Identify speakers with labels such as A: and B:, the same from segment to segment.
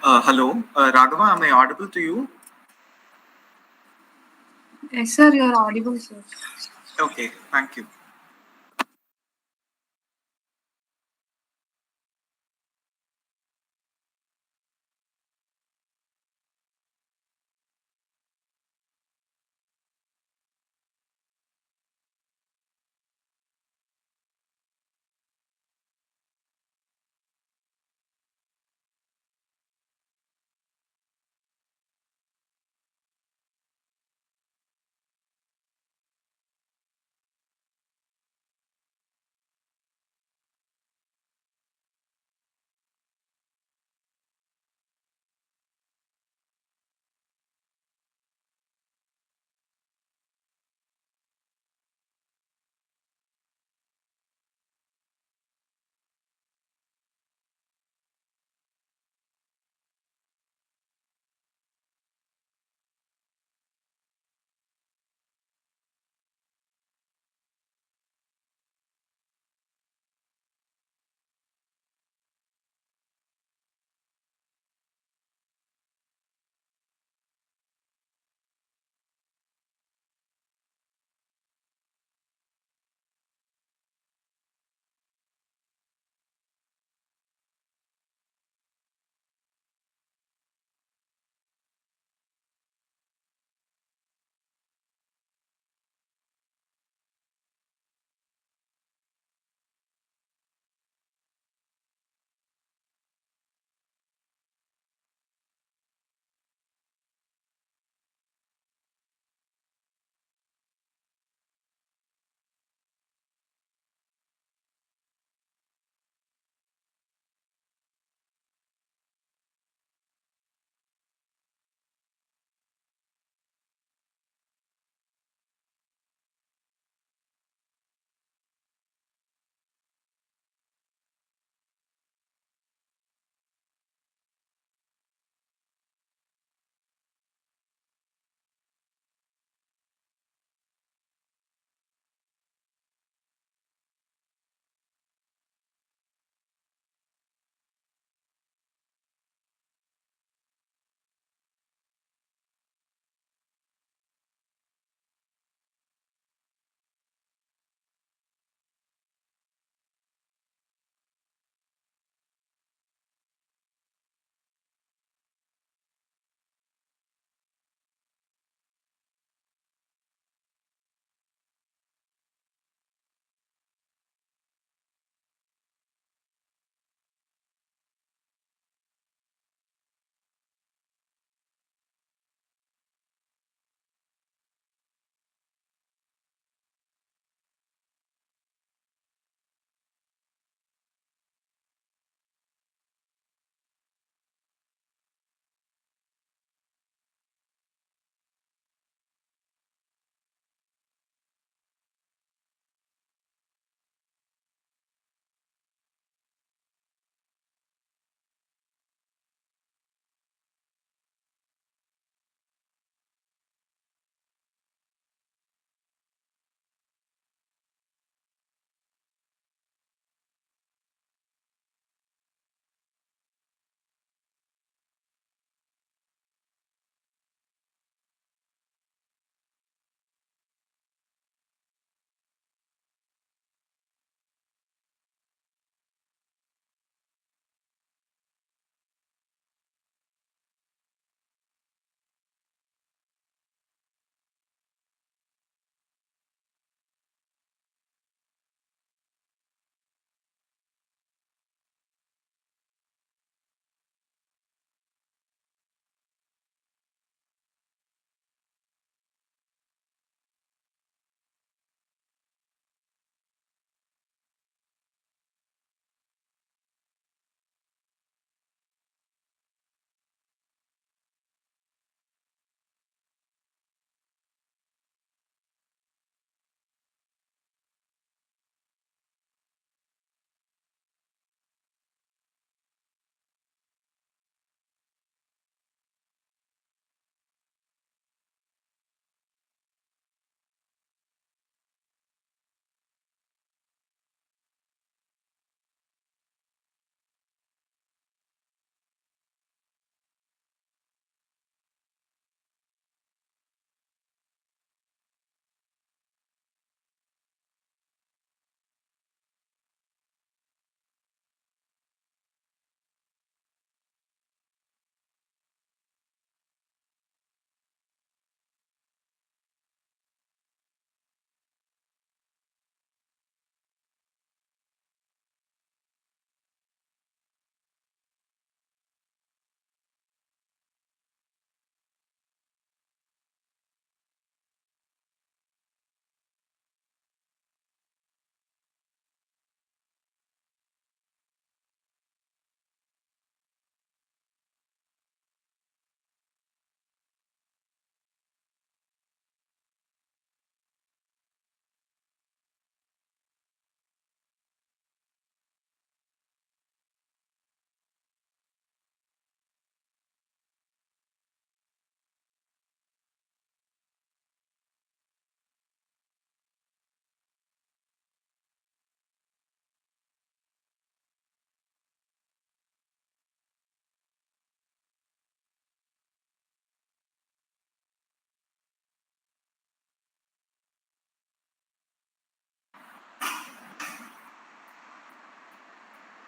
A: Hello, Raghava, am I audible to you?
B: Yes, sir, you are audible, sir.
A: Okay, thank you.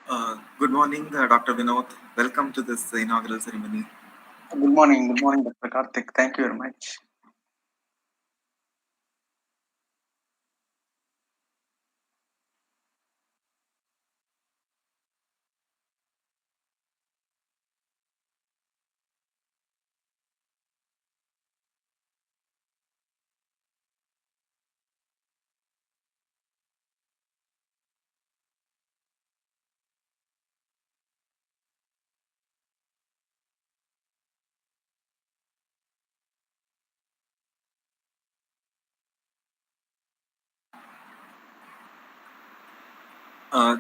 A: Good morning, Dr. Vinod. Welcome to this inaugural ceremony.
C: Good morning, Dr. Karthik. Thank you very much.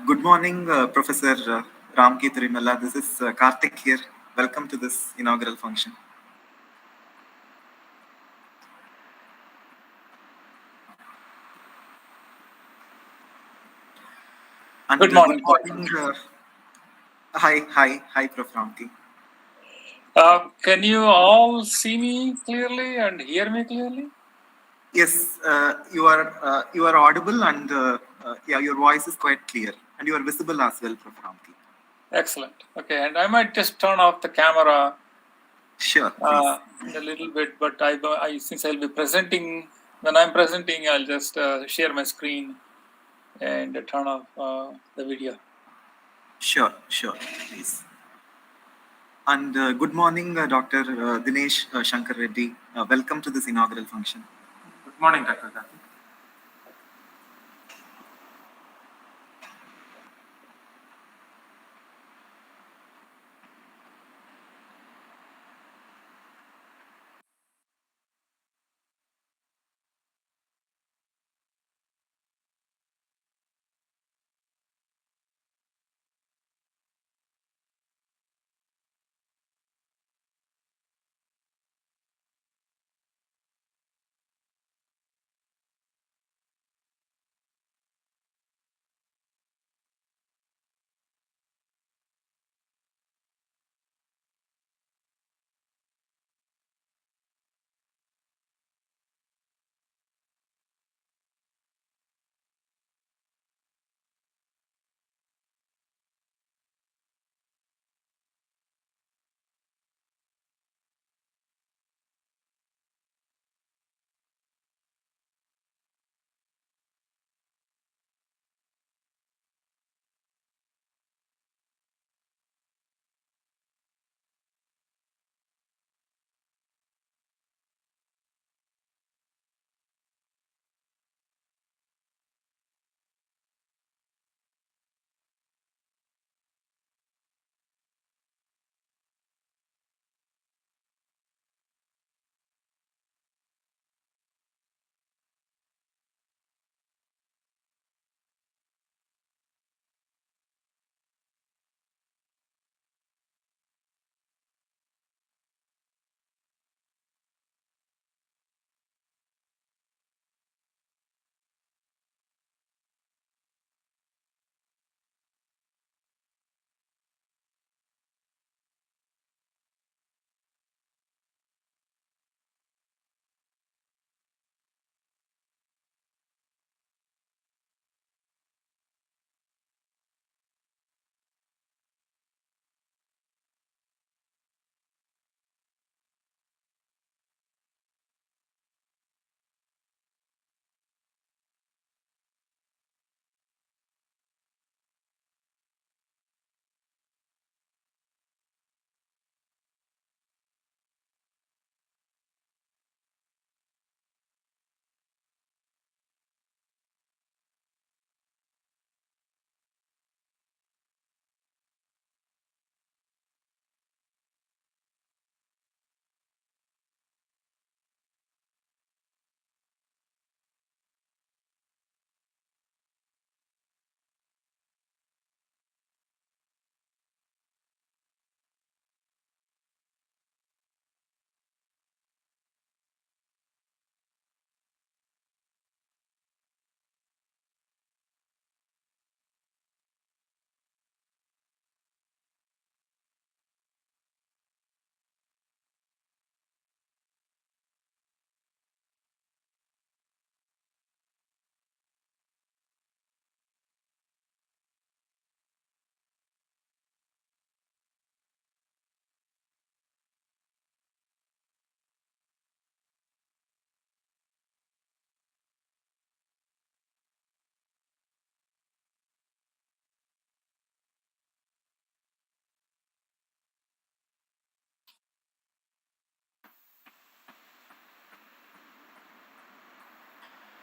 A: Good morning, Professor Ramki Tirimala. This is Karthik here. Welcome to this inaugural function. And
C: Good morning.
A: Hi, Prof. Ramki.
C: Can you all see me clearly and hear me clearly?
A: Yes, you are audible, and yeah, your voice is quite clear, and you are visible as well, Prof. Ramki.
C: Excellent. Okay, and I might just turn off the camera.
A: Sure, please.
C: In a little bit, but since I'll be presenting, when I'm presenting, I'll just share my screen and turn off the video.
A: Sure, please. And good morning, Dr. Dinesh Shankar Reddy. Welcome to this inaugural function.
D: Good morning, Dr. Karthik.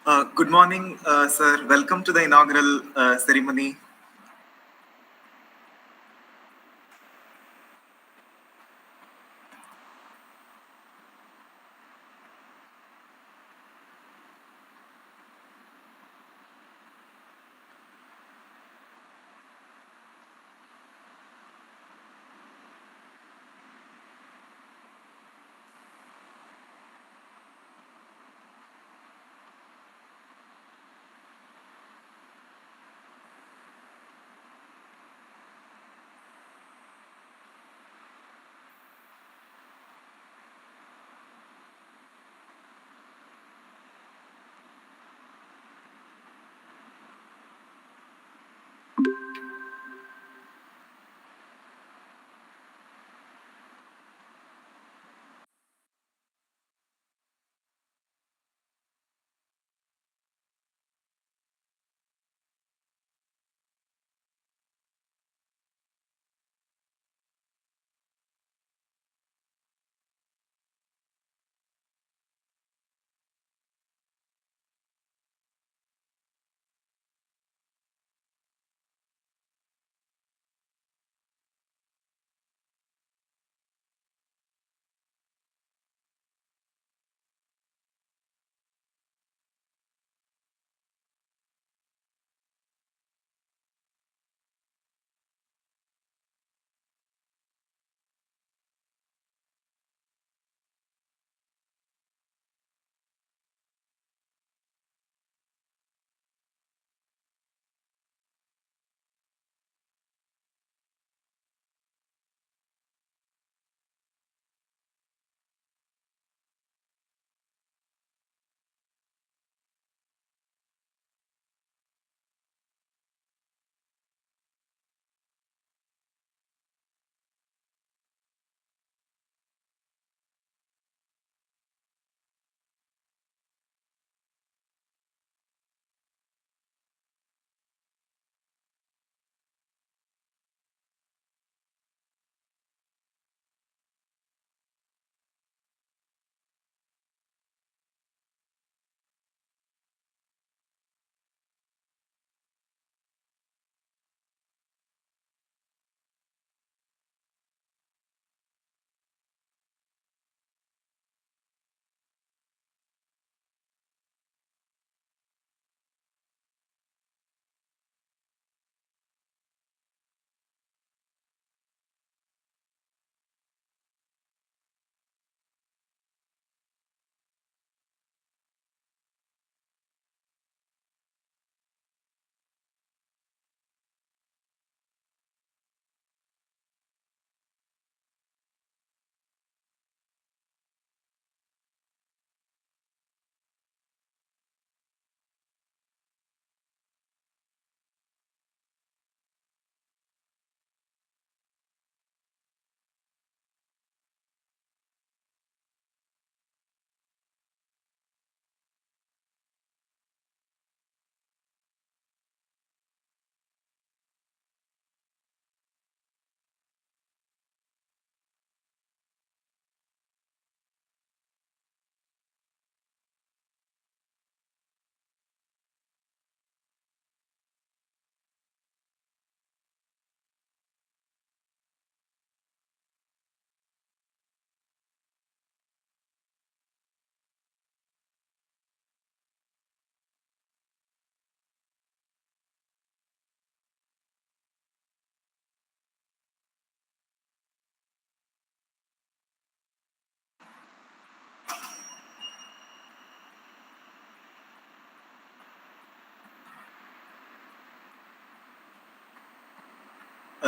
A: Good morning, sir. Welcome to the inaugural ceremony.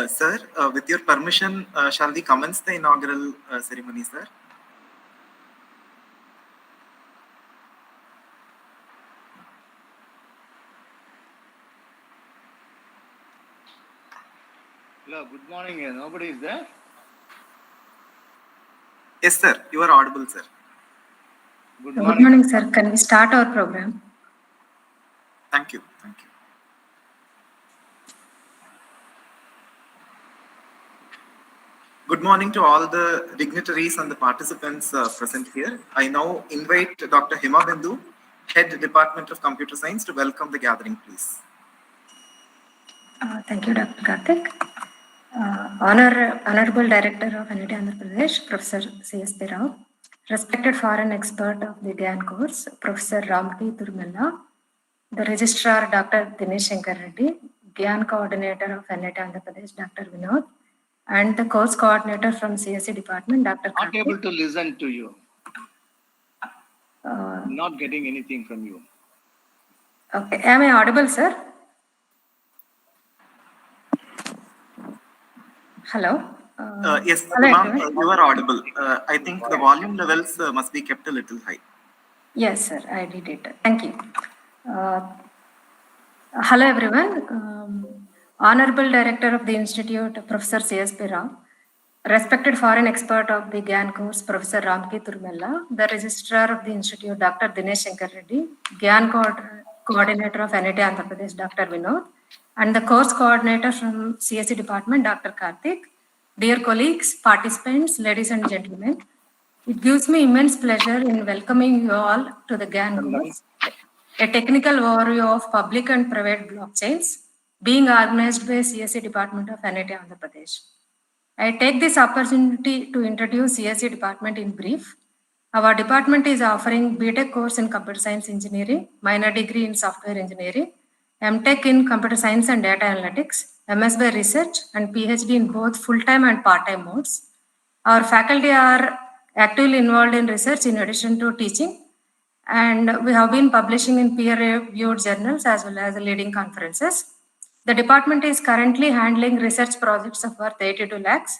A: Sir, with your permission, shall we commence the inaugural ceremony, sir?
E: Hello, good morning. Nobody is there?
A: Yes, sir. You are audible, sir.
E: Good
B: Good
E: morning.
B: morning, sir. Can we start our program?
A: Thank you. Thank you. Good morning to all the dignitaries and the participants present here. I now invite Dr. Hima Bindu Head Department of Computer Science, to welcome the gathering, please.
B: Thank you, Dr. Karthik. Honorable Director of NIT Andhra Pradesh, Professor C.S.P. Rao. Respected foreign expert of the GIAN course, Professor Ramki Turmella. The Registrar, Dr. Dinesh Shankar Reddy. GIAN Coordinator of NIT Andhra Pradesh, Dr. Vinod. And the course coordinator from CSE Department, Dr.
E: Not
B: Karthik.
E: able to listen to you. Not getting anything from you.
B: Okay, am I audible, sir? Hello?
A: Yes,
B: hello,
A: ma'am,
B: everyone.
A: you are audible. I think the volume levels must be kept a little high.
B: Yes, sir, I did it. Thank you. Hello, everyone. Honorable Director of the Institute, Professor C.S.P. Rao. Respected foreign expert of the GIAN course, Professor Ramki Turmella. The Registrar of the Institute, Dr. Dinesh Shankar Reddy. GIAN Coordinator of NIT Andhra Pradesh, Dr. Vinod. And the course coordinator from CSE Department, Dr. Karthik. Dear colleagues, participants, ladies and gentlemen, it gives me immense pleasure in welcoming you all to the GIAN course, a technical overview of public and private blockchains being organized by CSE Department of NIT Andhra Pradesh. I take this opportunity to introduce CSE Department in brief. Our department is offering BTech course in Computer Science Engineering, minor degree in Software Engineering, MTech in Computer Science and Data Analytics, MS by Research, and PhD in both full-time and part-time modes. Our faculty are actively involved in research in addition to teaching, and we have been publishing in peer-reviewed journals as well as leading conferences. The department is currently handling research projects of worth 82 lakhs.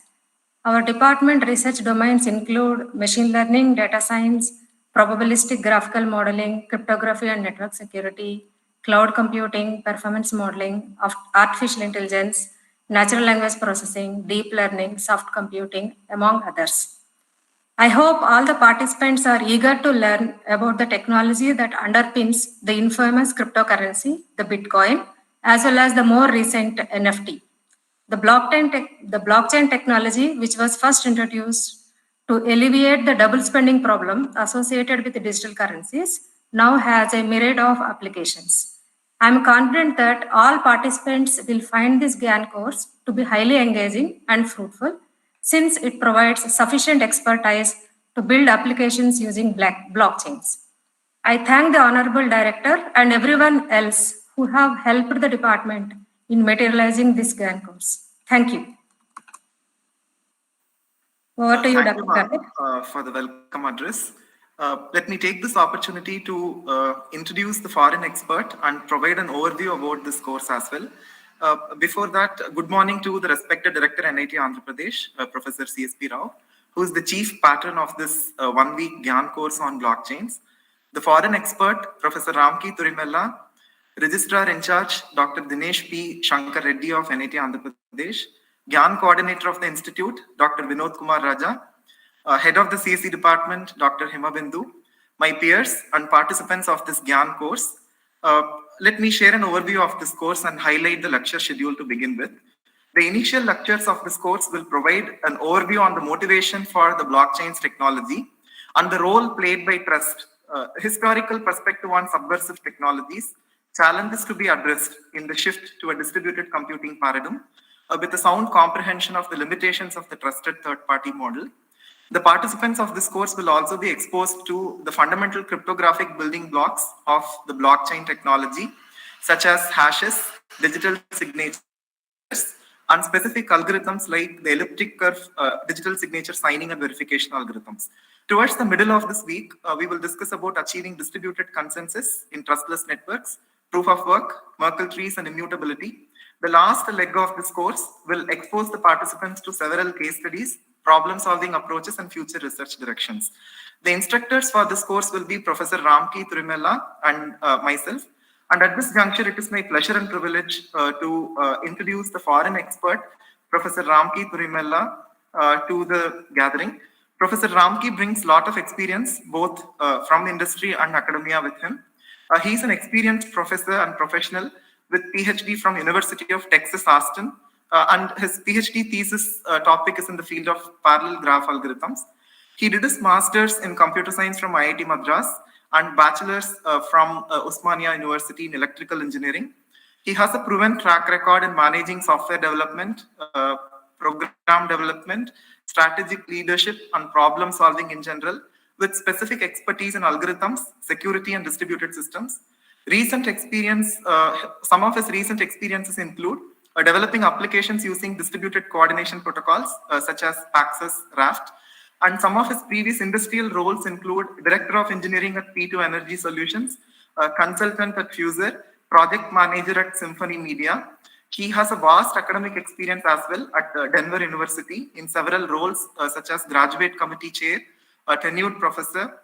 B: Our department research domains include machine learning, data science, probabilistic graphical modeling, cryptography and network security, cloud computing, performance modeling, artificial intelligence, natural language processing, deep learning, soft computing, among others. I hope all the participants are eager to learn about the technology that underpins the infamous cryptocurrency, the Bitcoin, as well as the more recent NFT. The blockchain technology, which was first introduced to alleviate the double spending problem associated with digital currencies, now has a myriad of applications. I'm confident that all participants will find this GIAN course to be highly engaging and fruitful, since it provides sufficient expertise to build applications using blockchains. I thank the Honorable Director and everyone else who have helped the department in materializing this GIAN course. Thank you. Over to you,
A: Thank
B: Dr.
A: you, ma'am,
B: Karthik.
A: for the welcome address. Let me take this opportunity to introduce the foreign expert and provide an overview about this course as well. Before that, good morning to the respected Director NIT Andhra Pradesh, Professor C.S.P. Rao, who is the chief patron of this one-week GIAN course on blockchains. The foreign expert, Professor Ramki Turimella, Registrar in charge, Dr. Dinesh P. Shankar Reddy of NIT Andhra Pradesh, GIAN coordinator of the institute, Dr. Vinod Kumar Raja, head of the CSE department, Dr. Hima Bindu, my peers and participants of this GIAN course. Let me share an overview of this course and highlight the lecture schedule to begin with. The initial lectures of this course will provide an overview on the motivation for the blockchain's technology and the role played by trust, historical perspective on subversive technologies, challenges to be addressed in the shift to a distributed computing paradigm, with a sound comprehension of the limitations of the trusted third-party model. The participants of this course will also be exposed to the fundamental cryptographic building blocks of the blockchain technology, such as hashes, digital signatures, and specific algorithms like the elliptic curve, digital signature signing and verification algorithms. Towards the middle of this week, we will discuss about achieving distributed consensus in trustless networks, proof of work, Merkle trees, and immutability. The last leg of this course will expose the participants to several case studies, problem-solving approaches, and future research directions. The instructors for this course will be Professor Ramki Turimella and myself. And at this juncture, it is my pleasure and privilege to introduce the foreign expert, Professor Ramki Turimella, to the gathering. Professor Ramki brings a lot of experience, both from industry and academia with him. He is an experienced professor and professional with PhD from University of Texas, Austin. And his PhD thesis topic is in the field of parallel graph algorithms. He did his master's in computer science from IIT Madras and bachelor's from Osmania University in Electrical Engineering. He has a proven track record in managing software development, program development, strategic leadership, and problem solving in general, with specific expertise in algorithms, security, and distributed systems. Recent experience, some of his recent experiences include developing applications using distributed coordination protocols such as Paxos, Raft, and some of his previous industrial roles include Director of Engineering at P2 Energy Solutions, Consultant at Fuser, Project Manager at Symphony Media. He has a vast academic experience as well at Denver University in several roles such as Graduate Committee Chair, Tenured Professor,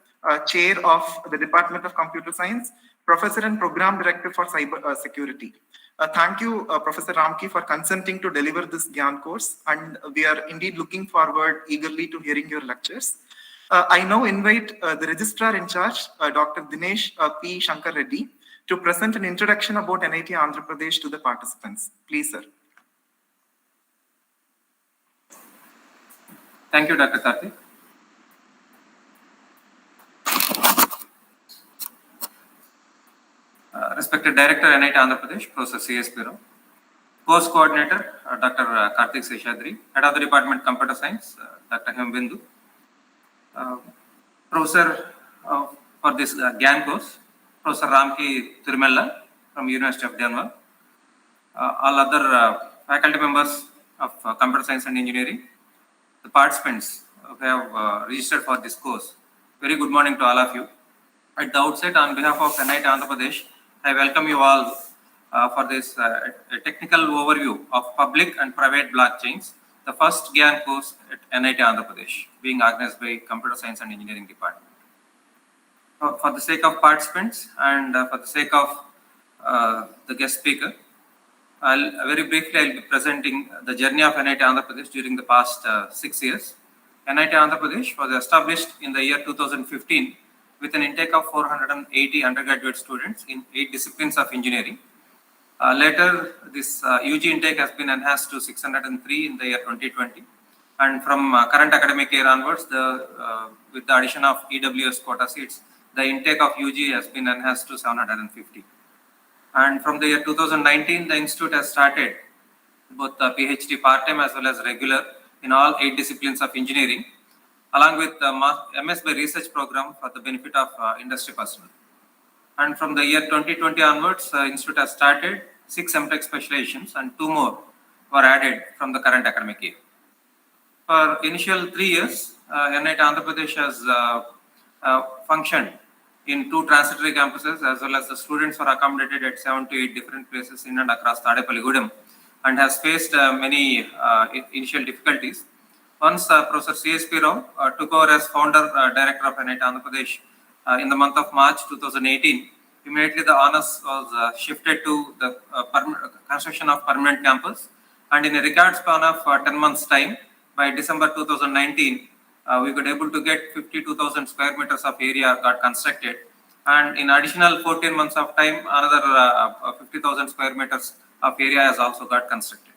A: Chair of the Department of Computer Science, Professor and Program Director for Cyber Security. Thank you, Professor Ramki, for consenting to deliver this GIAN course, and we are indeed looking forward eagerly to hearing your lectures. I now invite the Registrar in charge, Dr. Dinesh P. Shankar Reddy, to present an introduction about NIT Andhra Pradesh to the participants. Please, sir.
D: Thank you, Dr. Karthik. Respected Director, NIT Andhra Pradesh, Professor C.S.P. Rao. Course Coordinator, Dr. Karthik Seshadri. Head of the Department Computer Science, Dr. Hembindu. Professor for this GIAN course, Professor Ramki Turmella from University of Denver. All other faculty members of Computer Science and Engineering, the participants who have registered for this course. Very good morning to all of you. At the outset, on behalf of NIT Andhra Pradesh, I welcome you all for this technical overview of public and private blockchains, the first GIAN course at NIT Andhra Pradesh, being organized by Computer Science and Engineering Department. For the sake of participants and for the sake of the guest speaker, very briefly I'll be presenting the journey of NIT Andhra Pradesh during the past 6 years. NIT Andhra Pradesh was established in the year 2015 with an intake of 480 undergraduate students in 8 disciplines of engineering. Later, this UG intake has been enhanced to 603 in the year 2020. And from current academic year onwards, with the addition of EWS quota seats, the intake of UG has been enhanced to 750. And from the year 2019, the institute has started both the PhD part-time as well as regular in all 8 disciplines of engineering, along with the MS by Research program for the benefit of industry personnel. And from the year 2020 onwards, the institute has started 6 MTech specializations and 2 more were added from the current academic year. For initial 3 years, NIT Andhra Pradesh has functioned in 2 transitory campuses, as well as the students were accommodated at 7 to 8 different places in and across Tadepalligudem, and has faced many initial difficulties. Once Professor C.S.P. Rao took over as founder director of NIT Andhra Pradesh in the month of March 2018, immediately the onus was shifted to the construction of permanent campus, and in a record span of 10 months time, by December 2019, we were able to get 52,000 square meters of area got constructed, and in additional 14 months of time, another 50,000 square meters of area has also got constructed.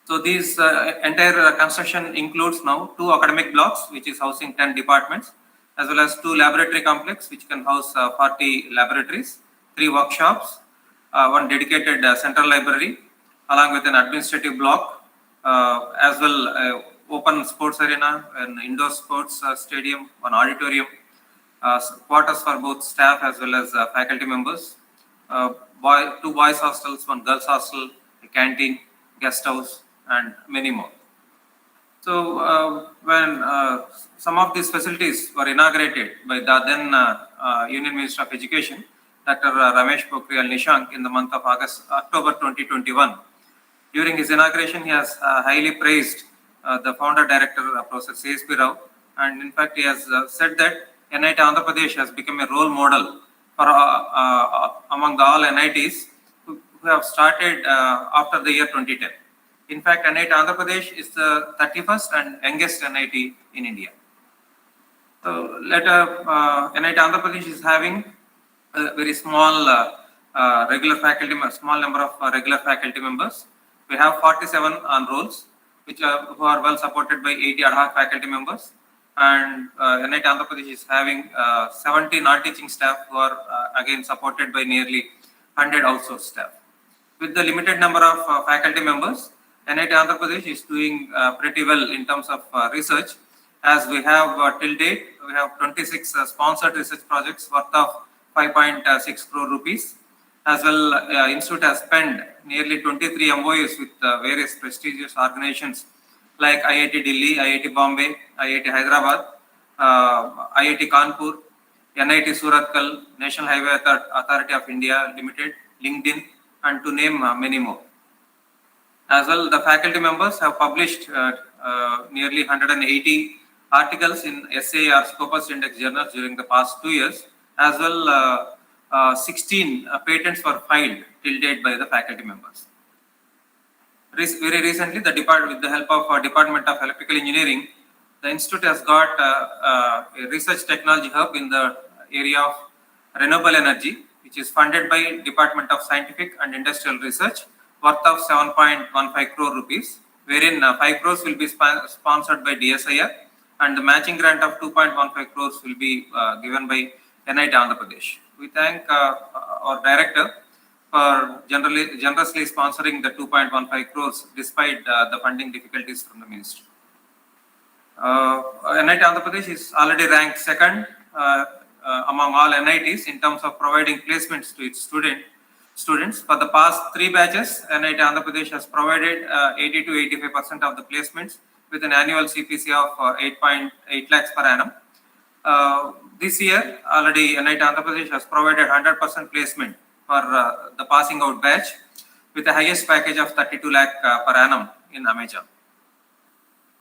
D: So these entire construction includes now 2 academic blocks, which is housing 10 departments, as well as 2 laboratory complex, which can house 40 laboratories, 3 workshops, 1 dedicated central library, along with an administrative block, as well open sports arena, an indoor sports stadium, 1 auditorium, quarters for both staff as well as faculty members, 2 boys hostels, 1 girls hostel, a canteen, guest house, and many more. So when some of these facilities were inaugurated by the then Union Minister of Education, Dr. Ramesh Pokhriyal Nishank, in the month of October 2021, during his inauguration, he has highly praised the founder director, Professor C.S.P. Rao, and in fact, he has said that NIT Andhra Pradesh has become a role model for among the all NITs who have started after the year 2010. In fact, NIT Andhra Pradesh is the 31st and youngest NIT in India. So later, NIT Andhra Pradesh is having a very small regular faculty, small number of regular faculty members. We have 47 on rolls, who are well supported by 80 ad hoc faculty members, and NIT Andhra Pradesh is having 70 non-teaching staff who are again supported by nearly 100 outsourced staff. With the limited number of faculty members, NIT Andhra Pradesh is doing pretty well in terms of research, as we have till date, we have 26 sponsored research projects worth of 5.6 crore rupees. As well, Institute has spent nearly 23 MOUs with various prestigious organizations like IIT Delhi, IIT Bombay, IIT Hyderabad, IIT Kanpur, NIT Surathkal, National Highway Authority of India Limited, LinkedIn, and to name many more. As well, the faculty members have published nearly 180 articles in SA or Scopus Index journals during the past 2 years. As well, 16 patents were filed till date by the faculty members. Very recently, with the help of Department of Electrical Engineering, the institute has got a research technology hub in the area of renewable energy, which is funded by Department of Scientific and Industrial Research, worth of 7.15 crore rupees, wherein 5 crores will be sponsored by DSIR, and the matching grant of 2.15 crores will be given by NIT Andhra Pradesh. We thank our director for generously sponsoring the 2.15 crores despite the funding difficulties from the ministry. NIT Andhra Pradesh is already ranked second among all NITs in terms of providing placements to its students. For the past 3 batches, NIT Andhra Pradesh has provided 80 to 85% of the placements with an annual CPC of 8.8 lakhs per annum. This year, already NIT Andhra Pradesh has provided 100% placement for the passing out batch with the highest package of 32 lakh per annum in Amazon.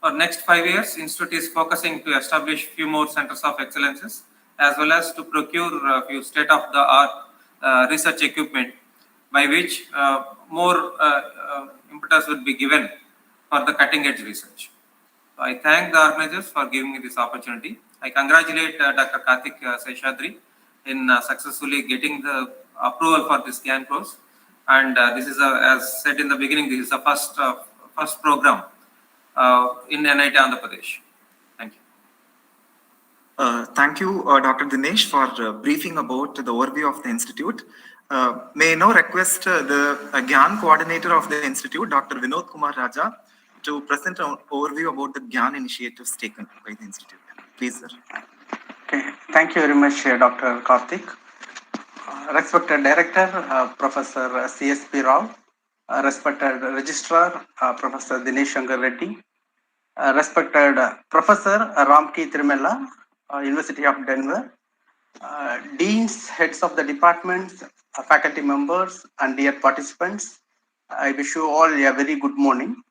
D: For next 5 years, Institute is focusing to establish few more centers of excellences, as well as to procure a few state-of-the-art research equipment, by which more impetus would be given for the cutting-edge research. So I thank the organizers for giving me this opportunity. I congratulate Dr. Karthik Seshadri in successfully getting the approval for this GIAN course. And this is, as said in the beginning, this is the first program in NIT Andhra Pradesh. Thank you.
A: Thank you, Dr. Dinesh, for briefing about the overview of the institute. May I now request the GIAN coordinator of the institute, Dr. Vinod Kumar Raja, to present an overview about the GIAN initiatives taken by the institute. Please, sir.
F: Okay, thank you very much, Dr. Karthik. Respected Director, Professor CSP Rao, respected Registrar, Professor Dinesh Shankar Reddy, respected Professor Ramki Tirumella, University of Denver, Deans, Heads of the Departments, faculty members, and dear participants, I wish you all a very good morning.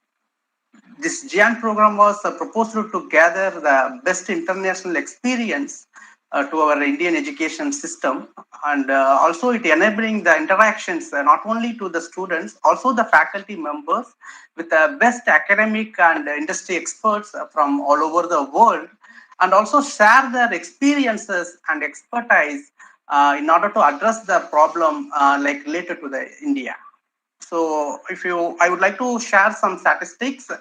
F: This GIAN program was proposed to gather the best international experience to our Indian education system, and also it enabling the interactions not only to the students, also the faculty members with the best academic and industry experts from all over the world, and also share their experiences and expertise in order to address the problem like related to the India. So I would like to share some statistics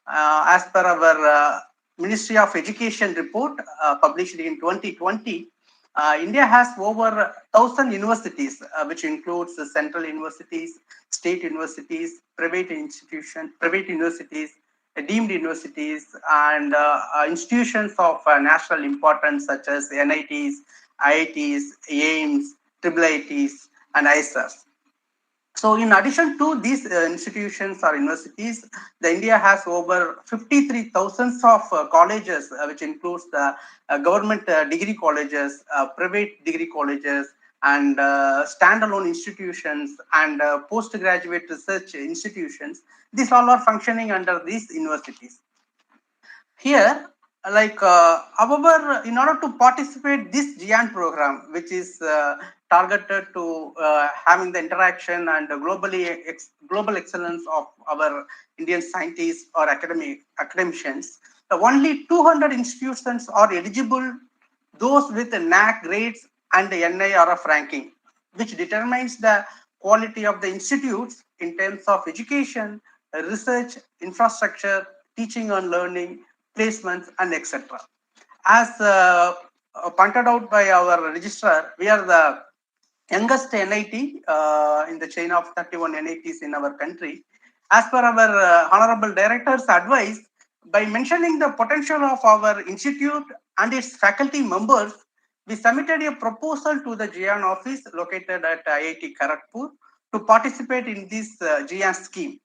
F: as per our Ministry of Education report published in 2020. India has over 1,000 universities, which includes the central universities, state universities, private universities, deemed universities, and institutions of national importance such as NITs, IITs, AIMS, IIITs, and ISRs. So in addition to these institutions or universities, India has over 53,000 of colleges, which includes the government degree colleges, private degree colleges, and standalone institutions and postgraduate research institutions. These all are functioning under these universities. Here, however, in order to participate this GIAN program, which is targeted to having the interaction and global excellence of our Indian scientists or academicians, only 200 institutions are eligible, those with the NAC grades and the NIRF ranking, which determines the quality of the institutes in terms of education, research, infrastructure, teaching and learning, placements, and etc. as pointed out by our registrar, we are the youngest NIT in the chain of 31 NITs in our country. As per our Honorable Director's advice, by mentioning the potential of our institute and its faculty members, we submitted a proposal to the GIAN office located at IIT Kharagpur to participate in this GIAN scheme.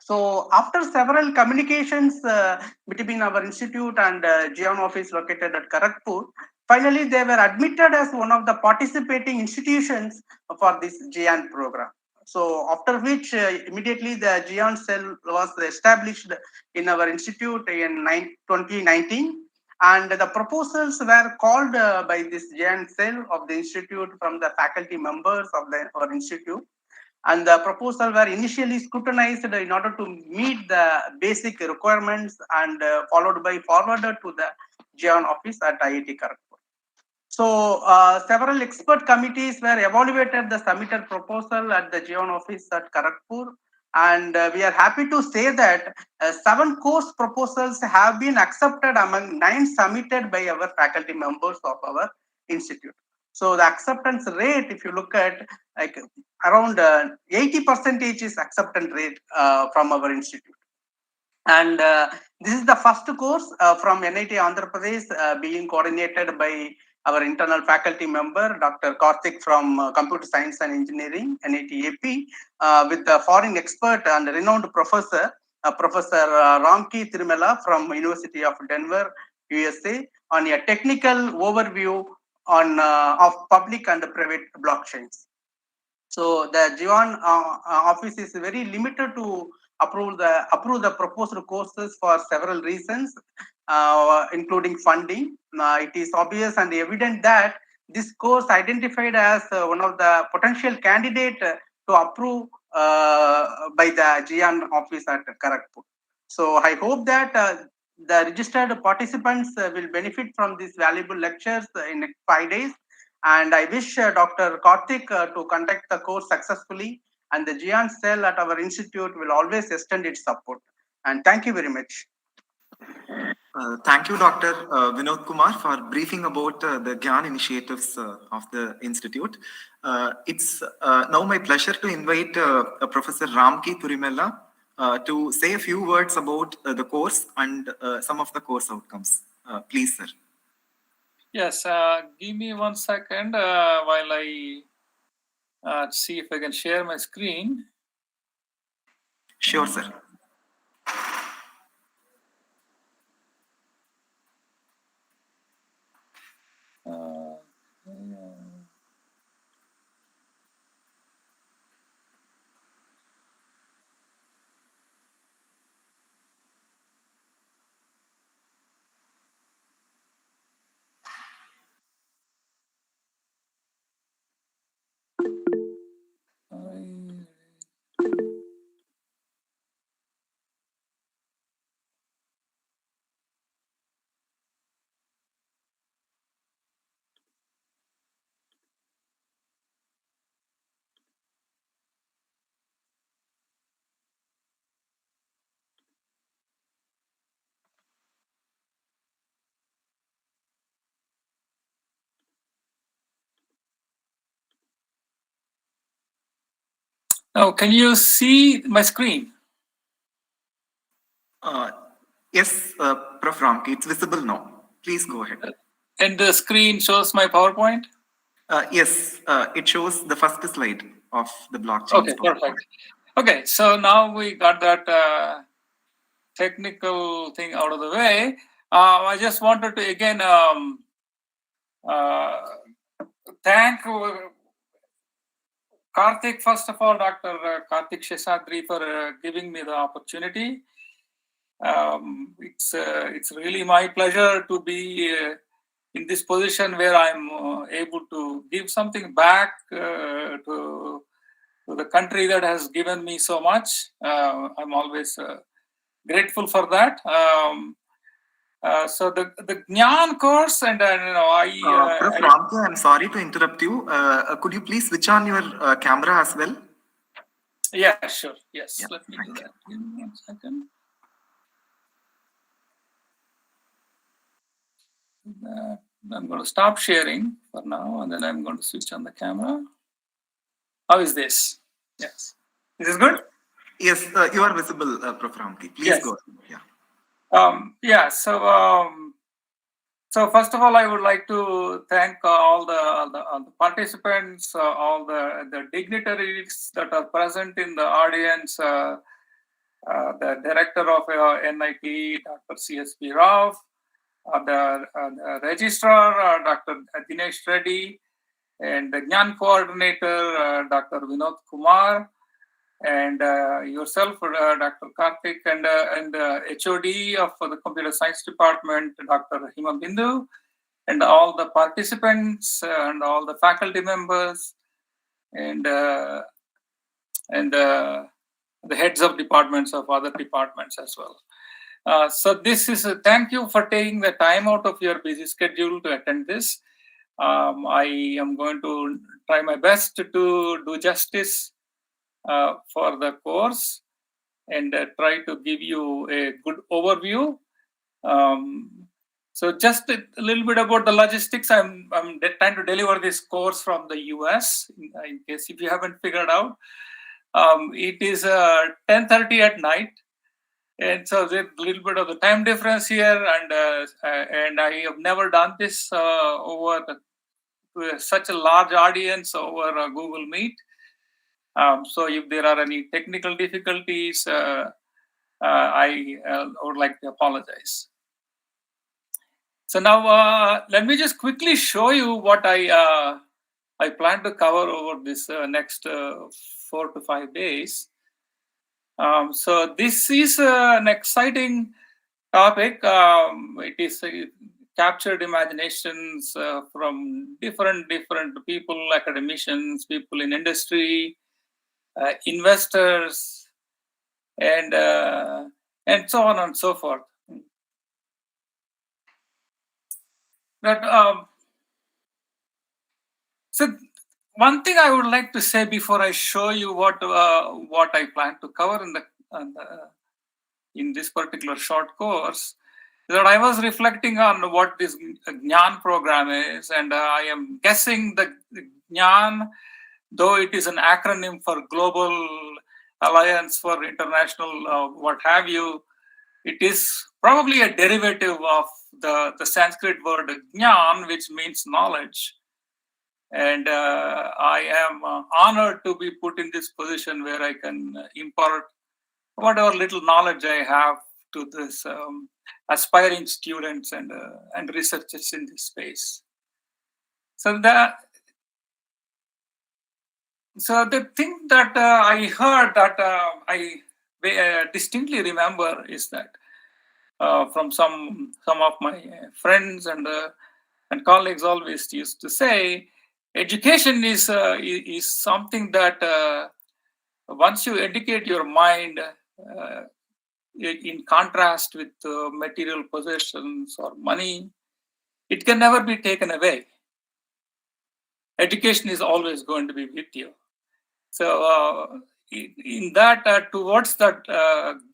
F: So after several communications between our institute and GIAN office located at Kharagpur, finally they were admitted as one of the participating institutions for this GIAN program. So after which immediately the GIAN cell was established in our institute in 2019, and the proposals were called by this GIAN cell of the institute from the faculty members of our institute, and the proposal were initially scrutinized in order to meet the basic requirements and followed by forwarded to the GIAN office at IIT Kharagpur. So several expert committees were evaluated the submitted proposal at the GIAN office at Kharagpur, and we are happy to say that 7 course proposals have been accepted among 9 submitted by our faculty members of our institute. So the acceptance rate, if you look at, like around 80% is acceptance rate from our institute. And this is the first course from NIT Andhra Pradesh being coordinated by our internal faculty member, Dr. Karthik from Computer Science and Engineering, NIT AP, with a foreign expert and renowned professor, Professor Ramki Tirumala from University of Denver, USA, on a technical overview on of public and private blockchains. So the GIAN office is very limited to approve the proposed courses for several reasons, including funding. It is obvious and evident that this course identified as one of the potential candidate to approve by the GIAN office at Kharagpur. So I hope that the registered participants will benefit from these valuable lectures in 5 days. And I wish Dr. Karthik to conduct the course successfully, and the GIAN cell at our institute will always extend its support. And thank you very much.
A: Thank you, Dr. Vinod Kumar, for briefing about the GIAN initiatives of the institute. It's now my pleasure to invite Professor Ramki Turimella to say a few words about the course and some of the course outcomes. Please, sir.
C: Yes, give me 1 second while I see if I can share my screen.
A: Sure, sir.
C: Now, can you see my screen?
A: Yes, Prof. Ramki, it's visible now. Please go ahead.
C: And the screen shows my PowerPoint?
A: Yes, it shows the first slide of the blockchain.
C: Okay, perfect. Okay, so now we got that technical thing out of the way. I just wanted to again thank Karthik, first of all, Dr. Karthik Sheshadri, for giving me the opportunity. It's really my pleasure to be in this position where I'm able to give something back to the country that has given me so much. I'm always grateful for that. So the GIAN course, and
A: Prof. Ramki, I'm sorry to interrupt you. Could you please switch on your camera as well?
C: Yeah, sure. Yes,
A: Yeah,
C: let me do that. Give me 1 second. I'm going to stop sharing for now, and then I'm going to switch on the camera. How is this? Yes. Is this good?
A: Yes, you are visible, Prof. Ramki. Please
C: Yes.
A: go ahead. Yeah.
C: So first of all, I would like to thank all the participants, all the dignitaries that are present in the audience, the director of NIT, Dr. CSP Rao, the registrar, Dr. Dinesh Reddy, and the GIAN coordinator, Dr. Vinod Kumar, and yourself, Dr. Karthik, and HOD of the Computer Science Department, Dr. Hima Bindu, and all the participants and all the faculty members, and the heads of departments of other departments as well. So this is thank you for taking the time out of your busy schedule to attend this. I am going to try my best to do justice for the course and try to give you a good overview. So just a little bit about the logistics. I'm trying to deliver this course from the US, in case if you haven't figured out. It is 10:30 at night, and so there's a little bit of the time difference here, and I have never done this over such a large audience over Google Meet. So if there are any technical difficulties, I would like to apologize. So now let me just quickly show you what I plan to cover over this next 4 to 5 days. So this is an exciting topic. It is captured imaginations from different people, academicians, people in industry, investors, and so on and so forth. But so one thing I would like to say before I show you what I plan to cover in this particular short course is that I was reflecting on what this GIAN program is, and I am guessing the GIAN, though it is an acronym for Global Alliance for International what have you, it is probably a derivative of the Sanskrit word GIAN, which means knowledge. And I am honored to be put in this position where I can impart whatever little knowledge I have to this aspiring students and researchers in this space. So the thing that I heard that I distinctly remember is that from some of my friends and colleagues always used to say, education is something that once you educate your mind, in contrast with material possessions or money, it can never be taken away. Education is always going to be with you. So in that, towards that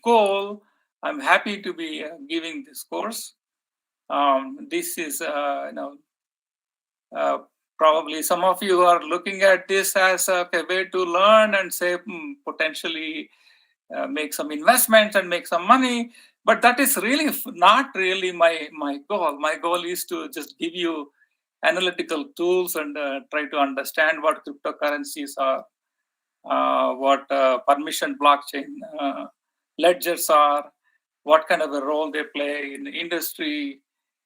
C: goal, I'm happy to be giving this course. This is, probably some of you are looking at this as a way to learn and say potentially make some investments and make some money. But that is really not really my goal. My goal is to just give you analytical tools and try to understand what cryptocurrencies are, what permission blockchain ledgers are, what kind of a role they play in the industry,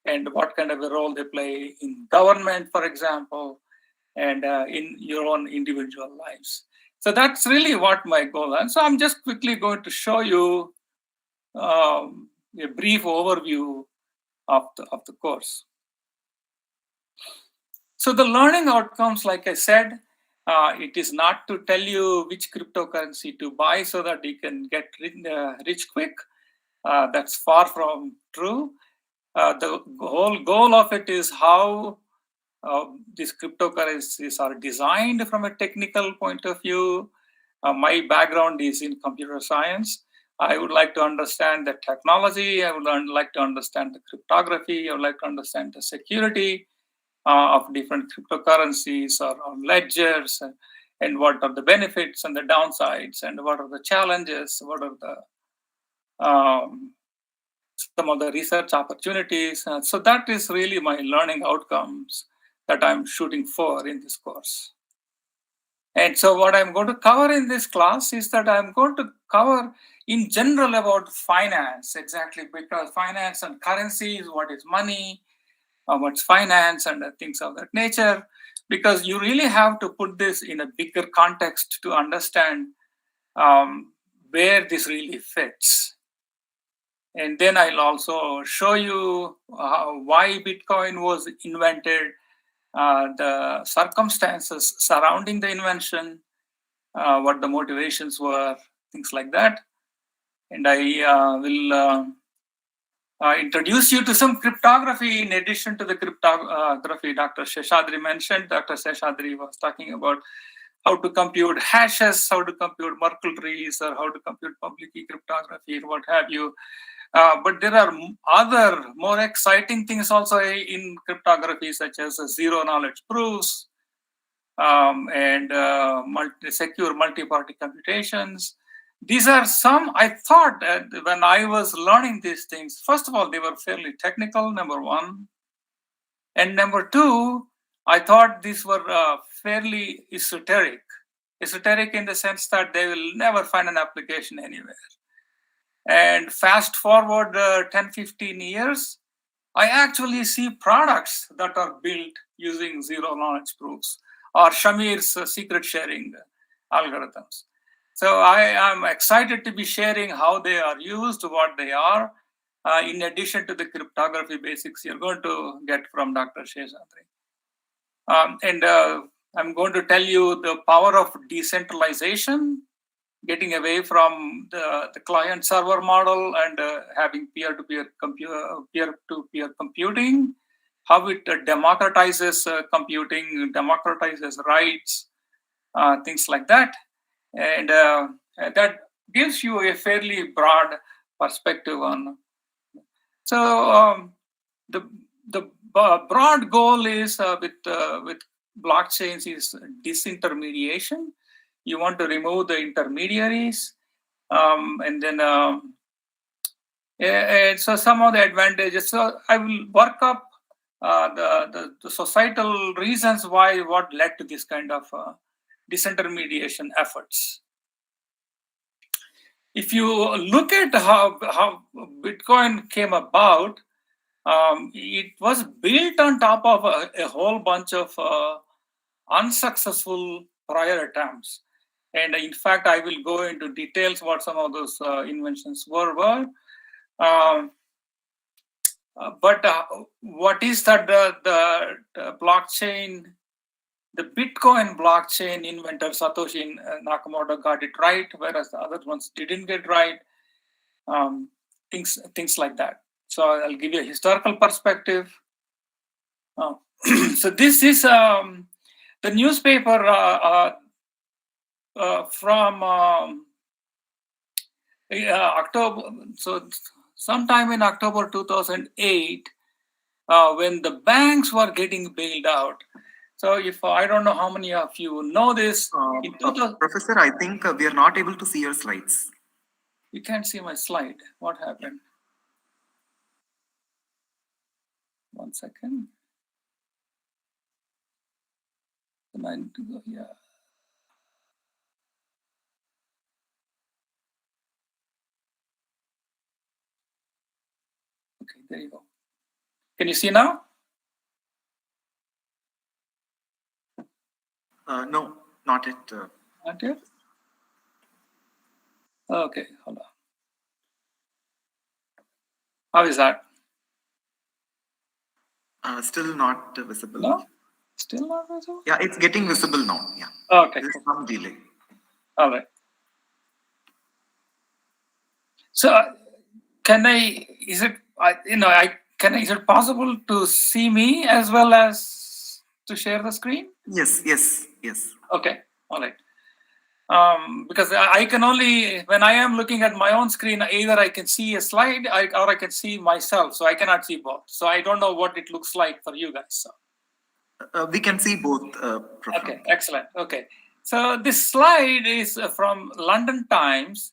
C: and what kind of a role they play in government, for example, and in your own individual lives. So that's really what my goal is. So I'm just quickly going to show you a brief overview of the course. So the learning outcomes, like I said, it is not to tell you which cryptocurrency to buy so that you can get rich quick. That's far from true. The whole goal of it is how these cryptocurrencies are designed from a technical point of view. My background is in computer science. I would like to understand the technology. I would like to understand the cryptography. I would like to understand the security of different cryptocurrencies or ledgers, and what are the benefits and the downsides, and what are the challenges, what are the some of the research opportunities. So that is really my learning outcomes that I'm shooting for in this course. And so what I'm going to cover in this class is that I'm going to cover in general about finance, exactly, because finance and currency is what is money, what's finance, and things of that nature, because you really have to put this in a bigger context to understand where this really fits. And then I'll also show you why Bitcoin was invented, the circumstances surrounding the invention, what the motivations were, things like that. And I will introduce you to some cryptography in addition to the cryptography Dr. Seshadri mentioned. Dr. Seshadri was talking about how to compute hashes, how to compute Merkle trees, or how to compute public key cryptography, or what have you. But there are other more exciting things also in cryptography, such as zero knowledge proofs and secure multi-party computations. These are some, I thought when I was learning these things, first of all, they were fairly technical, number one. And number two, I thought these were fairly esoteric. Esoteric in the sense that they will never find an application anywhere. And fast forward 10, 15 years, I actually see products that are built using zero knowledge proofs or Shamir's secret sharing algorithms. So I am excited to be sharing how they are used, what they are, in addition to the cryptography basics you're going to get from Dr. Seshadri. And I'm going to tell you the power of decentralization, getting away from the client server model and having peer-to-peer computing, how it democratizes computing, democratizes rights, things like that. And that gives you a fairly broad perspective on. So the broad goal is with blockchains is disintermediation. You want to remove the intermediaries, and then and so some of the advantages. So I will work up the societal reasons what led to this kind of disintermediation efforts. If you look at how Bitcoin came about, it was built on top of a whole bunch of unsuccessful prior attempts. And in fact, I will go into details what some of those inventions were. But what is that the blockchain, the Bitcoin blockchain inventor Satoshi Nakamoto got it right, whereas the other ones didn't get right. Things like that. So I'll give you a historical perspective. So this is the newspaper from October. So sometime in October 2008, when the banks were getting bailed out. So if I don't know how many of you know this.
A: Professor, I think we are not able to see your slides.
C: You can't see my slide. What happened? One second. Yeah. Okay, there you go. Can you see now?
A: No, not yet.
C: Not yet? Okay, hold on. How is that?
A: Still not visible.
C: No? Still not visible?
A: Yeah, it's getting visible now. Yeah.
C: Okay.
A: There's some delay.
C: All right. So can is it possible to see me as well as to share the screen?
A: Yes.
C: Okay, all right. because I can only, when I am looking at my own screen, either I can see a slide or I can see myself. So I cannot see both. So I don't know what it looks like for you guys. So.
A: We can see both. Prof.
C: Okay, excellent. Okay. So this slide is from London Times,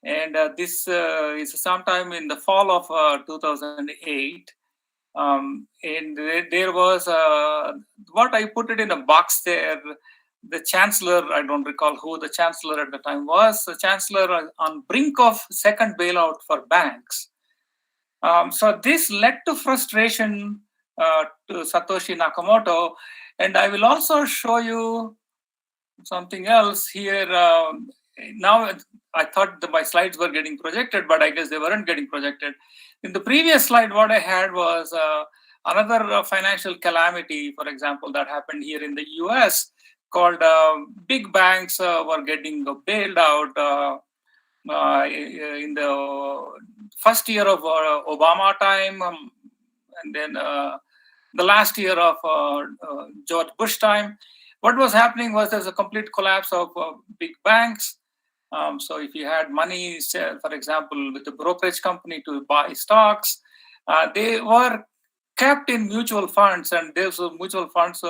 C: and this is sometime in the fall of 2008. And there was what I put it in a box there. The chancellor, I don't recall who the chancellor at the time was, the chancellor on brink of second bailout for banks. So this led to frustration to Satoshi Nakamoto. And I will also show you something else here. Now, I thought that my slides were getting projected, but I guess they weren't getting projected. In the previous slide, what I had was another financial calamity, for example, that happened here in the US, called big banks were getting bailed out in the first year of Obama time, and then the last year of George Bush time. What was happening was there's a complete collapse of big banks. So if you had money, say, for example, with a brokerage company to buy stocks, they were kept in mutual funds, and those mutual funds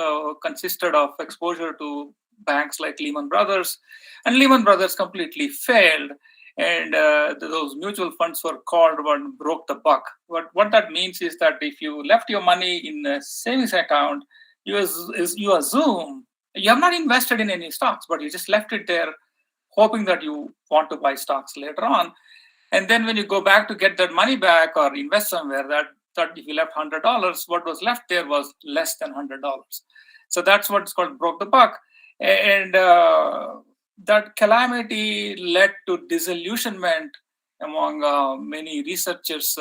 C: consisted of exposure to banks like Lehman Brothers, and Lehman Brothers completely failed. And those mutual funds were called what broke the buck. What that means is that if you left your money in a savings account, you assume you have not invested in any stocks, but you just left it there, hoping that you want to buy stocks later on. And then when you go back to get that money back or invest somewhere, that if you left $100, what was left there was less than $100. So that's what's called broke the buck. And that calamity led to disillusionment among many researchers,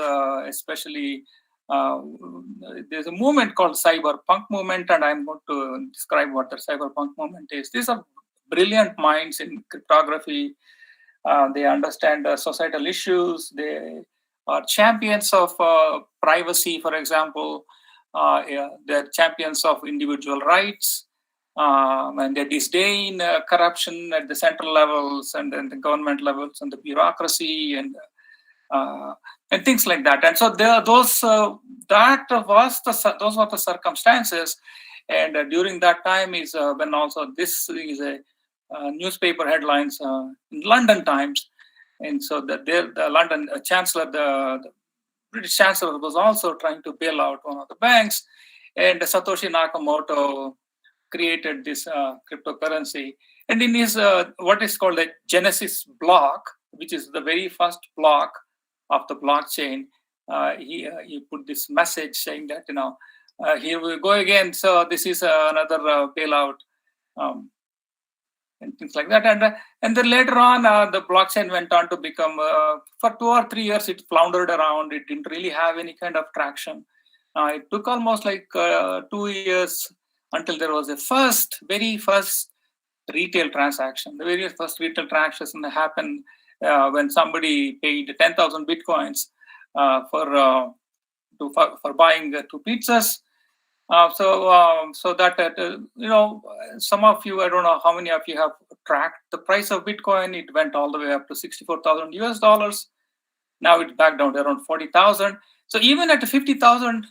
C: especially there's a movement called Cyberpunk Movement, and I'm going to describe what the Cyberpunk Movement is. These are brilliant minds in cryptography. They understand societal issues. They are champions of privacy, for example. They're champions of individual rights. And they disdain corruption at the central levels and then the government levels and the bureaucracy and things like that. And so those were the circumstances. And during that time is when also this is a newspaper headlines in London Times. And so the London chancellor, the British chancellor, was also trying to bail out one of the banks. And Satoshi Nakamoto created this cryptocurrency. And in his what is called a Genesis block, which is the very first block of the blockchain, he put this message saying that, here we go again. So this is another bailout and things like that. And then later on, the blockchain went on to become, for 2 or 3 years, it floundered around. It didn't really have any kind of traction. It took almost like 2 years until there was a very first retail transaction. The very first retail transaction happened when somebody paid 10,000 bitcoins for buying 2 pizzas. So that some of you, I don't know how many of you have tracked the price of Bitcoin. It went all the way up to $64,000 US. Now it's back down to around 40,000. So even at a $50,000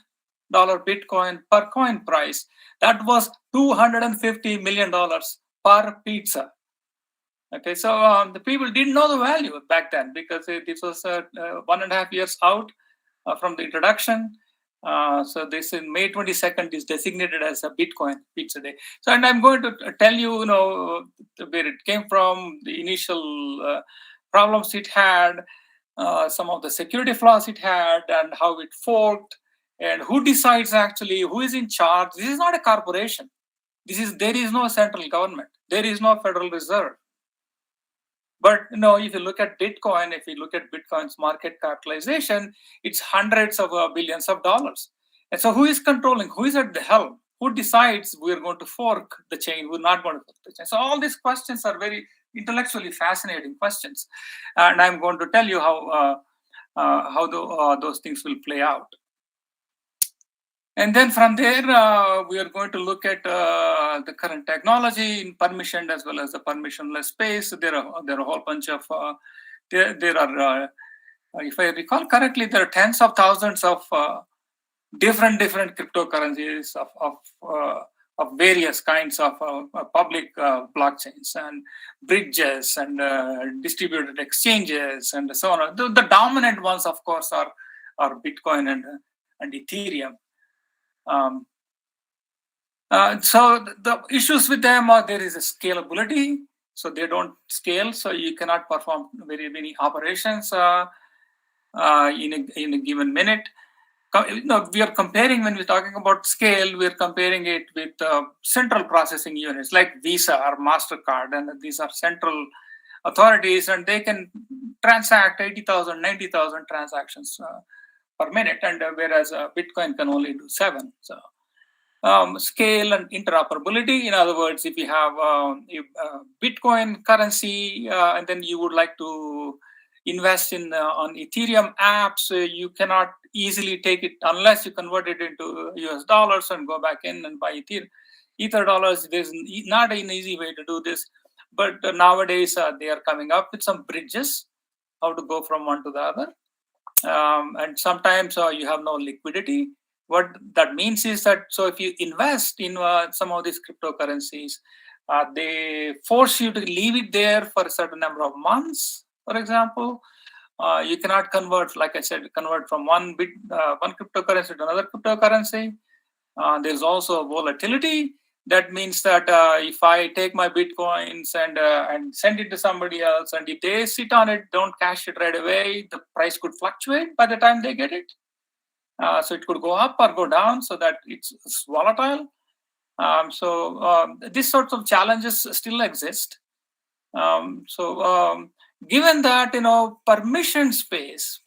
C: Bitcoin per coin price, that was $250 million per pizza. Okay, so the people didn't know the value back then because this was 1.5 years out from the introduction. So this in May 22nd is designated as a Bitcoin Pizza Day. So, and I'm going to tell you, where it came from, the initial problems it had, some of the security flaws it had, and how it forked, and who decides actually who is in charge. This is not a corporation. There is no central government. There is no Federal Reserve. But if you look at Bitcoin, if you look at Bitcoin's market capitalization, it's hundreds of billions of dollars. And so who is controlling? Who is at the helm? Who decides we're going to fork the chain? We're not going to fork the chain. So all these questions are very intellectually fascinating questions. And I'm going to tell you how those things will play out. And then from there, we are going to look at the current technology in permissioned as well as the permissionless space. There are a whole bunch of, there are, if I recall correctly, there are tens of thousands of different cryptocurrencies of various kinds of public blockchains and bridges and distributed exchanges and so on. The dominant ones, of course, are Bitcoin and Ethereum. So the issues with them are there is a scalability, so they don't scale, so you cannot perform very many operations in a given minute. We are comparing, when we're talking about scale, we're comparing it with central processing units like Visa or MasterCard, and these are central authorities, and they can transact 80,000, 90,000 transactions per minute, and whereas Bitcoin can only do 7. So scale and interoperability. In other words, if you have Bitcoin currency and then you would like to invest in on Ethereum apps, you cannot easily take it unless you convert it into US dollars and go back in and buy Ether dollars. There's not an easy way to do this, but nowadays they are coming up with some bridges how to go from one to the other. And sometimes you have no liquidity. What that means is that, so if you invest in some of these cryptocurrencies, they force you to leave it there for a certain number of months, for example. You cannot convert, like I said, convert from one cryptocurrency to another cryptocurrency. There's also volatility. That means that if I take my Bitcoins and send it to somebody else, and if they sit on it, don't cash it right away, the price could fluctuate by the time they get it. So it could go up or go down, so that it's volatile. So these sorts of challenges still exist. Given that, permission space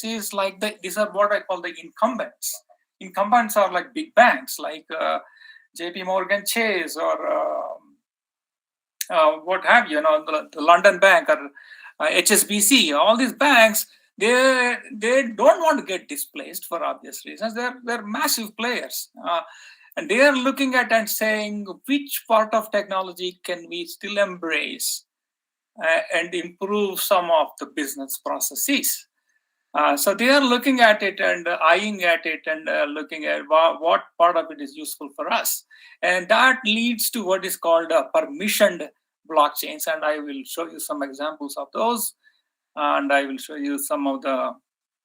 C: is like these are what I call the incumbents. Incumbents are like big banks, like JP Morgan Chase or what have you, the London Bank or HSBC. All these banks, they don't want to get displaced for obvious reasons. They're massive players, and they are looking at and saying which part of technology can we still embrace and improve some of the business processes. So they are looking at it and eyeing at it and looking at what part of it is useful for us, and that leads to what is called permissioned blockchains. And I will show you some examples of those. And I will show you some of the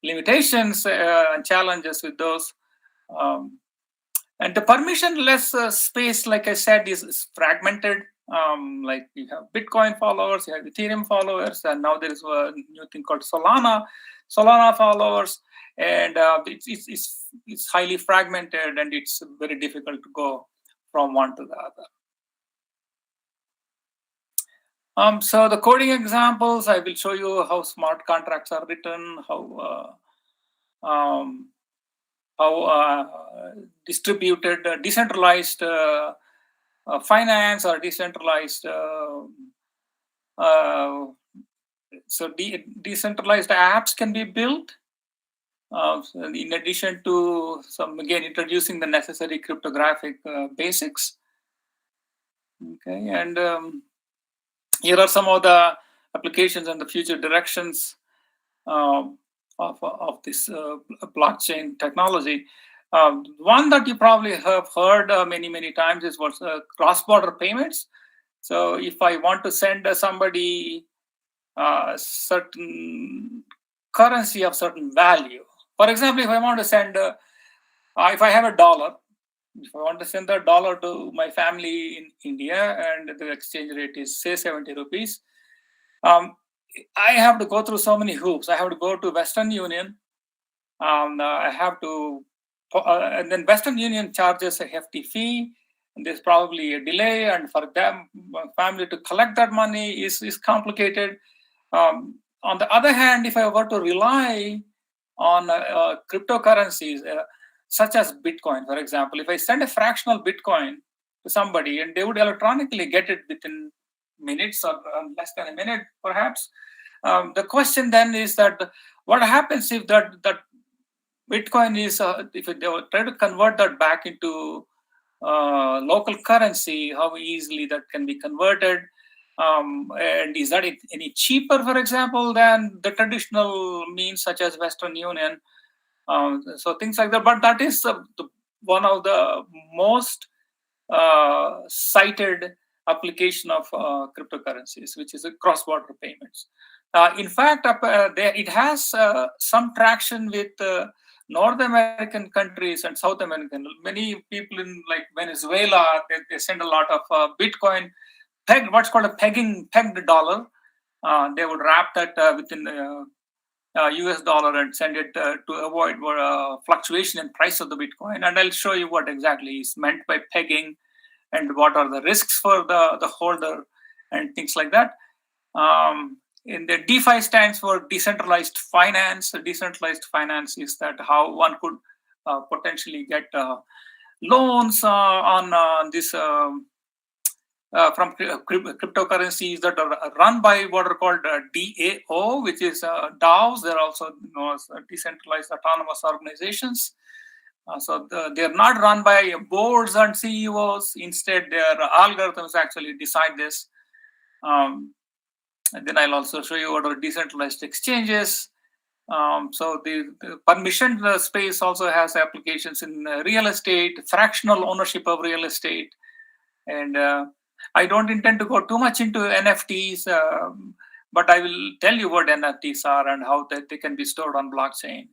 C: limitations and challenges with those. And the permissionless space, like I said, is fragmented. Like you have Bitcoin followers, you have Ethereum followers, and now there is a new thing called Solana followers, and it's highly fragmented, and it's very difficult to go from one to the other. So the coding examples, I will show you how smart contracts are written, how distributed, decentralized finance or decentralized, decentralized apps can be built. In addition to introducing the necessary cryptographic basics. Okay, and here are some of the applications and the future directions of this blockchain technology. One that you probably have heard many times is what's cross-border payments. So if I want to send somebody certain currency of certain value, for example, if I want to send, if I have a dollar, if I want to send $1 to my family in India and the exchange rate is say 70 rupees, I have to go through so many hoops. I have to go to Western Union. I have to, and then Western Union charges a hefty fee. And there's probably a delay, and for them, family to collect that money is complicated. On the other hand, if I were to rely on cryptocurrencies, such as Bitcoin, for example, if I send a fractional Bitcoin to somebody and they would electronically get it within minutes or less than a minute, perhaps, the question then is that what happens if that Bitcoin is, if they try to convert that back into local currency, how easily that can be converted. And is that any cheaper, for example, than the traditional means such as Western Union? So things like that. But that is one of the most cited application of cryptocurrencies, which is cross-border payments. In fact, it has some traction with North American countries and South American. Many people in like Venezuela, they send a lot of Bitcoin, what's called a pegged dollar. They would wrap that within US dollar and send it to avoid fluctuation in price of the Bitcoin. And I'll show you what exactly is meant by pegging and what are the risks for the holder and things like that. In the DeFi stands for decentralized finance. Decentralized finance is that how one could potentially get loans on this from cryptocurrencies that are run by what are called DAO, which is DAOs. They're also decentralized autonomous organizations. So they're not run by boards and CEOs. Instead, their algorithms actually decide this. And then I'll also show you what are decentralized exchanges. So the permissioned space also has applications in real estate, fractional ownership of real estate. And I don't intend to go too much into NFTs, but I will tell you what NFTs are and how they can be stored on blockchain.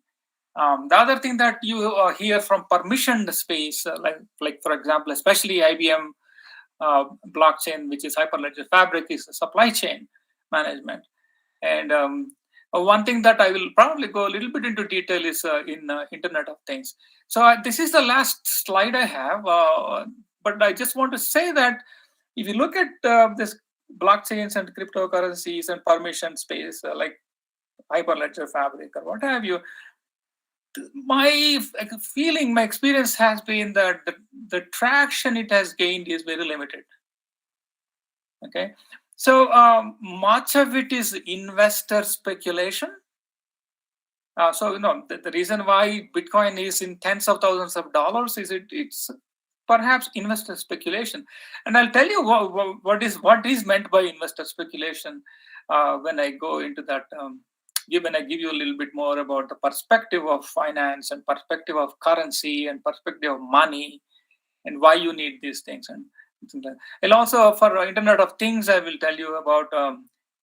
C: The other thing that you hear from permissioned space, like for example, especially IBM blockchain, which is Hyperledger Fabric, is supply chain management. And one thing that I will probably go a little bit into detail is in Internet of Things. So this is the last slide I have, but I just want to say that if you look at this blockchains and cryptocurrencies and permission space, like Hyperledger Fabric or what have you, my feeling, my experience has been that the traction it has gained is very limited. Okay, so much of it is investor speculation. So the reason why Bitcoin is in tens of thousands of dollars is it's perhaps investor speculation. And I'll tell you what is meant by investor speculation when I go into that. When I give you a little bit more about the perspective of finance and perspective of currency and perspective of money and why you need these things. And also for Internet of Things, I will tell you about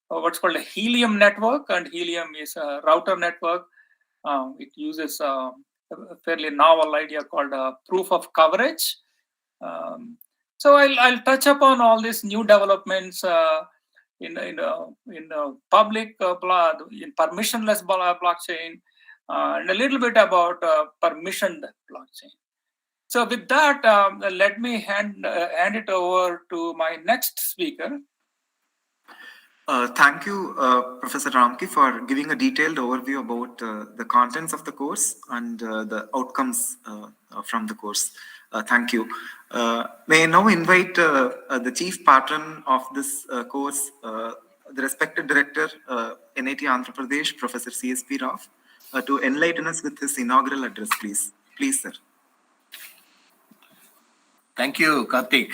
C: what's called a Helium network. And Helium is a router network. It uses a fairly novel idea called proof of coverage. So I'll touch upon all these new developments in public in permissionless blockchain, and a little bit about permissioned blockchain. So with that, let me hand it over to my next speaker.
A: Thank you, Professor Ramki, for giving a detailed overview about the contents of the course and the outcomes from the course. Thank you. May I now invite the chief patron of this course, the respected director, NIT Andhra Pradesh, Professor CSP Rao, to enlighten us with his inaugural address, please. Please, sir.
E: Thank you, Karthik.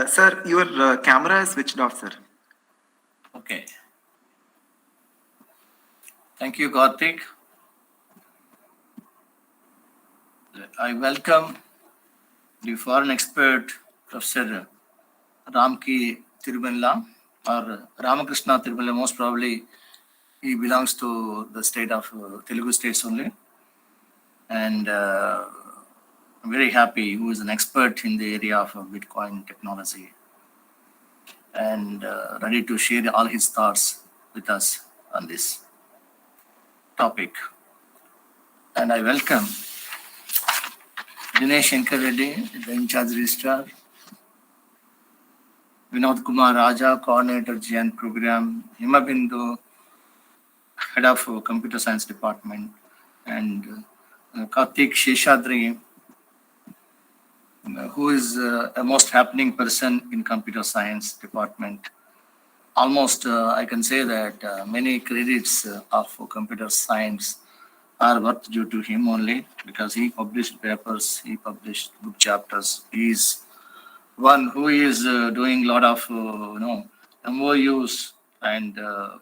A: Sir, your camera is switched off, sir.
E: Okay. Thank you, Karthik. I welcome the foreign expert, Professor Ramki Tirumalla, or Ramakrishna Tirumalla. Most probably, he belongs to the state of Telugu states only. And I'm very happy who is an expert in the area of Bitcoin technology and ready to share all his thoughts with us on this topic. And I welcome Dinesh Shankar Reddy, the in-charge registrar, Vinod Kumar Raja, coordinator GIAN program, Himabindu, head of computer science department, and Karthik Sheshadri, who is a most happening person in computer science department. Almost, I can say that many credits of computer science are worth due to him only because he published papers, he published book chapters. He is one who is doing a lot of MOUs and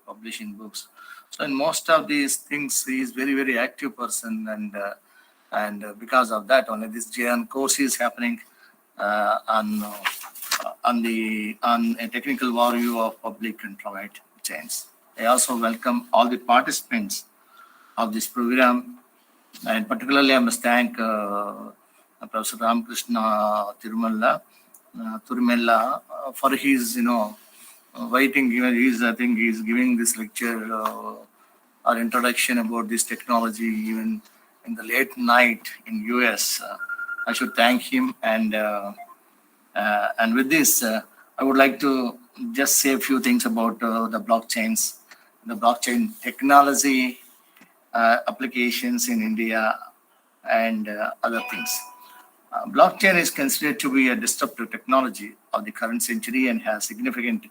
E: publishing books. So in most of these things, he is very active person, and because of that, only this GIAN course is happening on a technical overview of public and private chains. I also welcome all the participants of this program, and particularly I must thank Professor Ramakrishna Thurmella for his writing. I think he's giving this lecture or introduction about this technology even in the late night in US. I should thank him, and with this, I would like to just say a few things about the blockchains, the blockchain technology applications in India, and other things. Blockchain is considered to be a disruptive technology of the current century and has significant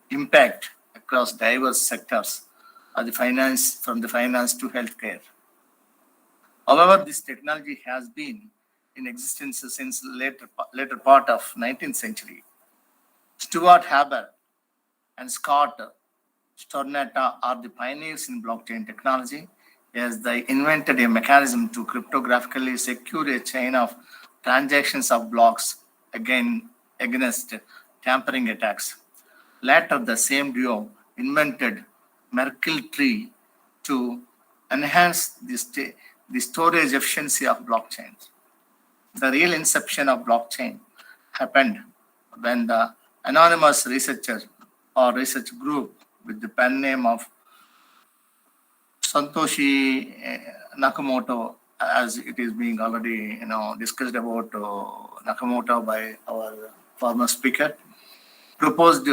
E: impact across diverse sectors of the finance, from the finance to healthcare. However, this technology has been in existence since later part of 19th century. Stuart Haber and Scott Stornetta are the pioneers in blockchain technology, as they invented a mechanism to cryptographically secure a chain of transactions of blocks against tampering attacks. Later, the same duo invented Merkle tree to enhance the storage efficiency of blockchains. The real inception of blockchain happened when the anonymous researcher or research group with the pen name of Satoshi Nakamoto, as it is being already discussed about Nakamoto by our former speaker, proposed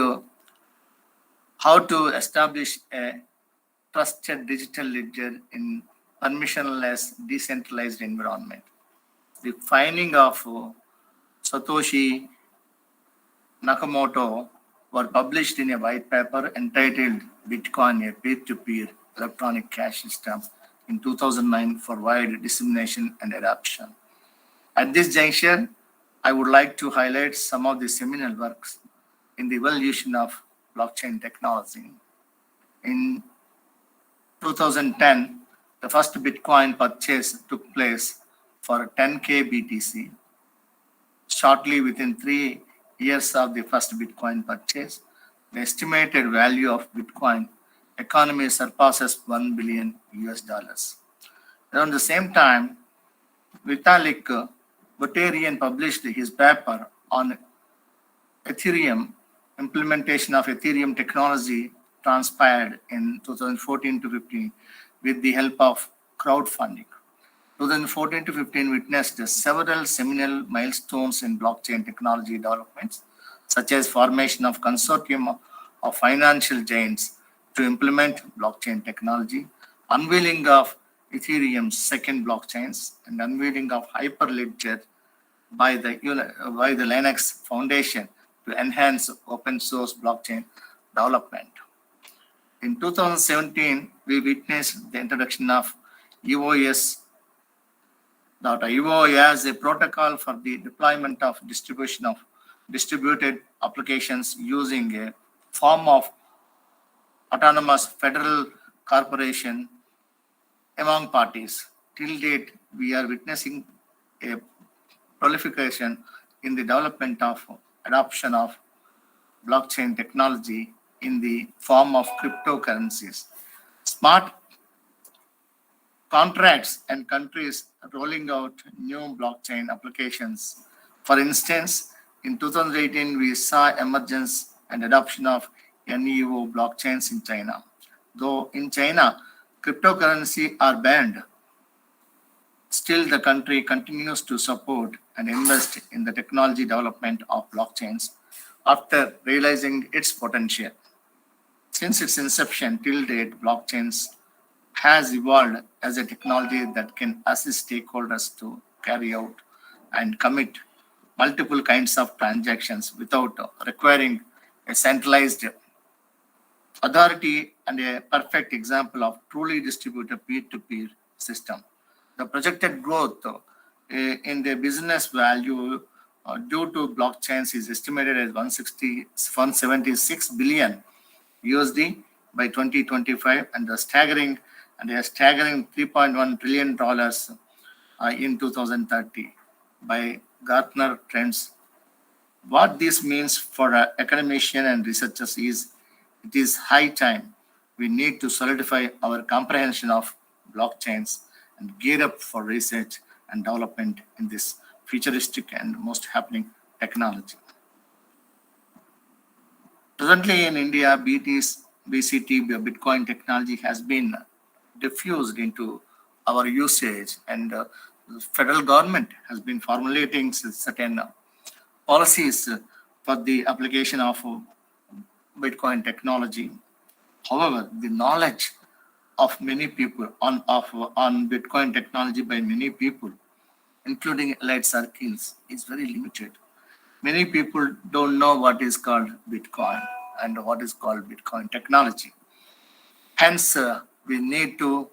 E: how to establish a trusted digital ledger in permissionless decentralized environment. The finding of Satoshi Nakamoto were published in a white paper entitled Bitcoin, a peer-to-peer electronic cash system, in 2009 for wide dissemination and adoption. At this juncture, I would like to highlight some of the seminal works in the evolution of blockchain technology. In 2010, the first Bitcoin purchase took place for 10K BTC. Shortly within 3 years of the first Bitcoin purchase, the estimated value of Bitcoin economy surpasses $1 billion. Around the same time, Vitalik Buterin published his paper on Ethereum. Implementation of Ethereum technology transpired in 2014 to 15 with the help of crowdfunding. 2014 to 15 witnessed several seminal milestones in blockchain technology developments, such as formation of consortium of financial giants to implement blockchain technology, unveiling of Ethereum's second blockchains, and unveiling of Hyperledger by the Linux Foundation to enhance open source blockchain development. In 2017, we witnessed the introduction of EOS.io as a protocol for the deployment of distribution of distributed applications using a form of autonomous federal corporation among parties. Till date, we are witnessing a proliferation in the development of adoption of blockchain technology in the form of cryptocurrencies. Smart contracts and countries rolling out new blockchain applications. For instance, in 2018, we saw emergence and adoption of NEO blockchains in China. Though in China, cryptocurrency are banned, still the country continues to support and invest in the technology development of blockchains after realizing its potential. Since its inception till date, blockchains has evolved as a technology that can assist stakeholders to carry out and commit multiple kinds of transactions without requiring a centralized authority, and a perfect example of truly distributed peer-to-peer system. The projected growth in the business value due to blockchains is estimated as 176 billion USD by 2025, and a staggering $3.1 trillion in 2030 by Gartner Trends. What this means for academicians and researchers is it is high time we need to solidify our comprehension of blockchains and gear up for research and development in this futuristic and most happening technology. Presently in India, BCT, Bitcoin technology has been diffused into our usage, and the federal government has been formulating certain policies for the application of Bitcoin technology. However, the knowledge of many people on Bitcoin technology by many people, including elite circles, is very limited. Many people don't know what is called Bitcoin and what is called Bitcoin technology. Hence, we need to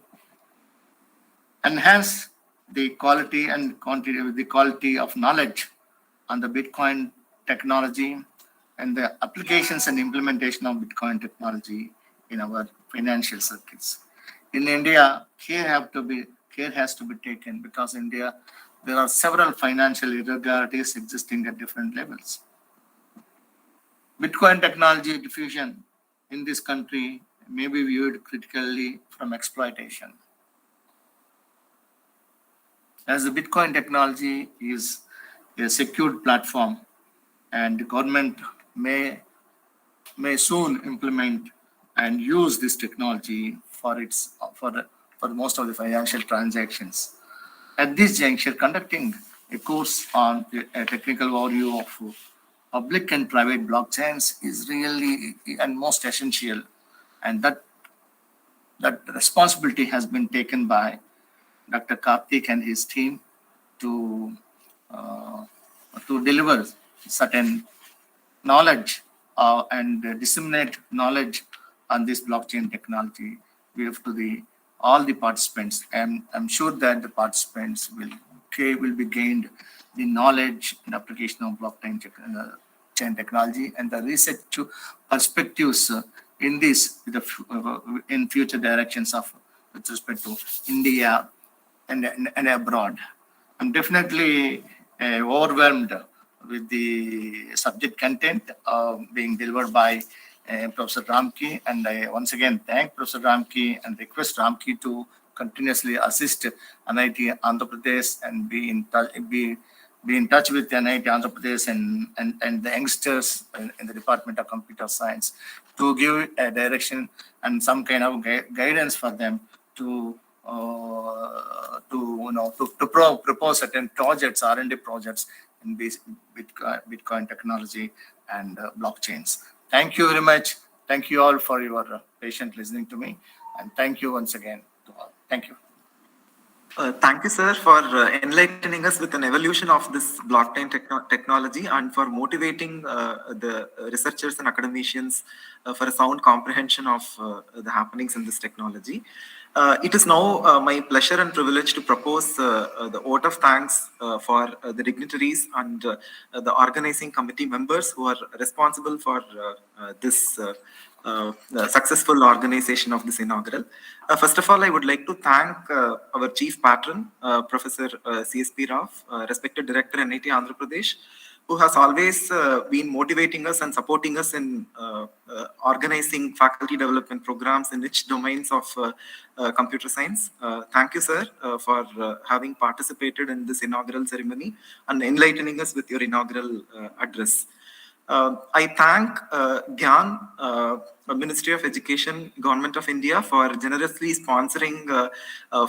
E: enhance the quality and quality of knowledge on the Bitcoin technology and the applications and implementation of Bitcoin technology in our financial circuits. In India, care has to be taken, because in India there are several financial irregularities existing at different levels. Bitcoin technology diffusion in this country may be viewed critically from exploitation, as the Bitcoin technology is a secured platform, and the government may soon implement and use this technology for most of the financial transactions. At this juncture, conducting a course on a technical overview of public and private blockchains is really and most essential, and that responsibility has been taken by Dr. Karthik and his team to deliver certain knowledge and disseminate knowledge on this blockchain technology. We have to all the participants, and I'm sure that the participants will be gained the knowledge and application of blockchain chain technology and the research perspectives in this in future directions with respect to India and abroad. I'm definitely overwhelmed with the subject content being delivered by Professor Ramki, and I once again thank Professor Ramki and request Ramki to continuously assist NIT Andhra Pradesh and be in touch with NIT Andhra Pradesh and the youngsters in the Department of Computer Science to give a direction and some kind of guidance for them to propose certain projects, R&D projects in Bitcoin technology and blockchains. Thank you very much. Thank you all for your patient listening to me, and thank you once again to all. Thank you.
A: Thank you, sir, for enlightening us with an evolution of this blockchain technology and for motivating the researchers and academicians for a sound comprehension of the happenings in this technology. It is now my pleasure and privilege to propose the vote of thanks for the dignitaries and the organizing committee members who are responsible for this the successful organization of this inaugural. First of all, I would like to thank our chief patron, Professor CSP Rao, respected director NIT Andhra Pradesh, who has always been motivating us and supporting us in organizing faculty development programs in rich domains of computer science. Thank you, sir, for having participated in this inaugural ceremony and enlightening us with your inaugural address. I thank GIAN, Ministry of Education, Government of India, for generously sponsoring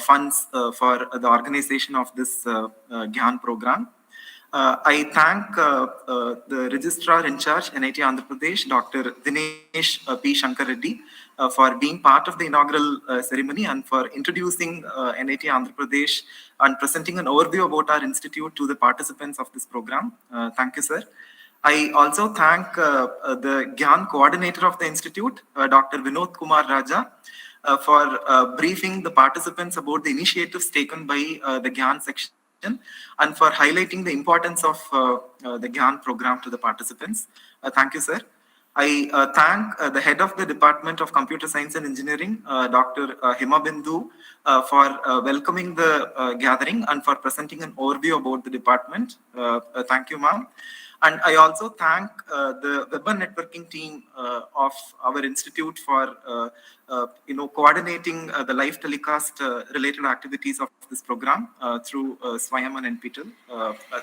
A: funds for the organization of this GIAN program. I thank the Registrar in charge, NIT Andhra Pradesh, Dr. Dinesh P. Shankar Reddy, for being part of the inaugural ceremony and for introducing NIT Andhra Pradesh and presenting an overview about our institute to the participants of this program. Thank you, sir. I also thank the GIAN coordinator of the institute, Dr. Vinod Kumar Raja, for briefing the participants about the initiatives taken by the GIAN section and for highlighting the importance of the GIAN program to the participants. Thank you, sir. I thank the head of the Department of Computer Science and Engineering, Dr. Hima Bindu, for welcoming the gathering and for presenting an overview about the department. Thank you, ma'am. And I also thank the web and networking team of our institute for coordinating the live telecast related activities of this program through Swayam and NPTEL.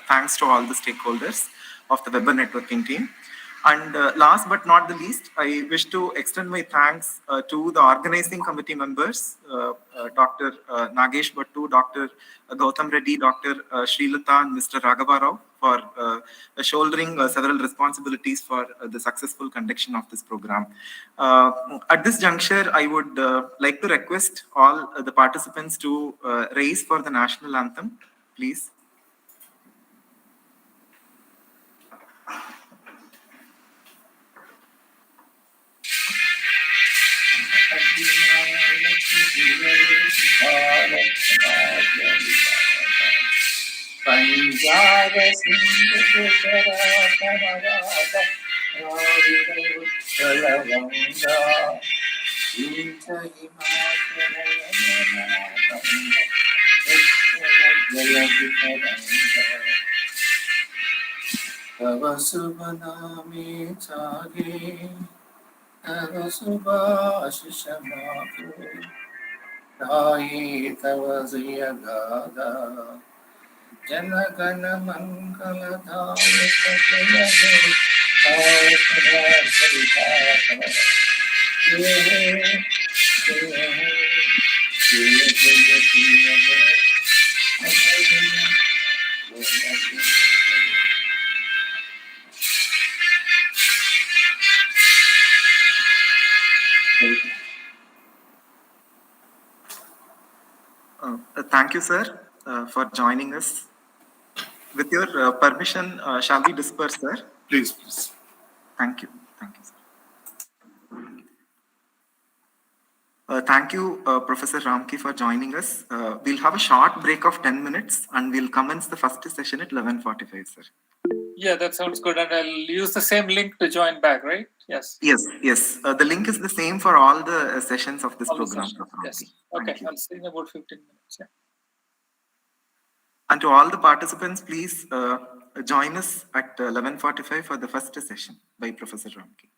A: Thanks to all the stakeholders of the web and networking team. And last but not the least, I wish to extend my thanks to the organizing committee members, Dr. Nagesh Bhattu, Dr. Gautam Reddy, Dr. Srilata, and Mr. Raghava Rao for shouldering several responsibilities for the successful conduction of this program. At this juncture, I would like to request all the participants to raise for the national anthem, please.
E: Punjab Sindh Tava Subha Name Chage Tava Subha Ashishamake Dai Tava Zaya Gada Janagana Mangala Dhavita Jaya Jaya
A: Thank you, sir, for joining us. With your permission, shall we disperse, sir?
E: Please, please.
A: Thank you. Thank you, sir. Thank you, Professor Ramki, for joining us. We'll have a short break of 10 minutes and we'll commence the first session at 11:45, sir.
C: Yeah, that sounds good. And I'll use the same link to join back, right? Yes.
A: Yes, yes. The link is the same for all the sessions of this
C: All the
A: program,
C: sessions,
A: Dr.
C: yes.
A: Ramki.
C: Okay,
A: Thank you.
C: I'll see you in about 15 minutes. Yeah.
A: And to all the participants, please join us at 11:45 for the first session by Professor Ramki.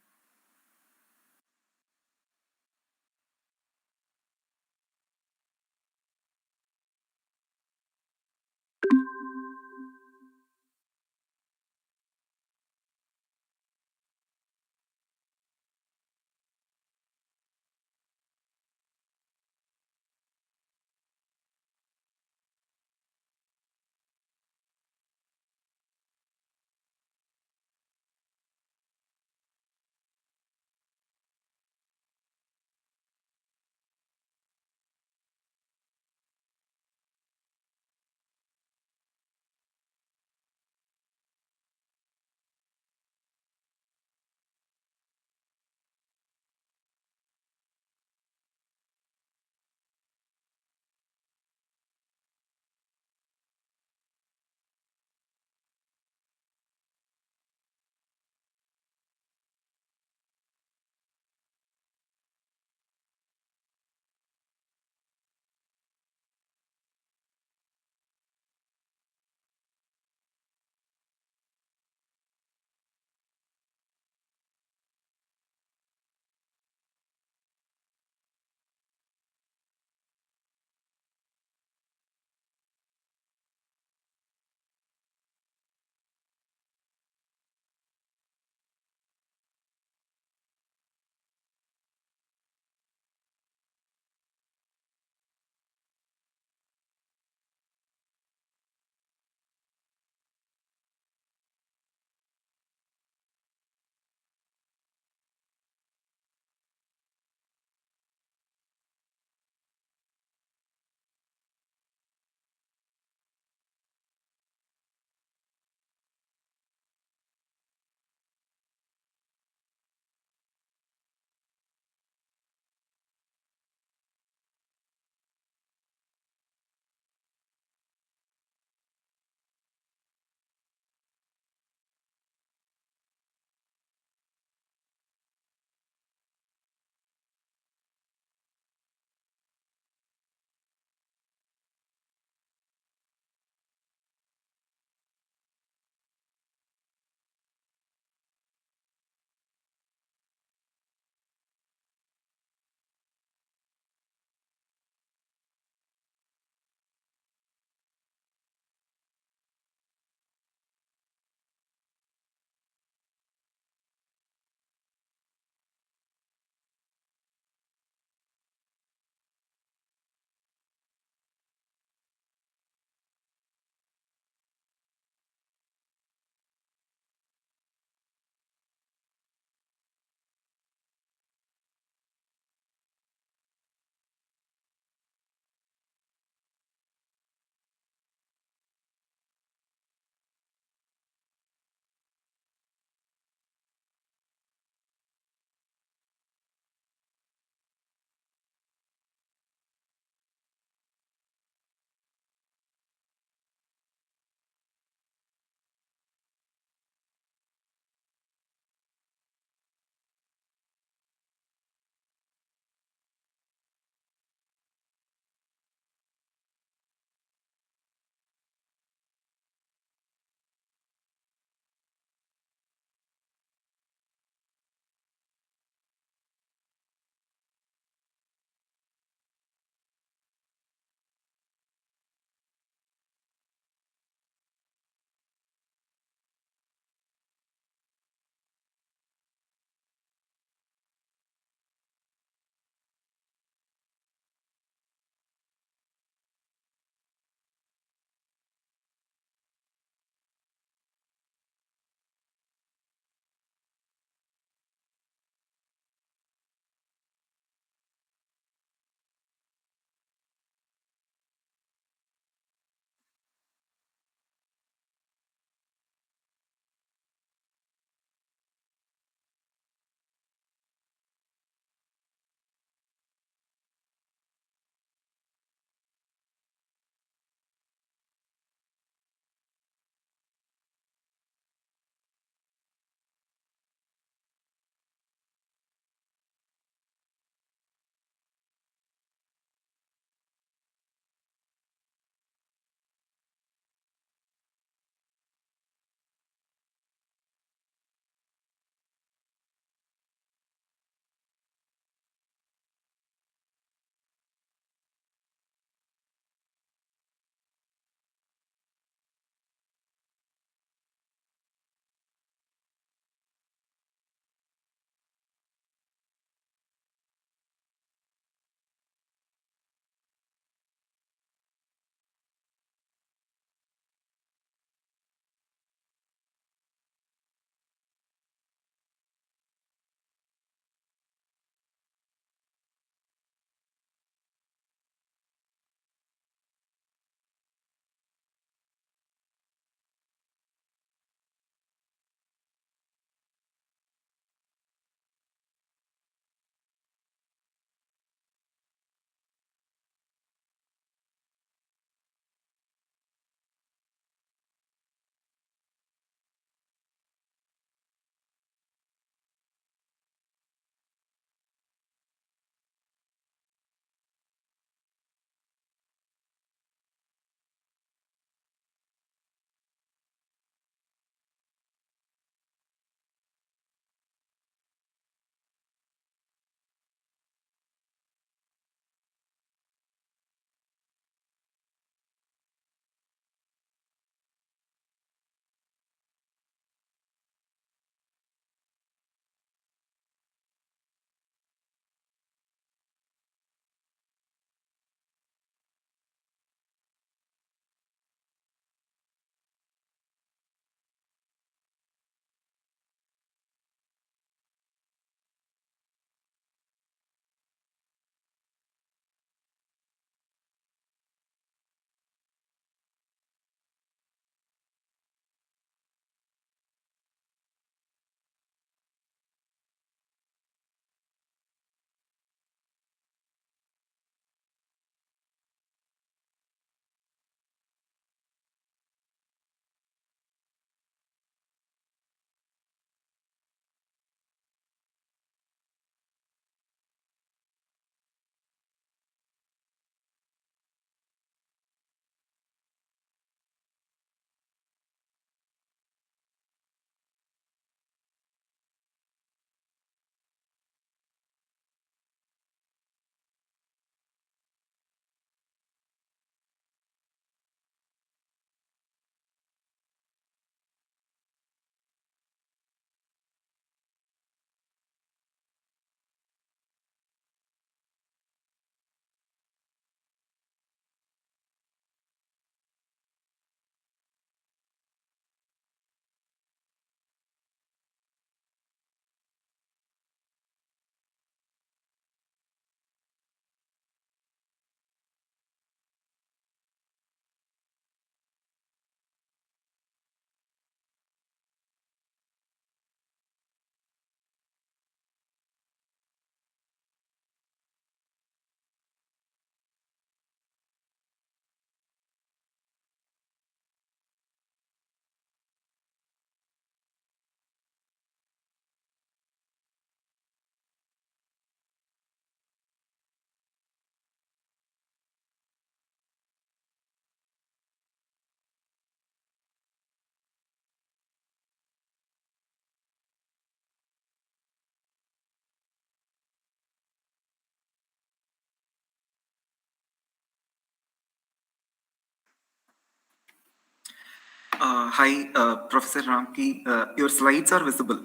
A: Hi, Professor Ramki. Your slides are visible.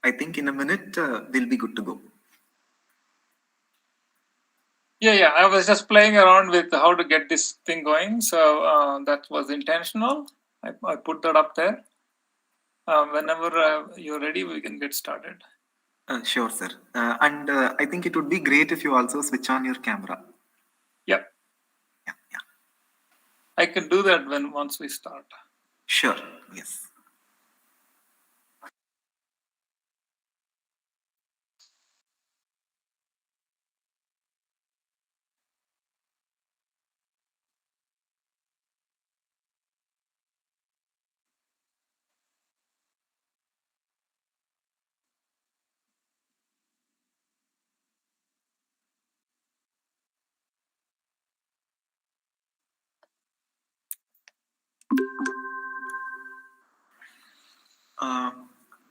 A: I think in a minute we'll be good to go.
C: Yeah. I was just playing around with how to get this thing going. So that was intentional. I put that up there. Whenever you're ready, we can get started.
A: Sure, sir. And I think it would be great if you also switch on your camera.
C: Yep.
A: Yeah.
C: I can do that once we start.
A: Sure. Yes.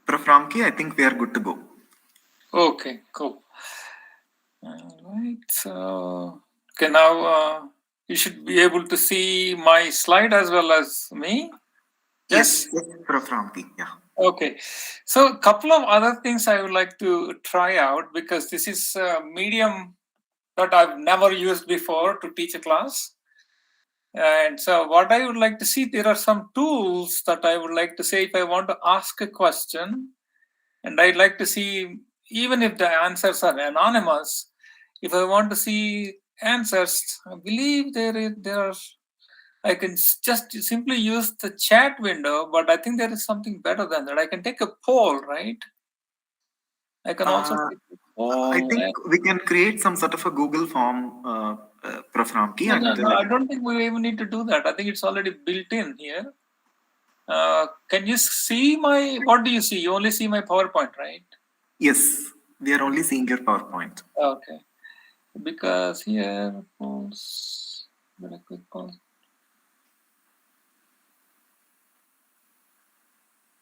A: Prof. Ramki, I think we are good to go.
C: Okay, cool. All right. So, okay, now you should be able to see my slide as well as me.
A: Yes, Prof. Ramki. Yeah.
C: Okay. So, a couple of other things I would like to try out because this is a medium that I've never used before to teach a class. And so, what I would like to see, there are some tools that I would like to say if I want to ask a question, and I'd like to see, even if the answers are anonymous, if I want to see answers, I believe there are. I can just simply use the chat window, but I think there is something better than that. I can take a poll, right? I can also take a poll.
A: I think we can create some sort of a Google form, Prof. Ramki.
C: No, I don't think we even need to do that. I think it's already built in here. Can you see what do you see? You only see my PowerPoint, right?
A: Yes, we are only seeing your PowerPoint.
C: Okay. Because here, pause, very quick pause.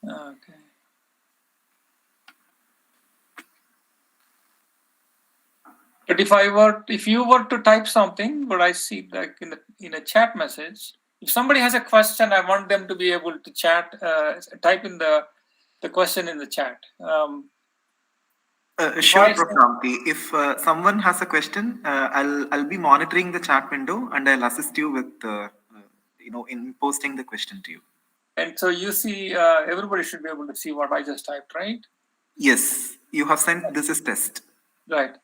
C: Okay. But if you were to type something, what I see like in a chat message, if somebody has a question, I want them to be able to chat, type in the question in the chat.
A: Sure, Prof. Ramki. If someone has a question, I'll be monitoring the chat window and I'll assist you with in posting the question to you.
C: And so you see, everybody should be able to see what I just typed, right?
A: Yes, you have sent this is test.
C: Right.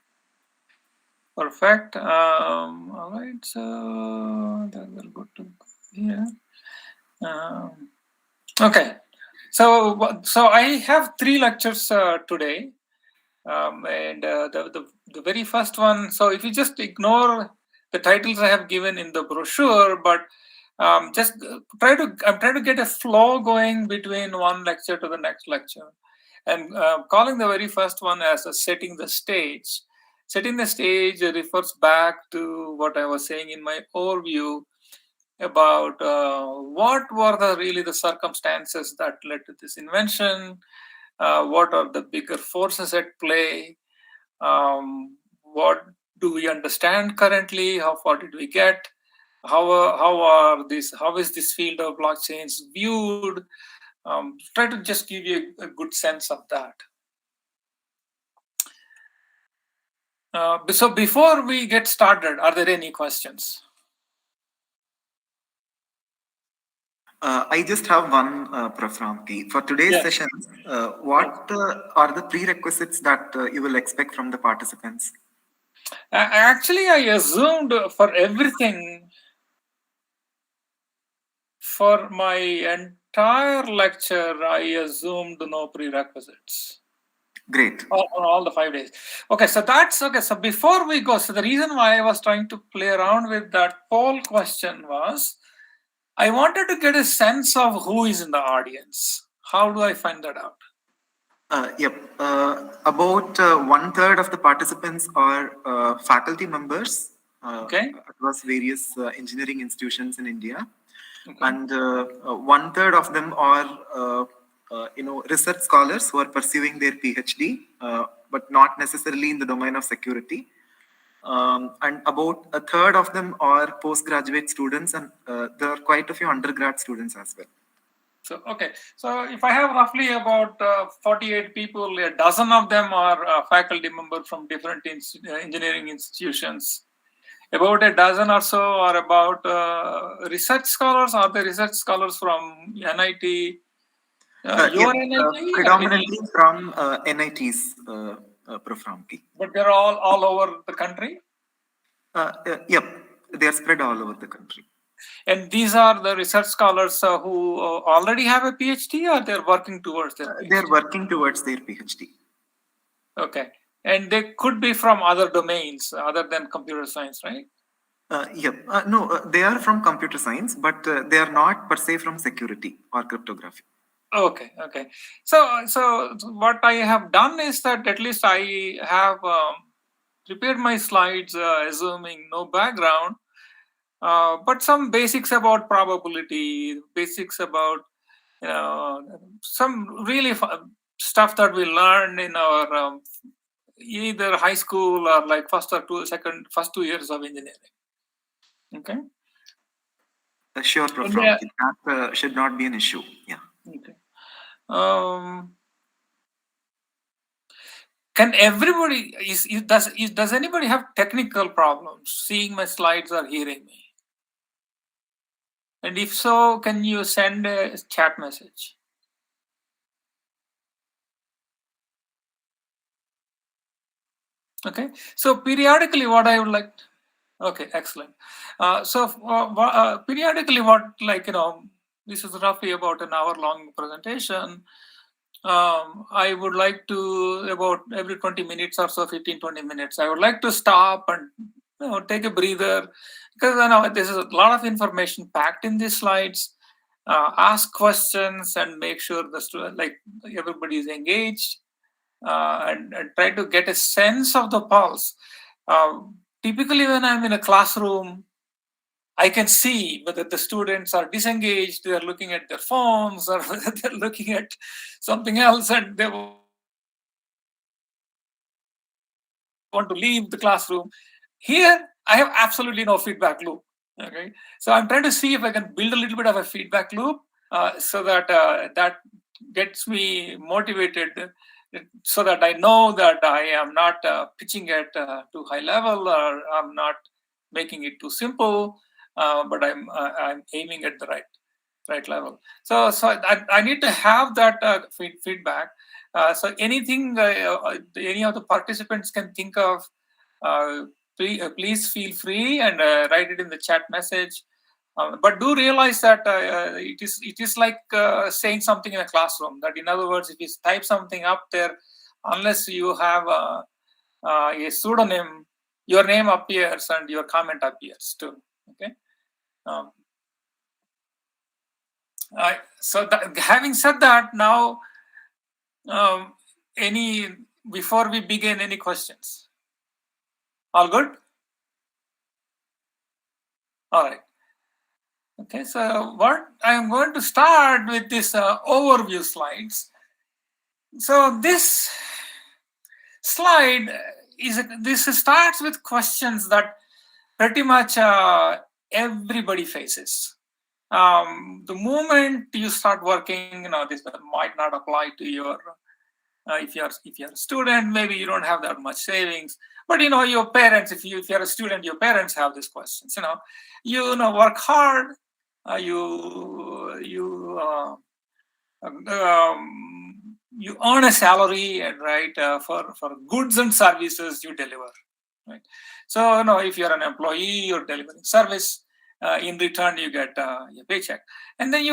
C: Perfect. All right. So that will go to here. Okay. So I have 3 lectures today. And the very first one, so if you just ignore the titles I have given in the brochure, but just I'm trying to get a flow going between one lecture to the next lecture, and calling the very first one as a setting the stage. Setting the stage refers back to what I was saying in my overview about what were really the circumstances that led to this invention. What are the bigger forces at play? What do we understand currently? How far did we get? How is this field of blockchains viewed? Try to just give you a good sense of that. So before we get started, are there any questions?
A: I just have one, Prof. Ramki. For today's session, what are the prerequisites that you will expect from the participants?
C: Actually, I assumed for everything, for my entire lecture, I assumed no prerequisites.
A: Great.
C: On all the 5 days. Okay, so that's okay. So before we go, so the reason why I was trying to play around with that poll question was, I wanted to get a sense of who is in the audience. How do I find that out?
A: Yep. About 1/3 of the participants are faculty members across various engineering institutions in India, and 1/3 of them are research scholars who are pursuing their PhD, but not necessarily in the domain of security. And about 1/3 of them are postgraduate students, and there are quite a few undergrad students as well.
C: So, okay. So if I have roughly about 48 people, a dozen of them are faculty members from different engineering institutions. About a dozen or so are about research scholars. Are the research scholars from NIT? Your NIT?
A: Predominantly from NITs, Prof. Ramki.
C: But they're all over the country?
A: Yep, they are spread all over the country.
C: And these are the research scholars who already have a PhD, or they're working towards their PhD?
A: They're working towards their PhD.
C: Okay. And they could be from other domains other than computer science, right?
A: Yep. No, they are from computer science, but they are not per se from security or cryptography.
C: Okay, okay. So what I have done is that at least I have prepared my slides, assuming no background, but some basics about probability, basics about some really stuff that we learned in our either high school or like first 2 years of engineering. Okay.
A: Sure, Prof. Ramki. That should not be an issue. Yeah.
C: Okay. Can everybody does anybody have technical problems seeing my slides or hearing me? And if so, can you send a chat message? Okay. So periodically, what I would like. Okay, excellent. Periodically, this is roughly about an hour-long presentation. I would like to, about every 20 minutes or so, 15-20 minutes, I would like to stop and take a breather, because I know this is a lot of information packed in these slides. Ask questions and make sure everybody is engaged, and try to get a sense of the pulse. Typically, when I'm in a classroom, I can see whether the students are disengaged, they're looking at their phones, or whether they're looking at something else and they want to leave the classroom. Here, I have absolutely no feedback loop. Okay, so I'm trying to see if I can build a little bit of a feedback loop so that that gets me motivated, so that I know that I am not pitching it too high level, or I'm not making it too simple, but I'm aiming at the right level. So I need to have that feedback. So anything any of the participants can think of, please feel free and write it in the chat message. But do realize that it is like saying something in a classroom. That, in other words, if you type something up there, unless you have a pseudonym, your name appears and your comment appears too. Okay. So having said that, now before we begin, any questions? All good? All right. Okay, so what I'm going to start with this overview slides. So this slide starts with questions that pretty much everybody faces. The moment you start working, this might not apply to your if you're a student, maybe you don't have that much savings, but your parents, if you're a student, your parents have these questions. Work hard, you earn a salary, and for goods and services you deliver, right? So if you're an employee, you're delivering service. In return, you get a paycheck, and then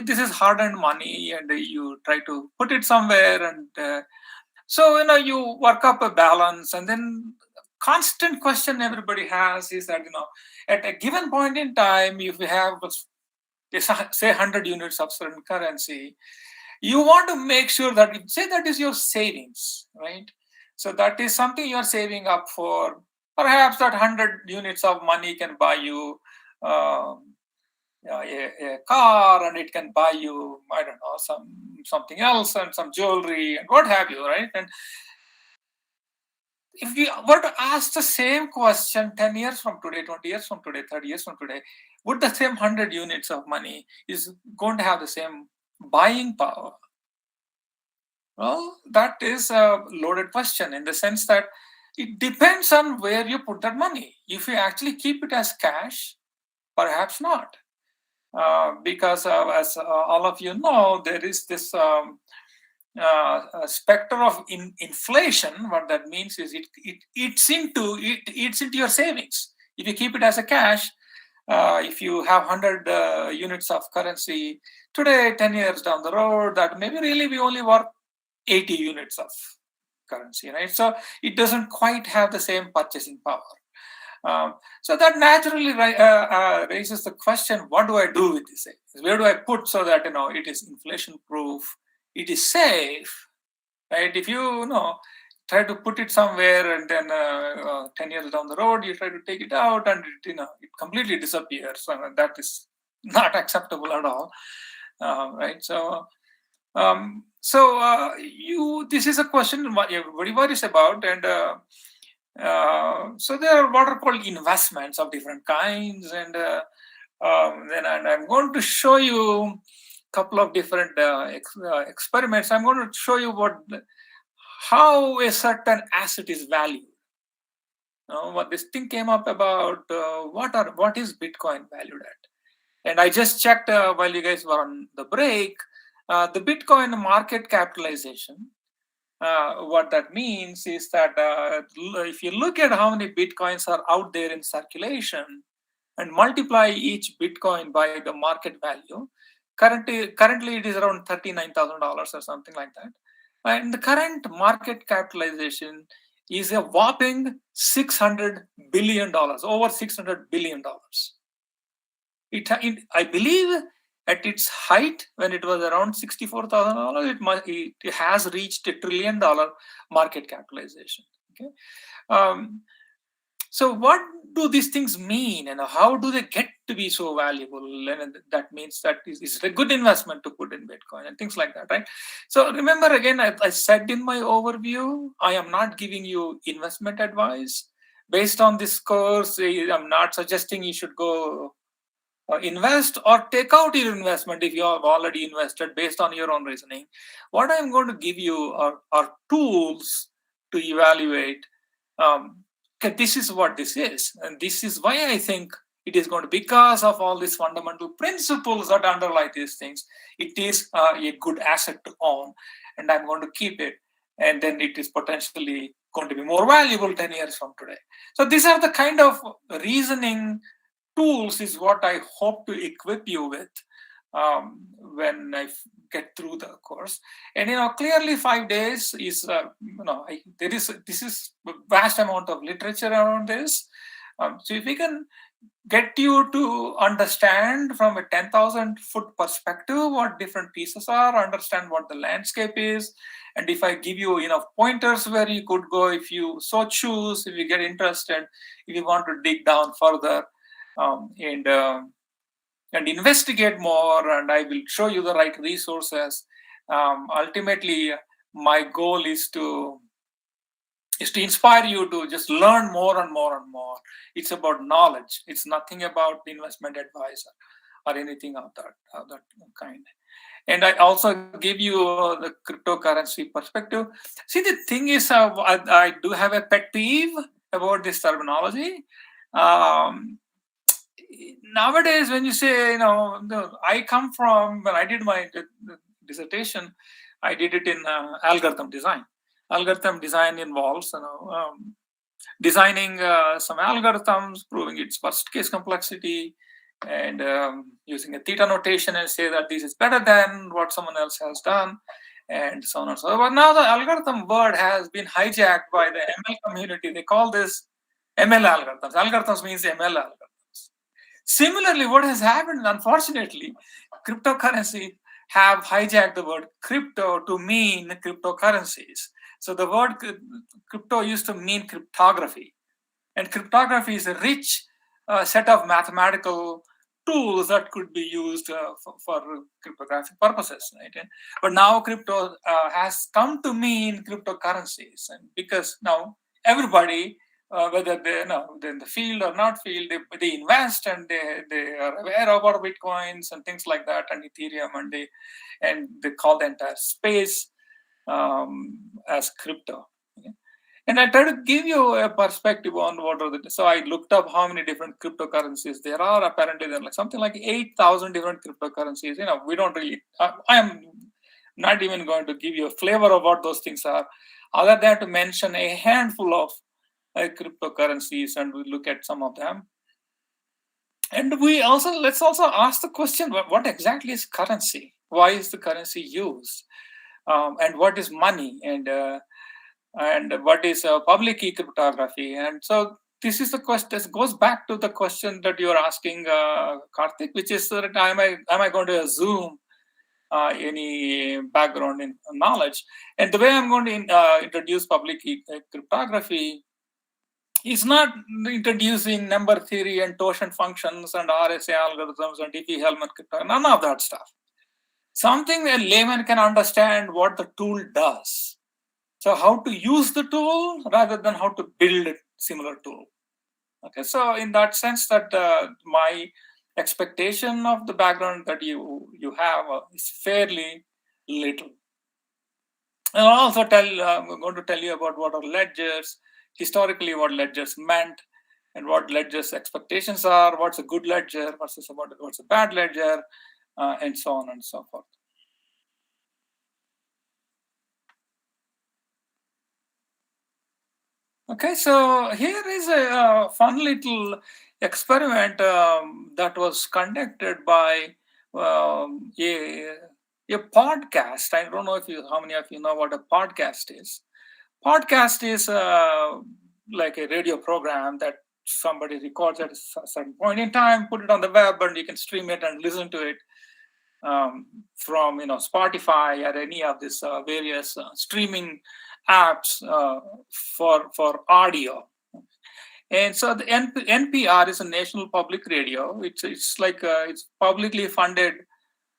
C: this is hard-earned money, and you try to put it somewhere, and so you work up a balance. And then constant question everybody has is that at a given point in time, if you have say 100 units of certain currency, you want to make sure that that is your savings, right? So that is something you're saving up for. Perhaps that 100 units of money can buy you a car, and it can buy you, I don't know, something else, and some jewelry and what have you, right? And if we were to ask the same question 10 years from today, 20 years from today, 30 years from today, would the same 100 units of money is going to have the same buying power? Well, that is a loaded question in the sense that it depends on where you put that money. If you actually keep it as cash, perhaps not. Because as all of you know, there is this specter of inflation. What that means is it eats into your savings. If you keep it as a cash, if you have 100 units of currency today, 10 years down the road, that maybe really be only worth 80 units of currency, right? So it doesn't quite have the same purchasing power. So that naturally raises the question: what do I do with this savings? Where do I put so that it is inflation proof, it is safe, right? If you try to put it somewhere and then 10 years down the road you try to take it out and it completely disappears, so that is not acceptable at all, right? So this is a question everybody worries about, and so there are what are called investments of different kinds, and then I'm going to show you a couple of different experiments. I'm going to show you how a certain asset is valued. What this thing came up about what is Bitcoin valued at, and I just checked while you guys were on the break. The Bitcoin market capitalization, what that means is that if you look at how many Bitcoins are out there in circulation and multiply each Bitcoin by the market value, currently it is around $39,000 or something like that. And the current market capitalization is a whopping $600 billion, over $600 billion. I believe at its height, when it was around $64,000, it has reached $1 trillion market capitalization. Okay, so what do these things mean, and how do they get to be so valuable? And that means that it's a good investment to put in Bitcoin and things like that, right? So remember again, I said in my overview, I am not giving you investment advice. Based on this course, I'm not suggesting you should go invest or take out your investment if you have already invested based on your own reasoning. What I'm going to give you are tools to evaluate. This is what this is, and this is why I think it is going to, because of all these fundamental principles that underlie these things, it is a good asset to own, and I'm going to keep it, and then it is potentially going to be more valuable 10 years from today. So these are the kind of reasoning tools is what I hope to equip you with when I get through the course. And clearly 5 days is this is a vast amount of literature around this. So if we can get you to understand from a 10,000 foot perspective what different pieces are, understand what the landscape is, and if I give you enough pointers where you could go if you so choose, if you get interested, if you want to dig down further, and investigate more, and I will show you the right resources. Ultimately, my goal is to inspire you to just learn more and more and more. It's about knowledge. It's nothing about investment advice or anything of that kind. And I also give you the cryptocurrency perspective. See, the thing is, I do have a pet peeve about this terminology. Nowadays, when you say, I come from, when I did my dissertation, I did it in algorithm design. Algorithm design involves, designing some algorithms, proving its worst case complexity, and using a theta notation and say that this is better than what someone else has done, and so on and so on. But now the algorithm word has been hijacked by the ML community. They call this ML algorithms. Algorithms means ML algorithms. Similarly, what has happened, unfortunately, cryptocurrency have hijacked the word crypto to mean cryptocurrencies. So the word crypto used to mean cryptography. And cryptography is a rich set of mathematical tools that could be used for cryptographic purposes. Right? But now crypto has come to mean cryptocurrencies. And because now everybody whether they're in the field or not field, they invest and they are aware about Bitcoins and things like that and Ethereum, and they call the entire space as crypto. Okay? And I try to give you a perspective on what are the. So I looked up how many different cryptocurrencies there are. Apparently, there are something like 8,000 different cryptocurrencies. We don't really. I am not even going to give you a flavor of what those things are, other than to mention a handful of cryptocurrencies, and we look at some of them. And let's also ask the question: what exactly is currency? Why is the currency used? And what is money? And what is public key cryptography? And so this is the question. This goes back to the question that you are asking, Karthik, which is that am I going to assume any background in knowledge? And the way I'm going to introduce public key cryptography is not introducing number theory and torsion functions and RSA algorithms and Diffie-Hellman cryptography, none of that stuff. Something a layman can understand what the tool does. So how to use the tool rather than how to build a similar tool. Okay, so in that sense, that my expectation of the background that you have is fairly little. And I'll also I'm going to tell you about what are ledgers, historically what ledgers meant, and what ledgers expectations are, what's a good ledger versus what's a bad ledger, and so on and so forth. Okay, so here is a fun little experiment that was conducted by a podcast. I don't know how many of you know what a podcast is. Podcast is like a radio program that somebody records at a certain point in time, put it on the web, and you can stream it and listen to it from Spotify or any of these various streaming apps for audio. And so the NPR is a national public radio. It's like it's publicly funded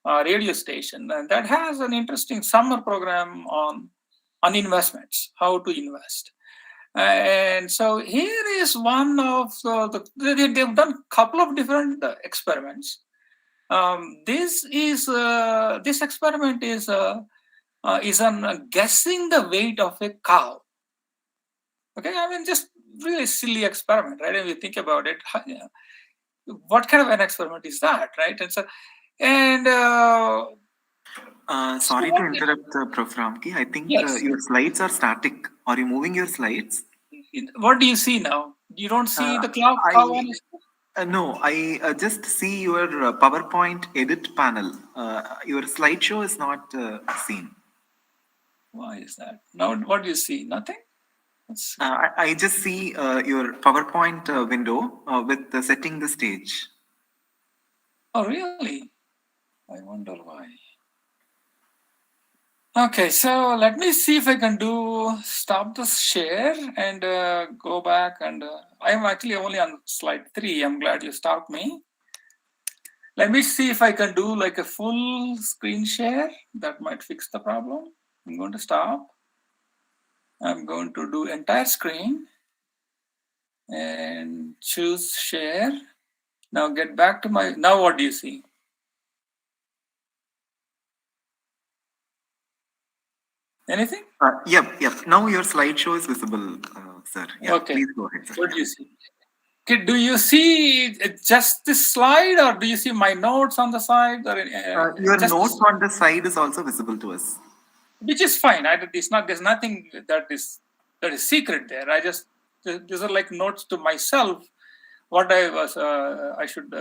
C: radio station, and that has an interesting summer program on investments, how to invest. And so here is one of they've done a couple of different experiments. This experiment is on guessing the weight of a cow. Okay, I mean, just really silly experiment, right? If you think about it, what kind of an experiment is that, right? And so,
A: sorry to interrupt, Prof. Ramki. I think
C: yes.
A: Your slides are static. Are you moving your slides?
C: What do you see now? You don't see the cow on
A: no, I just see your PowerPoint edit panel. Your slideshow is not seen.
C: Why is that? Now, what do you see? Nothing?
A: I just see your PowerPoint window with setting the stage.
C: Oh, really? I wonder why. Okay, so let me see if I can stop the share and go back. And I'm actually only on slide 3. I'm glad you stopped me. Let me see if I can do like a full screen share. That might fix the problem. I'm going to stop. I'm going to do entire screen and choose share. Now get back to now what do you see? Anything?
A: Yep. Now your slideshow is visible, sir. Yeah,
C: okay.
A: Please go ahead, sir.
C: What do you see? Okay, do you see just this slide, or do you see my notes on the side? Or
A: your notes on the side is also visible to us.
C: Which is fine. There's nothing that is secret there. These are like notes to myself. What I should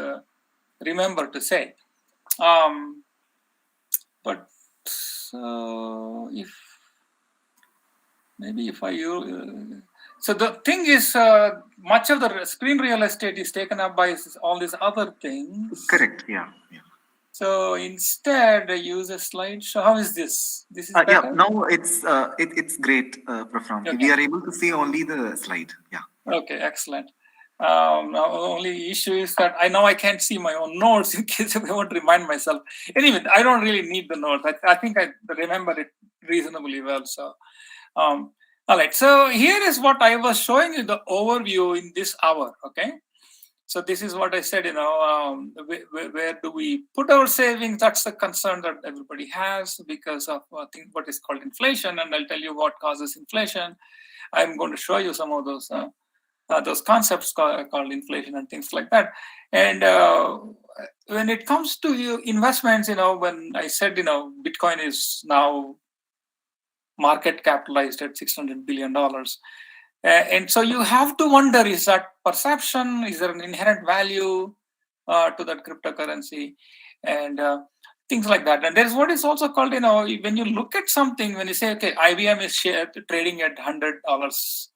C: remember to say. But so the thing is, much of the screen real estate is taken up by all these other things.
A: Correct. Yeah.
C: So instead, I use a slideshow. How is this? This is better?
A: Yeah. Now it's great, Prof. Ramki. Okay. We are able to see only the slide. Yeah.
C: Okay. Excellent. Now the only issue is that I can't see my own notes in case I want to remind myself. Anyway, I don't really need the notes. I think I remember it reasonably well. So All right, so here is what I was showing you, the overview in this hour, okay? So this is what I said, where do we put our savings? That's the concern that everybody has because of what is called inflation, and I'll tell you what causes inflation. I'm going to show you some of those concepts called inflation and things like that. And when it comes to investments, when I said, Bitcoin is now market capitalized at $600 billion. And so you have to wonder, is that perception? Is there an inherent value to that cryptocurrency? And things like that. And there's what is also called, when you look at something, when you say, okay, IBM is trading at $100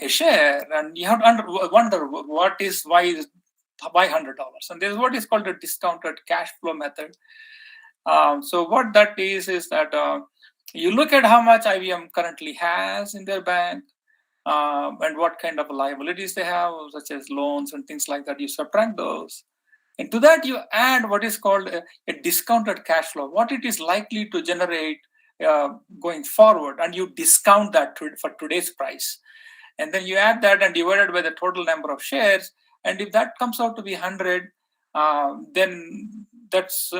C: a share, and you have to wonder why $100? And there's what is called a discounted cash flow method. So what that is that you look at how much IBM currently has in their bank, and what kind of liabilities they have, such as loans and things like that. You subtract those. And to that, you add what is called a discounted cash flow, what it is likely to generate going forward. And you discount that for today's price. And then you add that and divide it by the total number of shares. And if that comes out to be 100, then that's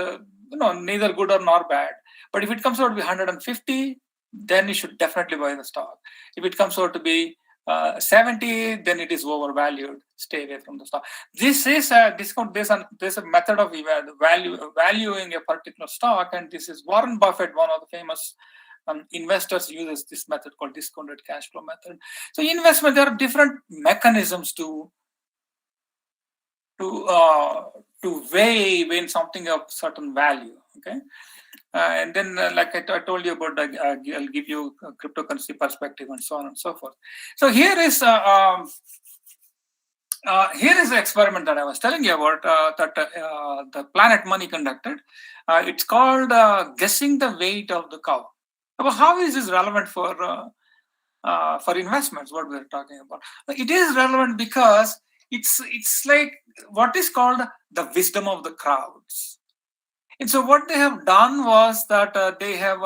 C: neither good nor bad. But if it comes out to be 150, then you should definitely buy the stock. If it comes out to be 70, then it is overvalued. Stay away from the stock. This is a discount. There's a method of valuing a particular stock, and this is Warren Buffett, one of the famous investors, uses this method called discounted cash flow method. So investment, there are different mechanisms to weigh when something of certain value. Okay. And then, like I told you about, I'll give you a cryptocurrency perspective and so on and so forth. So here is the experiment that I was telling you about that the Planet Money conducted. It's called guessing the weight of the cow. But how is this relevant for investments? What we're talking about? It is relevant because it's like what is called the wisdom of the crowds. And so what they have done was that they have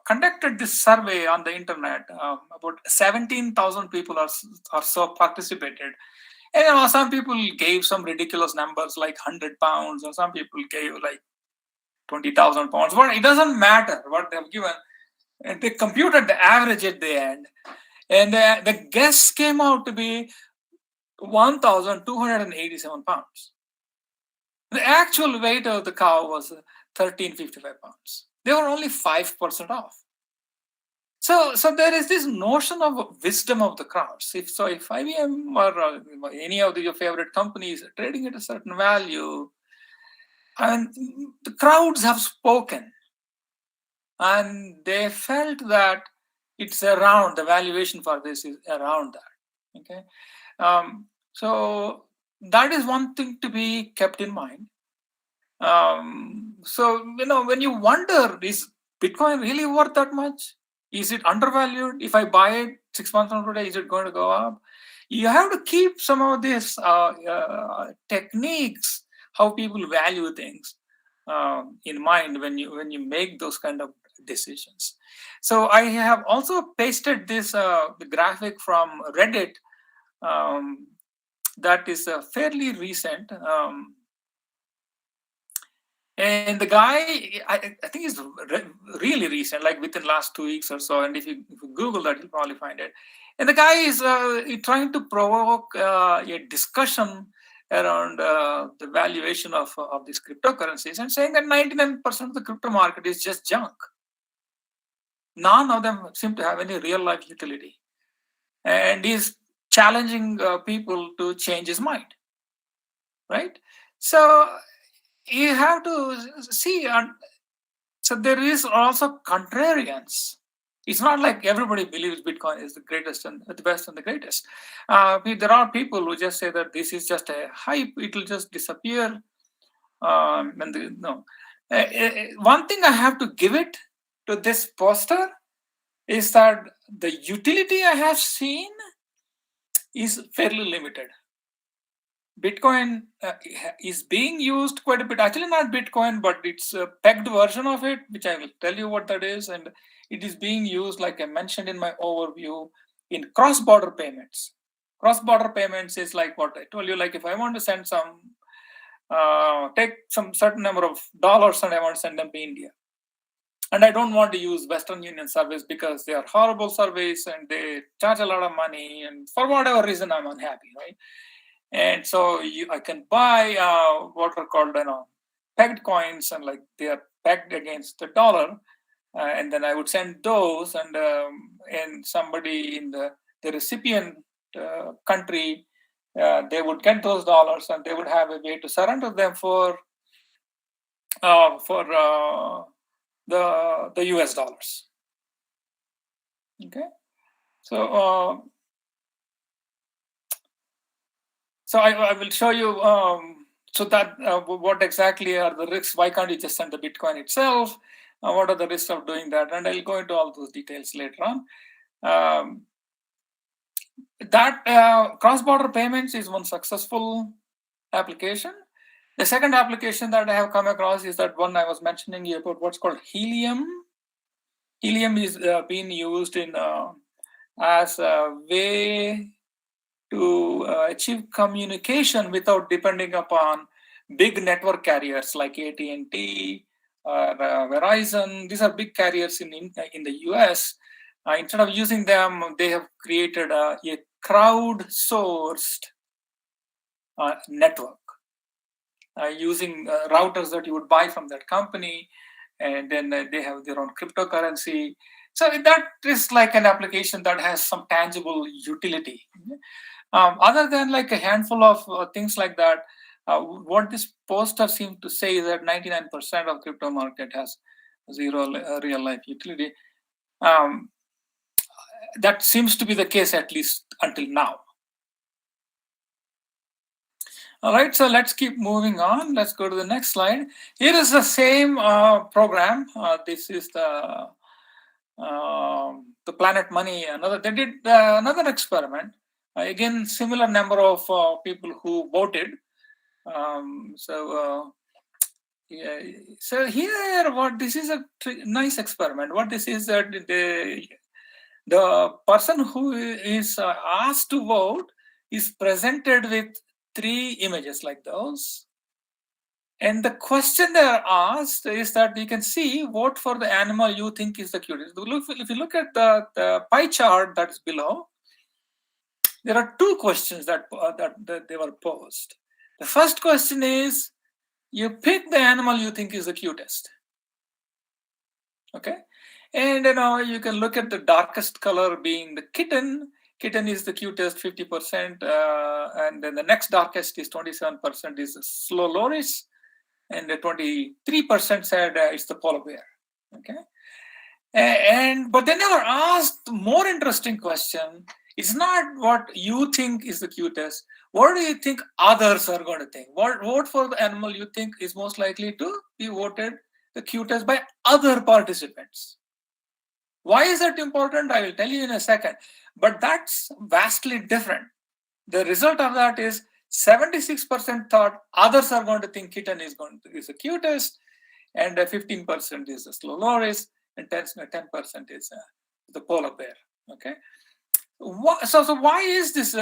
C: conducted this survey on the internet. About 17,000 people or so participated. And some people gave some ridiculous numbers like 100 pounds, or some people gave like 20,000 pounds. But it doesn't matter what they have given. And they computed the average at the end. And the guess came out to be 1,287 pounds. The actual weight of the cow was 1,355 pounds. They were only 5% off. So there is this notion of wisdom of the crowds. If IBM or any of your favorite companies are trading at a certain value, and the crowds have spoken, and they felt that it's around, the valuation for this is around that. Okay. So that is one thing to be kept in mind. So when you wonder, is Bitcoin really worth that much? Is it undervalued? If I buy it 6 months from today, is it going to go up? You have to keep some of these techniques, how people value things, in mind when you make those kind of decisions. So I have also pasted this the graphic from Reddit that is fairly recent. And the guy, I think is really recent, like within last 2 weeks or so. And if you Google that, you'll probably find it. And the guy is trying to provoke a discussion around the valuation of these cryptocurrencies, and saying that 99% of the crypto market is just junk. None of them seem to have any real life utility. And he's challenging people to change his mind. Right? So you have to see, so there is also contrarians. It's not like everybody believes Bitcoin is the greatest and the best and the greatest. There are people who just say that this is just a hype; it will just disappear. One thing I have to give it to this poster is that the utility I have seen is fairly limited. Bitcoin is being used quite a bit. Actually, not Bitcoin, but it's a pegged version of it, which I will tell you what that is. And it is being used, like I mentioned in my overview, in cross-border payments. Cross-border payments is like what I told you, like if I want to send some, take some certain number of dollars and I want to send them to India. And I don't want to use Western Union service because they are horrible service and they charge a lot of money. And for whatever reason, I'm unhappy, right? And so I can buy what are called, pegged coins, and like they are pegged against the dollar. And then I would send those, and somebody in the recipient country, they would get those dollars, and they would have a way to surrender them for the US dollars. Okay, so so I will show you so that what exactly are the risks. Why can't you just send the Bitcoin itself? What are the risks of doing that? And I'll go into all those details later on. That cross-border payments is one successful application. The second application that I have come across is that one I was mentioning about what's called helium. Helium is being used in as a way to achieve communication without depending upon big network carriers like AT&T or Verizon. These are big carriers in the US. Instead of using them, they have created a crowd-sourced network using routers that you would buy from that company, and then they have their own cryptocurrency. So that is like an application that has some tangible utility. Other than like a handful of things like that, what this poster seems to say is that 99% of crypto market has zero real life utility. That seems to be the case, at least until now. All right, so let's keep moving on. Let's go to the next slide. Here is the same program. This is the Planet Money. They did another experiment. Again, similar number of people who voted. Yeah, so here, this is a nice experiment. What this is that the person who is asked to vote is presented with 3 images like those. And the question they are asked is that you can see, vote for the animal you think is the cutest. If you look at the pie chart that's below, there are 2 questions that they were posed. The first question is, you pick the animal you think is the cutest. Okay, and you can look at the darkest color being the kitten. Kitten is the cutest, 50%, and then the next darkest is 27% is the slow loris, and the 23% said it's the polar bear. Okay, but they never asked more interesting question. It's not what you think is the cutest. What do you think others are going to think? Vote for the animal you think is most likely to be voted the cutest by other participants. Why is that important? I will tell you in a second. But that's vastly different. The result of that is 76% thought others are going to think kitten is the cutest, and 15% is the slow loris, and 10% is the polar bear. Okay. So why is this?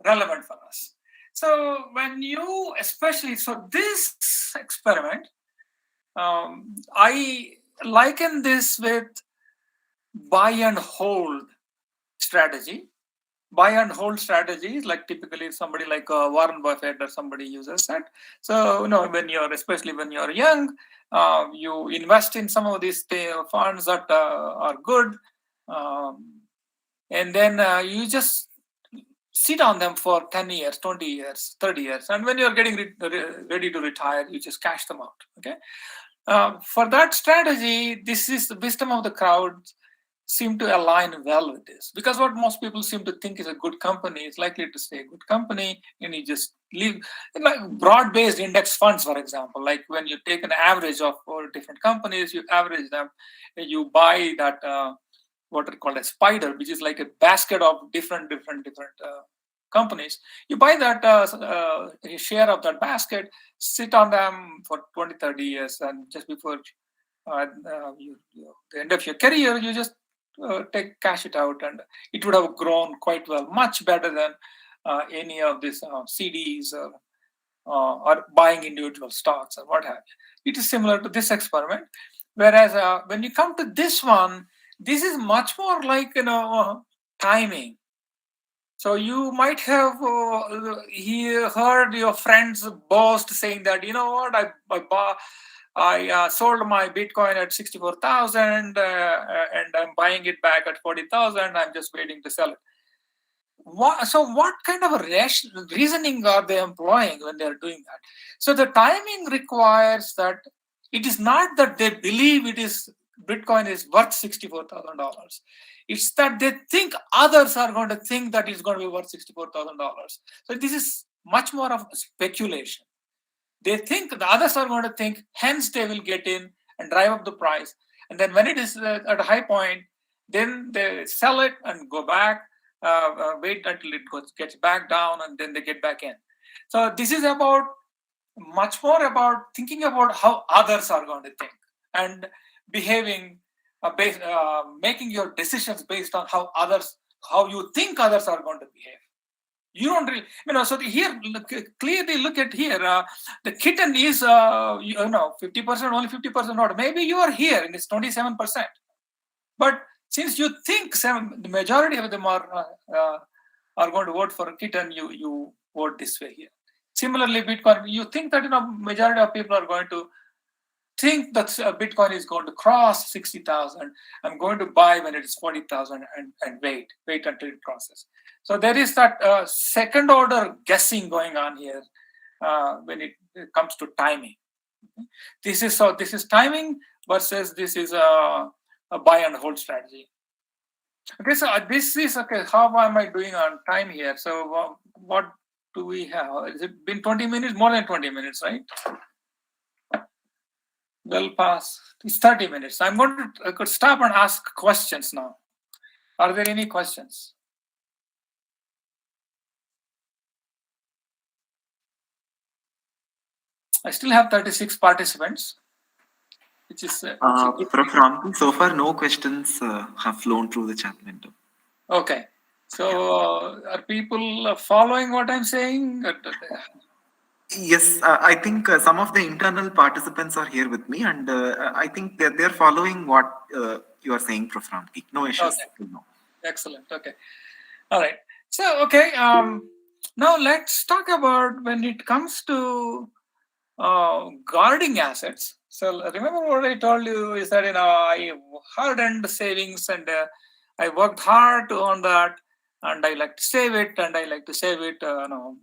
C: Relevant for us? So when you this experiment, I liken this with buy and hold strategy. Buy and hold strategy is like typically somebody like Warren Buffett or somebody uses that. So especially when you're young, you invest in some of these funds that are good, and then you just sit on them for 10 years, 20 years, 30 years, and when you're getting ready to retire, you just cash them out. Okay. For that strategy, this is the wisdom of the crowd seem to align well with this, because what most people seem to think is a good company is likely to stay a good company, and you just leave. Like broad-based index funds, for example, like when you take an average of 4 different companies, you average them, and you buy that what are called a spider, which is like a basket of different companies. You buy that share of that basket, sit on them for 20, 30 years, and just before the end of your career, you just cash it out, and it would have grown quite well, much better than any of these CDs or buying individual stocks or what have you. It is similar to this experiment. Whereas when you come to this one, this is much more like timing. So you might have heard your friends boast saying that, you know what, I sold my Bitcoin at 64,000 and I'm buying it back at 40,000. I'm just waiting to sell it. So what kind of a reasoning are they employing when they're doing that? So the timing requires that it is not that they believe Bitcoin is worth $64,000. It's that they think others are going to think that it's going to be worth $64,000. So this is much more of speculation. They think the others are going to think, hence they will get in and drive up the price. And then when it is at a high point, then they sell it and go back, wait until it gets back down, and then they get back in. So this is much more about thinking about how others are going to think and behaving, making your decisions based on how you think others are going to behave. You don't really, so here, clearly look at here, the kitten is, 50%, only 50% vote. Maybe you are here and it's 27%. But since you think the majority of them are going to vote for a kitten, you vote this way here. Similarly, Bitcoin, you think that majority of people are going to think that Bitcoin is going to cross 60,000. I'm going to buy when it is 40,000 and wait until it crosses. So there is that second order guessing going on here when it comes to timing. This is timing versus this is a buy and hold strategy. Okay, so this is okay. How am I doing on time here? So what do we have? Has it been 20 minutes? More than 20 minutes, right? Well past. It's 30 minutes. I could stop and ask questions now. Are there any questions? I still have 36 participants, which is
A: from so far no questions have flown through the chat window.
C: Okay, so are people following what I'm saying?
A: Yes, I think some of the internal participants are here with me, and I think they're following what you are saying, Prof. Ramki. No issues.
C: Okay. No. Excellent. Okay. All right. So, okay. Now let's talk about when it comes to guarding assets. So remember what I told you is that I hardened savings and I worked hard on that, and I like to save it,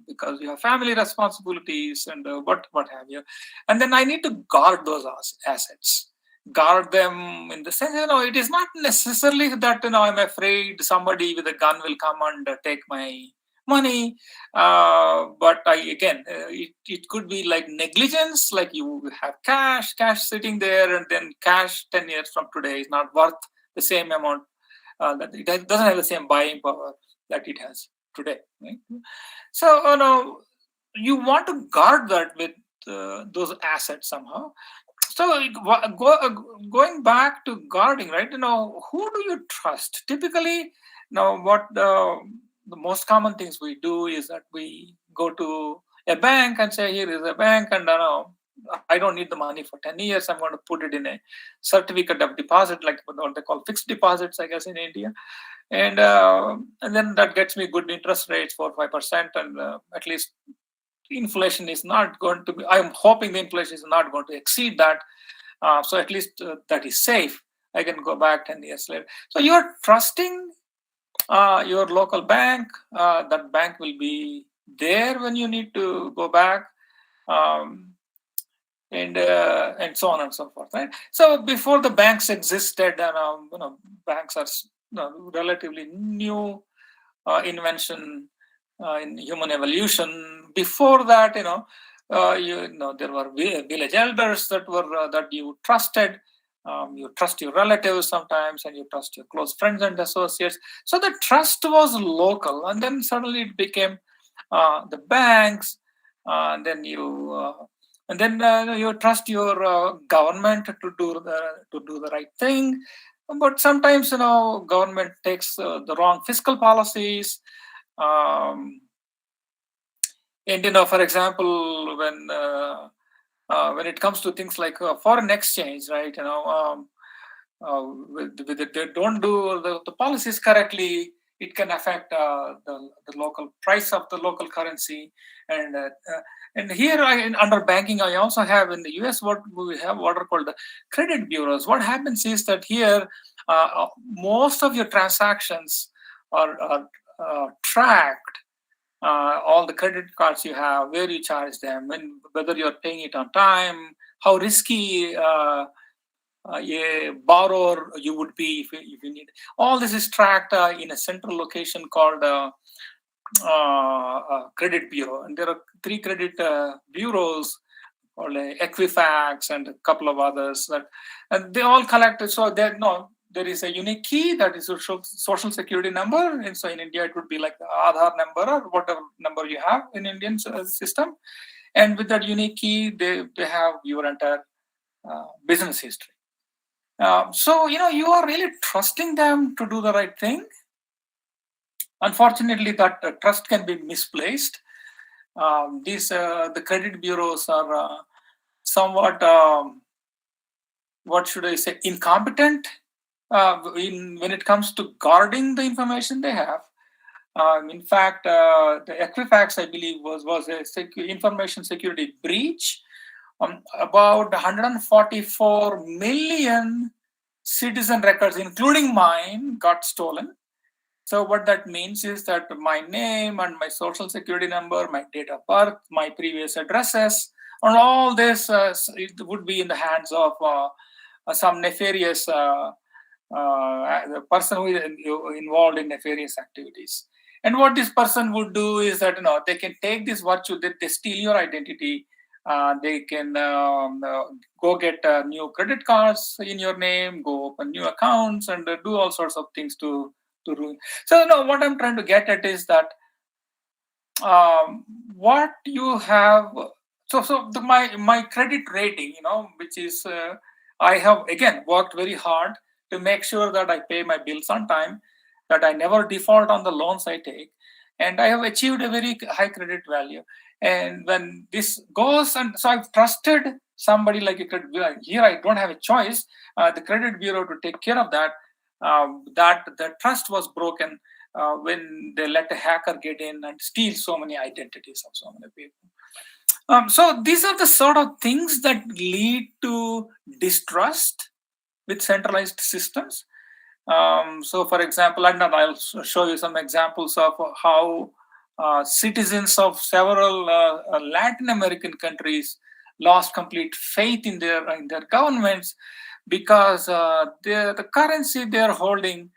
C: because you have family responsibilities and what have you, and then I need to guard those assets. Guard them in the sense, it is not necessarily that I'm afraid somebody with a gun will come and take my money, but it could be like negligence, like you have cash sitting there, and then cash 10 years from today is not worth the same amount, that it doesn't have the same buying power that it has today, right? So you want to guard that with those assets somehow. So going back to guarding, right? Who do you trust? Typically, what the most common things we do is that we go to a bank and say, here is a bank, and I don't need the money for 10 years. I'm going to put it in a certificate of deposit, like what they call fixed deposits, I guess, in India. And then that gets me good interest rates, 4-5%, and at least inflation is not going to be, I'm hoping the inflation is not going to exceed that. So at least that is safe. I can go back 10 years later. So you're trusting your local bank. That bank will be there when you need to go back, and so on and so forth, right? So before the banks existed, banks are relatively new invention in human evolution. Before that, there were village elders that you trusted. You trust your relatives sometimes, and you trust your close friends and associates. So the trust was local, and then suddenly it became the banks, and then you trust your government to do the right thing. But sometimes government takes the wrong fiscal policies. And for example, when it comes to things like foreign exchange, right? If they don't do the policies correctly, it can affect the local price of the local currency. And here under banking, I also have in the US what are called the credit bureaus. What happens is that here most of your transactions are tracked. All the credit cards you have, where you charge them, and whether you're paying it on time, how risky a borrower you would be if you need. All this is tracked in a central location called credit bureau, and there are 3 credit bureaus called Equifax and a couple of others and they all collect. So there is a unique key that is a social security number, and so in India it would be like the Aadhaar number or whatever number you have in Indian system, and with that unique key they have your entire business history. So you are really trusting them to do the right thing. Unfortunately, that trust can be misplaced. The credit bureaus are somewhat what should I say, incompetent when it comes to guarding the information they have. In fact, the Equifax, I believe, was a information security breach. About 144 million citizen records, including mine, got stolen. So what that means is that my name and my social security number, my date of birth, my previous addresses, and all this it would be in the hands of some nefarious person who is involved in nefarious activities. And what this person would do is that they can take this virtue, they steal your identity. They can go get new credit cards in your name, go open new accounts, and do all sorts of things to ruin. So what I'm trying to get at is that what you have. So my credit rating, which is I have again worked very hard to make sure that I pay my bills on time, that I never default on the loans I take, and I have achieved a very high credit value. And when this goes, and so I've trusted somebody like a credit bureau. Here I don't have a choice. The credit bureau to take care of that. That the trust was broken when they let a hacker get in and steal so many identities of so many people. So these are the sort of things that lead to distrust with centralized systems. So, for example, I'll show you some examples of how citizens of several Latin American countries lost complete faith in their governments because the currency they are holding,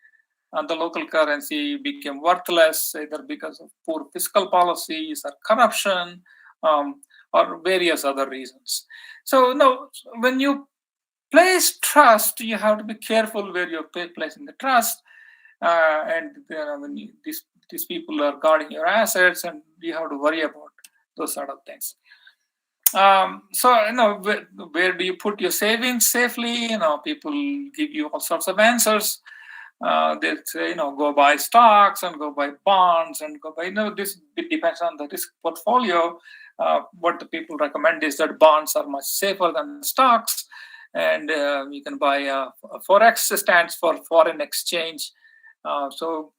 C: the local currency, became worthless either because of poor fiscal policies or corruption or various other reasons. So when you place trust, you have to be careful where you're placing the trust, and when these people are guarding your assets, and you have to worry about those sort of things. So where do you put your savings safely? People give you all sorts of answers. They'll say, go buy stocks and go buy bonds and go buy. This depends on the risk portfolio. What the people recommend is that bonds are much safer than stocks, and you can buy Forex stands for foreign exchange. So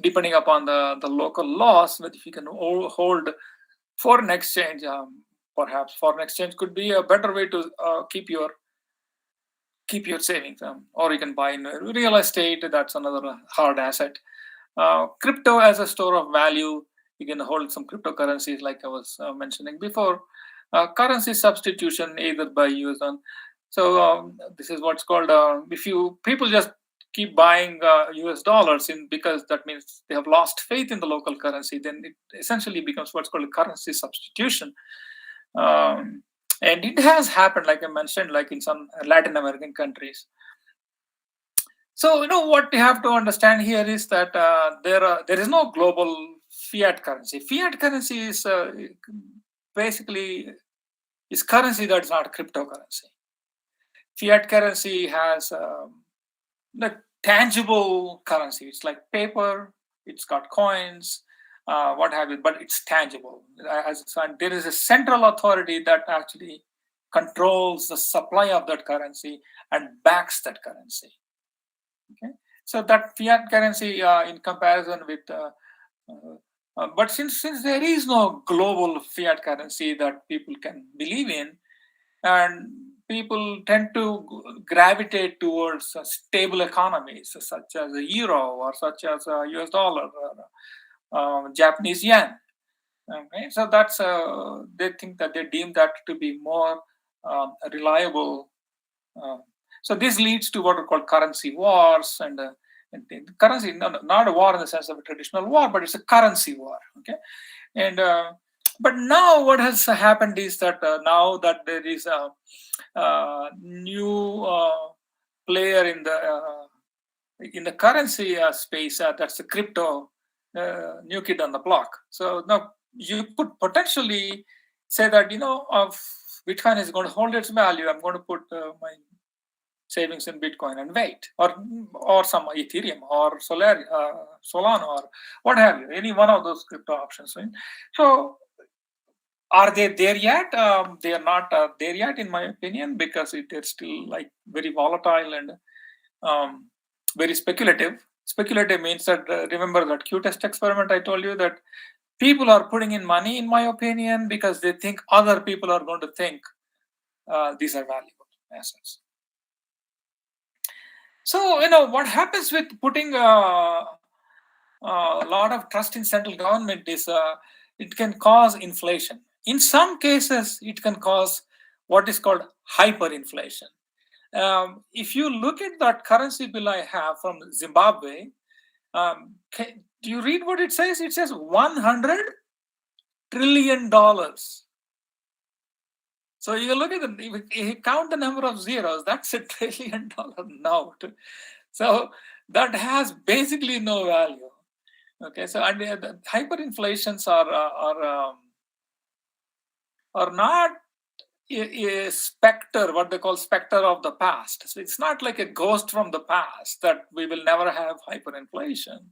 C: depending upon the local laws, but if you can hold foreign exchange, perhaps foreign exchange could be a better way to keep your savings. Or you can buy in real estate. That's another hard asset. Crypto as a store of value. You can hold some cryptocurrencies, like I was mentioning before. Currency substitution, either by use on. So this is what's called. If people just keep buying US dollars because that means they have lost faith in the local currency, then it essentially becomes what's called currency substitution. And it has happened, like I mentioned, like in some Latin American countries. So, what you have to understand here is that there is no global fiat currency. Fiat currency is basically is currency that is not cryptocurrency. Fiat currency has like tangible currency. It's like paper. It's got coins, what have you, but it's tangible. There is a central authority that actually controls the supply of that currency and backs that currency. Okay, so that fiat currency, in comparison with, but since there is no global fiat currency that people can believe in, and people tend to gravitate towards stable economies such as the euro or such as US dollar or Japanese yen. Okay, so that's they think that they deem that to be more reliable. So this leads to what are called currency wars, and currency, not a war in the sense of a traditional war, but it's a currency war. Okay, and but now what has happened is that now that there is a new player in the currency space, that's the crypto new kid on the block. So now you could potentially say that of Bitcoin is going to hold its value. I'm going to put my savings in Bitcoin and wait, or some Ethereum or Solana or what have you, any one of those crypto options. Right? So are they there yet? They are not there yet, in my opinion, because they're still like very volatile and very speculative. Speculative means that remember that Q-test experiment I told you, that people are putting in money, in my opinion, because they think other people are going to think these are valuable assets. So what happens with putting a lot of trust in central government is it can cause inflation. In some cases, it can cause what is called hyperinflation. If you look at that currency bill I have from Zimbabwe, do you read what it says? It says $100 trillion. So you look at if you count the number of zeros, that's $1 trillion note. So that has basically no value. Okay, so and the hyperinflations are not a specter, what they call specter of the past. So it's not like a ghost from the past that we will never have hyperinflation.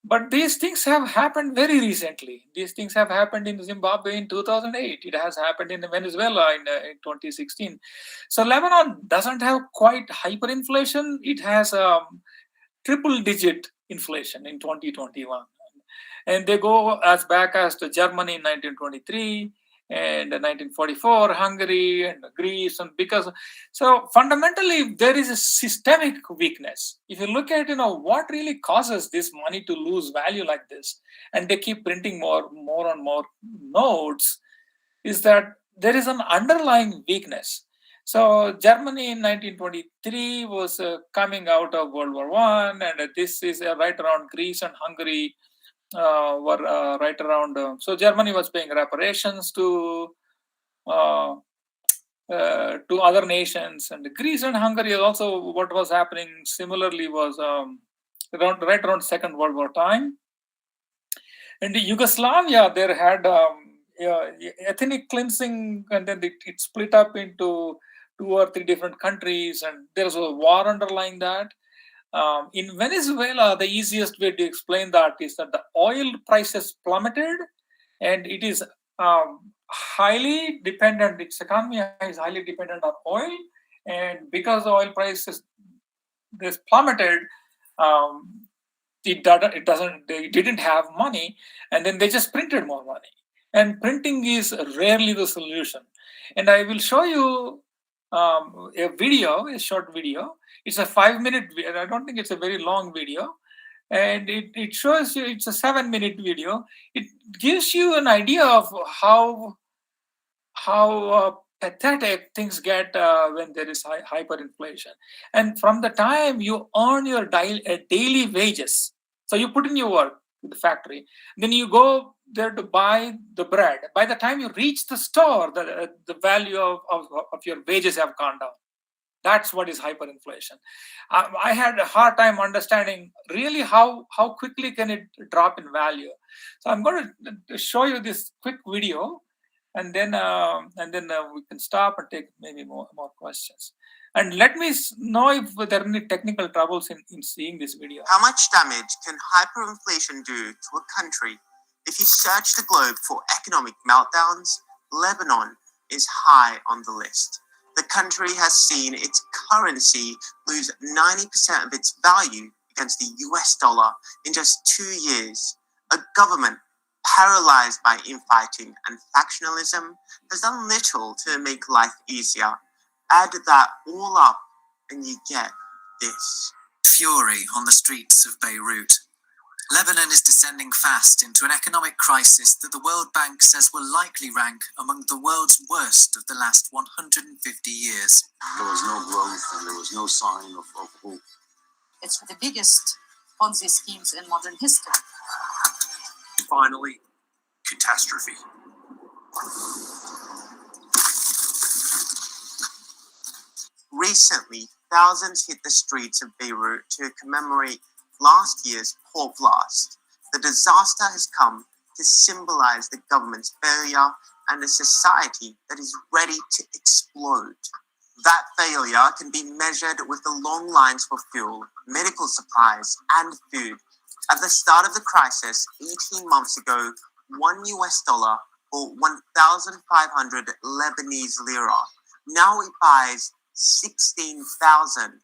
C: But these things have happened very recently. These things have happened in Zimbabwe in 2008. It has happened in Venezuela in 2016. So Lebanon doesn't have quite hyperinflation. It has triple-digit inflation in 2021. And they go as back as to Germany in 1923 and 1944, Hungary and Greece, and so fundamentally there is a systemic weakness. If you look at what really causes this money to lose value like this, and they keep printing more and more notes, is that there is an underlying weakness. So Germany in 1923 was coming out of World War I, and this is right around Greece and Hungary were right around. So Germany was paying reparations to other nations, and Greece and Hungary also. What was happening similarly was right around Second World War time. And in Yugoslavia, there had ethnic cleansing, and then it split up into 2 or 3 different countries, and there was a war underlying that. In Venezuela, the easiest way to explain that is that the oil prices plummeted, and it is highly dependent. Its economy is highly dependent on oil, and because the oil prices this plummeted, they didn't have money, and then they just printed more money. And printing is rarely the solution. And I will show you a short video. It's a 5-minute video. I don't think it's a very long video. And it shows you, it's a 7-minute video. It gives you an idea of how pathetic things get when there is hyperinflation. And from the time you earn your daily wages, so you put in your work with the factory, then you go there to buy the bread. By the time you reach the store, the value of your wages have gone down. That's what is hyperinflation. I had a hard time understanding really how quickly can it drop in value. So I'm going to show you this quick video, and then we can stop and take maybe more questions. And let me know if there are any technical troubles in seeing this video.
G: How much damage can hyperinflation do to a country? If you search the globe for economic meltdowns, Lebanon is high on the list. The country has seen its currency lose 90% of its value against the US dollar in just 2 years. A government paralyzed by infighting and factionalism has done little to make life easier. Add that all up and you get this.
H: Fury on the streets of Beirut. Lebanon is descending fast into an economic crisis that the World Bank says will likely rank among the world's worst of the last 150 years.
I: There was no growth and there was no sign of hope.
J: It's the biggest Ponzi schemes in modern history.
I: Finally, catastrophe.
G: Recently, thousands hit the streets of Beirut to commemorate last year's port blast. The disaster has come to symbolize the government's failure and a society that is ready to explode. That failure can be measured with the long lines for fuel, medical supplies, and food. At the start of the crisis, 18 months ago, $1 or 1,500 Lebanese lira. Now it buys 16,000.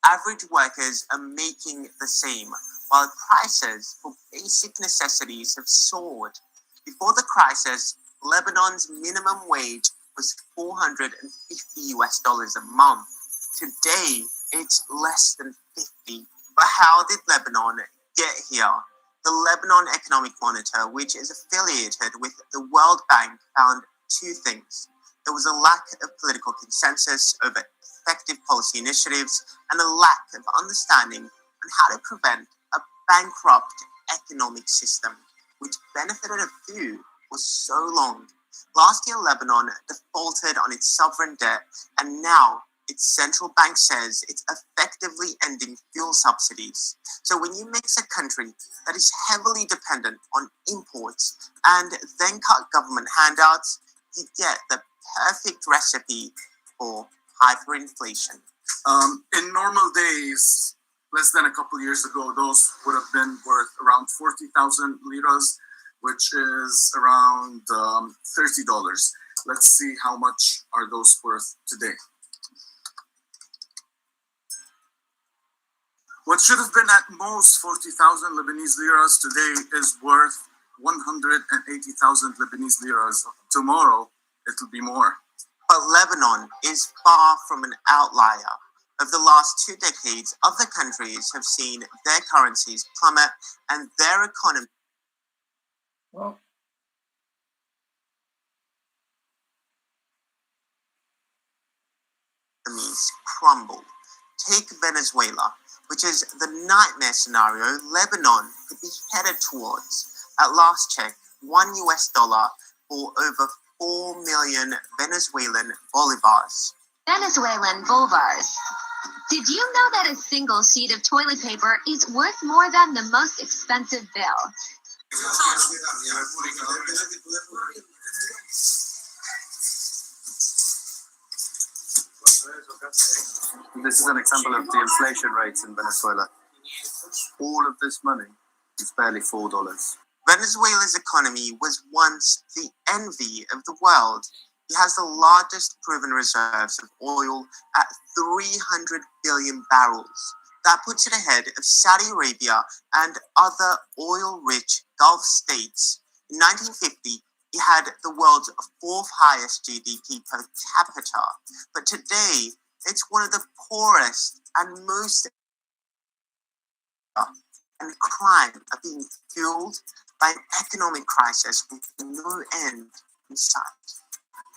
G: Average workers are making the same, while prices for basic necessities have soared. Before the crisis, Lebanon's minimum wage was $450 a month. Today, it's less than 50. But how did Lebanon get here? The Lebanon Economic Monitor, which is affiliated with the World Bank, found two things. There was a lack of political consensus over effective policy initiatives and a lack of understanding on how to prevent a bankrupt economic system, which benefited a few for so long. Last year, Lebanon defaulted on its sovereign debt, and now its central bank says it's effectively ending fuel subsidies. So when you mix a country that is heavily dependent on imports and then cut government handouts, you get the perfect recipe for hyperinflation.
I: In normal days, less than a couple years ago, those would have been worth around 40,000 liras, which is around $30. Let's see how much are those worth today. What should have been at most 40,000 Lebanese liras today is worth 180,000 Lebanese liras. Tomorrow, it'll be more.
G: But Lebanon is far from an outlier. Over the last 2 decades, other countries have seen their currencies plummet and their economies crumble. Take Venezuela, which is the nightmare scenario Lebanon could be headed towards. At last check, $1 for over 4 million Venezuelan bolivars.
K: Venezuelan bolivars. Did you know that a single sheet of toilet paper is worth more than the most expensive bill?
I: This is an example of the inflation rates in Venezuela. All of this money is barely $4.
G: Venezuela's economy was once the envy of the world. It has the largest proven reserves of oil at 300 billion barrels. That puts it ahead of Saudi Arabia and other oil-rich Gulf states. In 1950, it had the world's fourth highest GDP per capita. But today, it's one of the poorest and most and crime are being fueled by an economic crisis with no end in sight.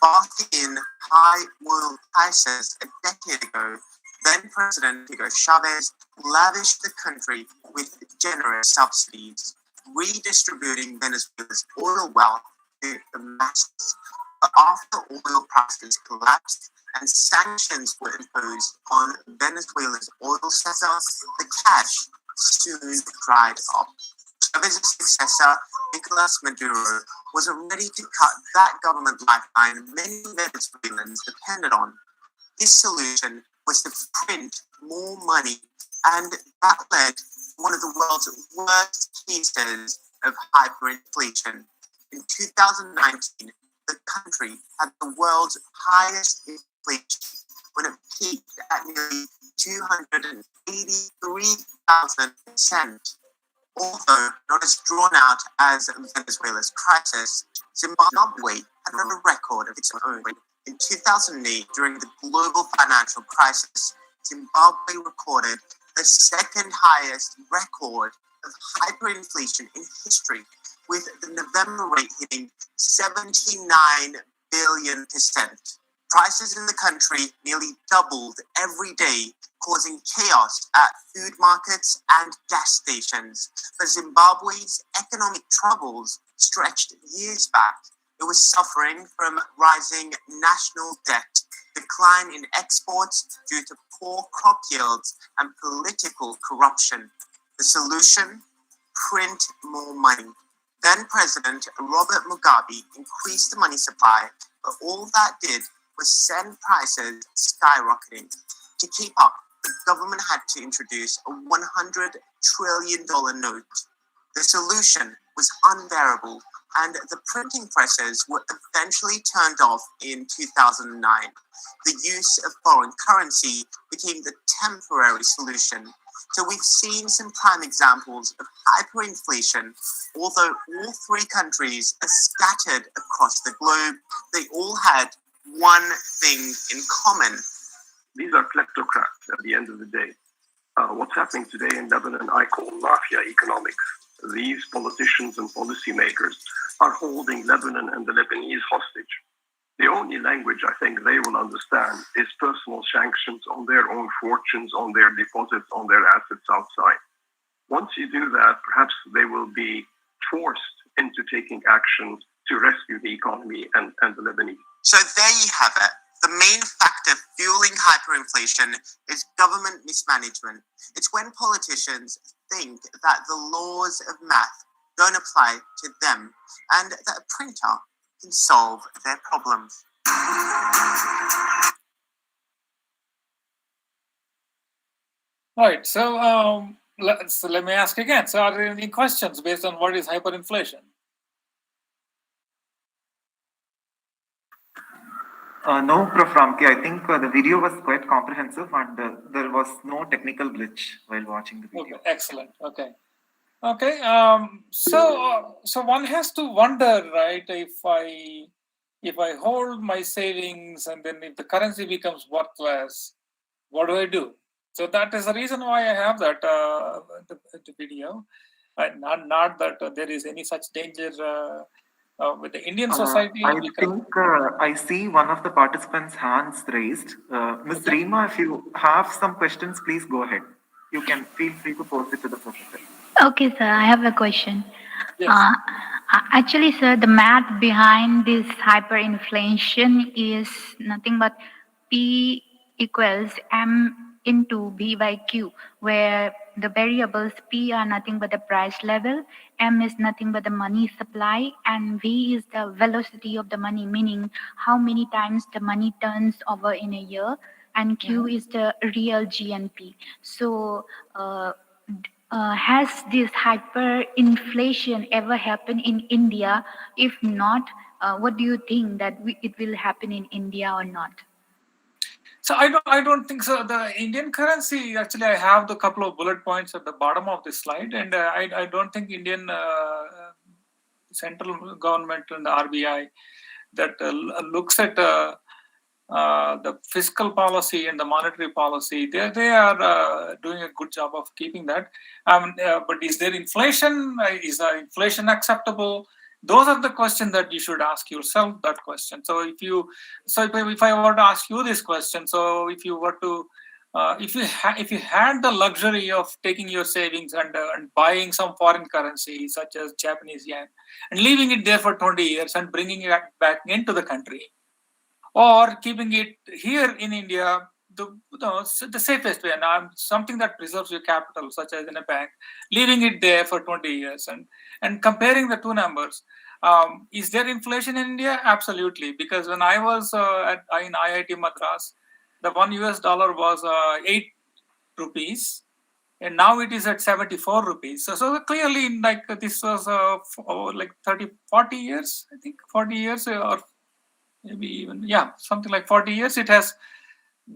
G: Basking in high oil prices a decade ago, then President Hugo Chavez lavished the country with generous subsidies. redistributing Venezuela's oil wealth to the masses. But after oil prices collapsed and sanctions were imposed on Venezuela's oil sector, the cash soon dried up. Chavez's successor, Nicolas Maduro, was ready to cut that government lifeline many Venezuelans depended on. His solution was to print more money, and that led to one of the world's worst cases of hyperinflation. In 2019, the country had the world's highest inflation when it peaked at nearly 283,000%. Although not as drawn out as Venezuela's crisis, Zimbabwe had a record of its own. In 2008, during the global financial crisis, Zimbabwe recorded the second highest record of hyperinflation in history, with the November rate hitting 79 billion%. Prices in the country nearly doubled every day, causing chaos at food markets and gas stations. But Zimbabwe's economic troubles stretched years back. It was suffering from rising national debt, decline in exports due to poor crop yields, and political corruption. The solution? Print more money. Then President Robert Mugabe increased the money supply, but all that did was send prices skyrocketing. To keep up, the government had to introduce a $100 trillion note. The solution was unbearable, and the printing presses were eventually turned off in 2009. The use of foreign currency became the temporary solution. So we've seen some prime examples of hyperinflation. Although all three countries are scattered across the globe, they all had one thing in common.
L: These are kleptocrats at the end of the day. What's happening today in Lebanon, I call mafia economics. These politicians and policymakers are holding Lebanon and the Lebanese hostage. The only language I think they will understand is personal sanctions on their own fortunes, on their deposits, on their assets outside. Once you do that, perhaps they will be forced into taking action to rescue the economy and the Lebanese.
G: So there you have it. The main factor fueling hyperinflation is government mismanagement. It's when politicians think that the laws of math don't apply to them and that a printer can solve their problems.
C: Right. So let me ask again. So are there any questions based on what is hyperinflation?
A: No, Prof. Ramke. I think the video was quite comprehensive and there was no technical glitch while watching the video.
C: Okay, excellent. Okay. So one has to wonder, right? If I hold my savings and then if the currency becomes worthless, what do I do? So that is the reason why I have that the video. Not that there is any such danger with the Indian society.
A: I think I see one of the participants' hands raised. Ms. Reema, if you have some questions, please go ahead. You can feel free to pose it to the professor.
M: Okay, sir, I have a question.
C: Yes.
M: Actually, sir, the math behind this hyperinflation is nothing but P equals M into B by Q, where the variables P are nothing but the price level, M is nothing but the money supply, and V is the velocity of the money, meaning how many times the money turns over in a year, and Q is the real GNP. So, has this hyperinflation ever happened in India? If not, what do you think that it will happen in India or not?
C: So I don't think so. The Indian currency, actually, I have the couple of bullet points at the bottom of this slide, and I don't think Indian central government and the RBI that looks at the fiscal policy and the monetary policy. They are doing a good job of keeping that. But is there inflation? Is inflation acceptable? Those are the questions that you should ask yourself. That question. So if I were to ask you this question, so if you were to if you had the luxury of taking your savings and buying some foreign currency such as Japanese yen and leaving it there for 20 years and bringing it back into the country, or keeping it here in India, the safest way, and something that preserves your capital, such as in a bank, leaving it there for 20 years and comparing the two numbers. Is there inflation in India? Absolutely, because when I was in IIT Madras, the $1 was 8 rupees, and now it is at 74 rupees. So clearly, like this was like 40 years, I think 40 years, or maybe even, something like 40 years, it has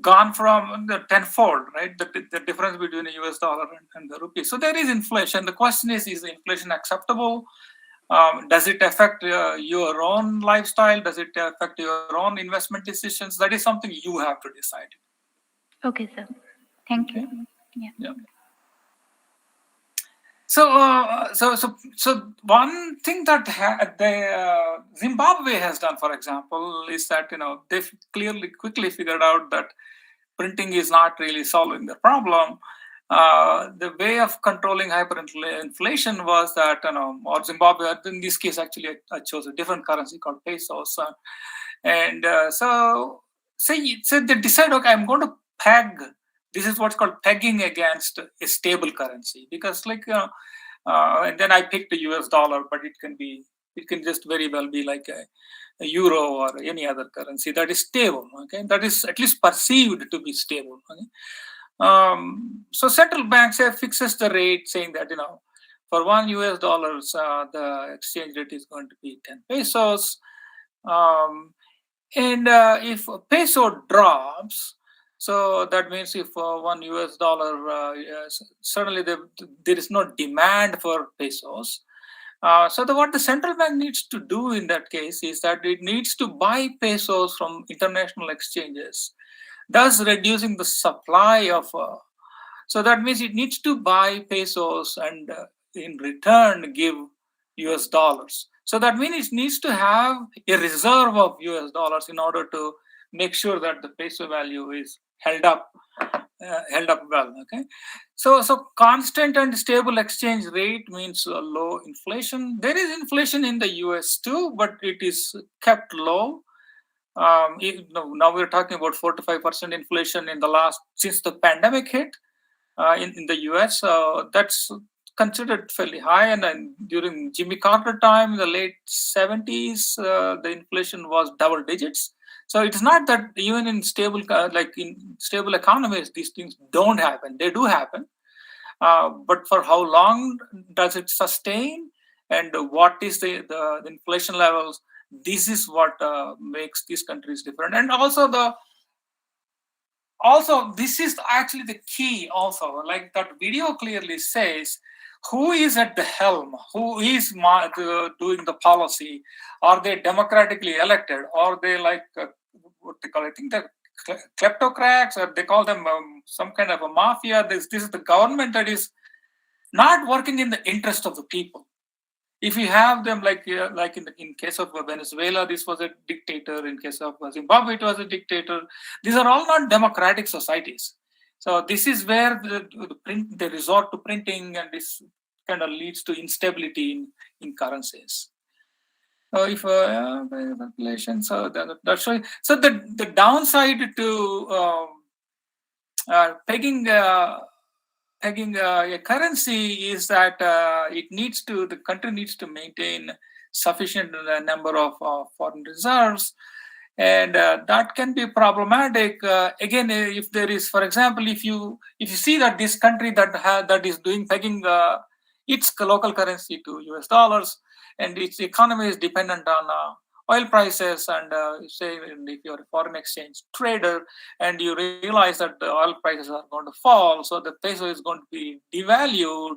C: gone from the tenfold, right? The difference between the US dollar and the rupee. So there is inflation. The question is the inflation acceptable? Does it affect your own lifestyle? Does it affect your own investment decisions? That is something you have to decide.
M: Okay, sir. Thank you. Yeah.
C: So one thing that Zimbabwe has done, for example, is that they've quickly figured out that printing is not really solving the problem. The way of controlling hyperinflation was that or Zimbabwe, in this case, actually, I chose a different currency called pesos, and so they decide, okay, I'm going to peg. This is what's called pegging against a stable currency, because and then I picked the US dollar, but it can just very well be like a euro or any other currency that is stable. Okay, that is at least perceived to be stable. Okay? So central banks fixes the rate, saying that for $1 US, the exchange rate is going to be 10 pesos, and if a peso drops, so that means if $1 US, certainly there is no demand for pesos. So what the central bank needs to do in that case is that it needs to buy pesos from international exchanges, thus reducing the supply of. So that means it needs to buy pesos and in return give US dollars. So that means it needs to have a reserve of US dollars in order to make sure that the peso value is held up well. Okay, so constant and stable exchange rate means low inflation. There is inflation in the US too, but it is kept low. Now we're talking about 4 to 5% inflation since the pandemic hit in the US. That's considered fairly high, and then during Jimmy Carter time in the late 70s, the inflation was double digits. So it's not that even in stable economies, these things don't happen. They do happen. But for how long does it sustain, and what is the inflation levels? This is what makes these countries different. And also this is actually the key also, like that video clearly says, who is at the helm? Who is doing the policy? Are they democratically elected? Are they like what they call? I think they're kleptocrats, or they call them some kind of a mafia. This is the government that is not working in the interest of the people. If you have them like in case of Venezuela, this was a dictator. In case of Zimbabwe, it was a dictator. These are all not democratic societies. So this is where they resort to printing, and this kind of leads to instability in currencies. So if population, so that's why. So the downside to pegging a currency is that the country needs to maintain sufficient number of foreign reserves, and that can be problematic. Again, if there is, for example, if you see that this country that is doing pegging its local currency to US dollars, and its economy is dependent on oil prices, and say if you're a foreign exchange trader and you realize that the oil prices are going to fall, so the peso is going to be devalued.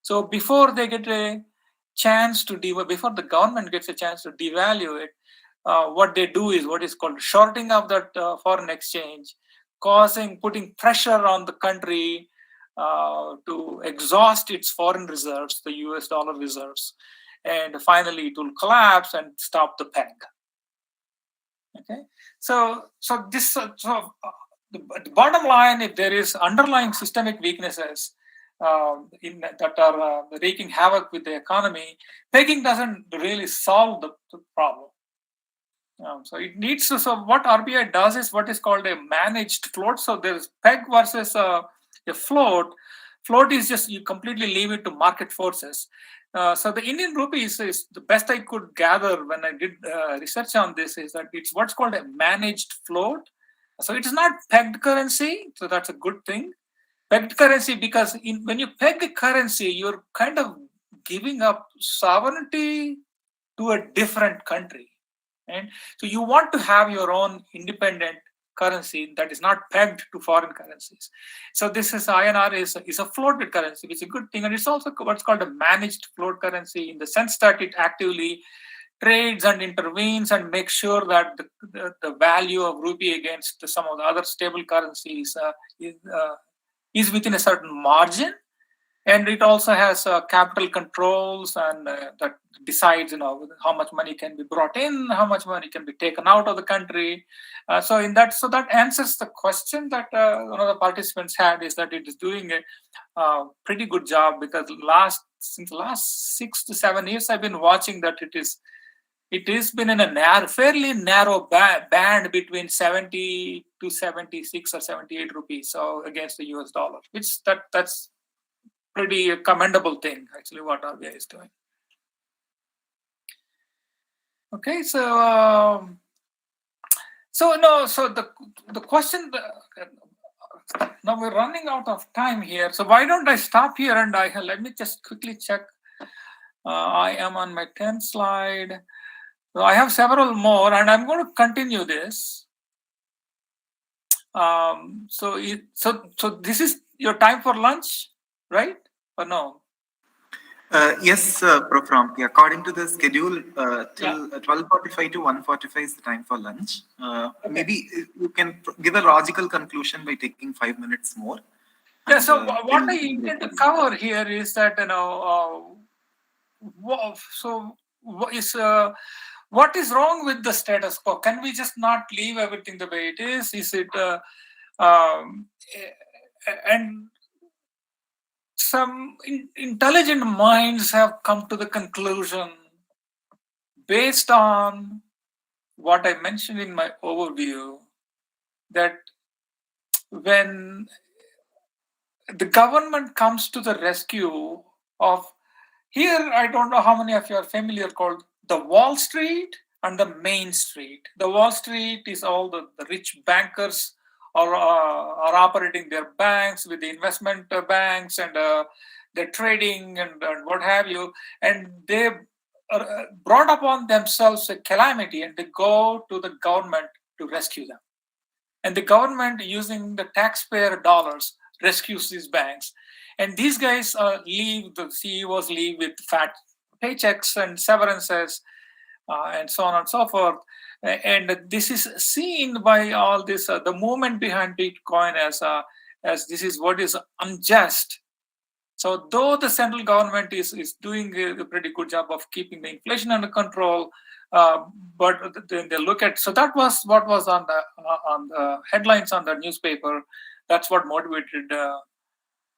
C: So before they get a chance to before the government gets a chance to devalue it, what they do is what is called shorting of that foreign exchange, putting pressure on the country to exhaust its foreign reserves, the US dollar reserves, and finally it will collapse and stop the peg. Okay, so the bottom line, if there is underlying systemic weaknesses that are wreaking havoc with the economy, pegging doesn't really solve the problem. So it needs to. So what RBI does is what is called a managed float. So there's peg versus a float. Float is just you completely leave it to market forces. So the Indian rupee is the best I could gather when I did research on this is that it's what's called a managed float. So it is not pegged currency. So that's a good thing. Pegged currency because when you peg a currency, you're kind of giving up sovereignty to a different country. And so you want to have your own independent currency that is not pegged to foreign currencies. So this is INR is a floated currency, which is a good thing. And it's also what's called a managed float currency in the sense that it actively trades and intervenes and makes sure that the value of rupee against some of the other stable currencies is within a certain margin. And it also has capital controls and that decides, how much money can be brought in, how much money can be taken out of the country. So that answers the question that one of the participants had, is that it is doing a pretty good job because since the last 6 to 7 years, I've been watching that it has been in a fairly narrow band between 70 to 76 or 78 rupees. So against the US dollar, which that's pretty commendable thing, actually, what RBI is doing. Okay, so the question. Now we're running out of time here, so why don't I stop here and let me just quickly check. I am on my 10th slide. So I have several more, and I'm going to continue this. So this is your time for lunch, right? Or no?
A: Yes, Prof. Ramki. According to the schedule, till 12:45 to 1:45 is the time for lunch. Okay. Maybe you can give a logical conclusion by taking 5 minutes more.
C: Yeah. So what I intend to cover here is that what is wrong with the status quo? Can we just not leave everything the way it is? Is it and some intelligent minds have come to the conclusion, based on what I mentioned in my overview, that when the government comes to the rescue of, here I don't know how many of you are familiar, called the Wall Street and the Main Street. The Wall Street is all the rich bankers are operating their banks with the investment banks, and they're trading and what have you, and they brought upon themselves a calamity, and they go to the government to rescue them. And the government, using the taxpayer dollars, rescues these banks. And these guys the CEOs leave with fat paychecks and severances and so on and so forth. And this is seen by all this, the movement behind Bitcoin as this is what is unjust. So though the central government is doing a pretty good job of keeping the inflation under control, but then they look at, so that was what was on the headlines on the newspaper. That's what motivated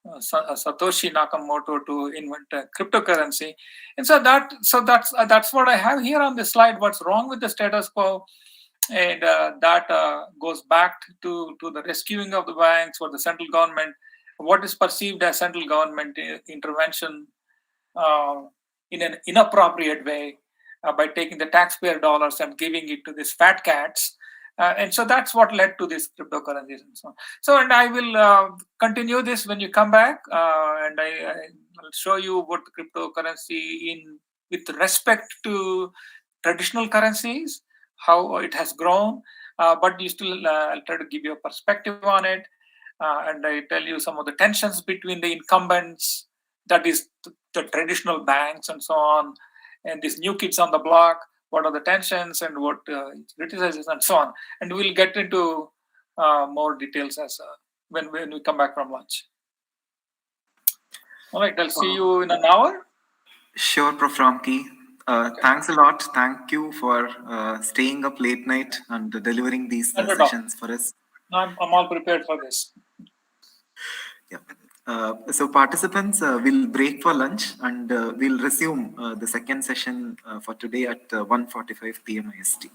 C: Satoshi Nakamoto to invent cryptocurrency. And so that's what I have here on this slide. What's wrong with the status quo? And that goes back to the rescuing of the banks or the central government. What is perceived as central government intervention in an inappropriate way by taking the taxpayer dollars and giving it to these fat cats. And so that's what led to this cryptocurrencies and so on. So, and I will continue this when you come back, and I'll show you what the cryptocurrency with respect to traditional currencies, how it has grown, but you still, I'll try to give you a perspective on it, and I tell you some of the tensions between the incumbents, that is the traditional banks and so on, and these new kids on the block. What are the tensions and what criticizes and so on, and we'll get into more details as when we come back from lunch. All right, I'll see you in an hour.
A: Sure, Prof. Ramki. Thanks a lot. Thank you for staying up late night and delivering these sessions for us.
C: I'm all prepared for this.
A: Yeah. So participants will break for lunch and we'll resume the second session for today at 1:45 p.m. IST.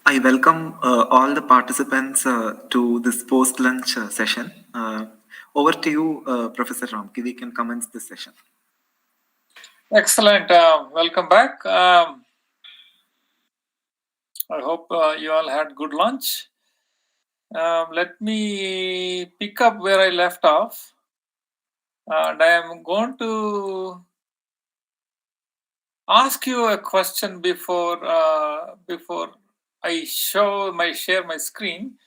A: I welcome all the participants to this post-lunch session. Over to you, Professor Ramki. We can commence this session.
C: Excellent. Welcome back. I hope you all had good lunch. Let me pick up where I left off. And I am going to ask you a question before I share my screen.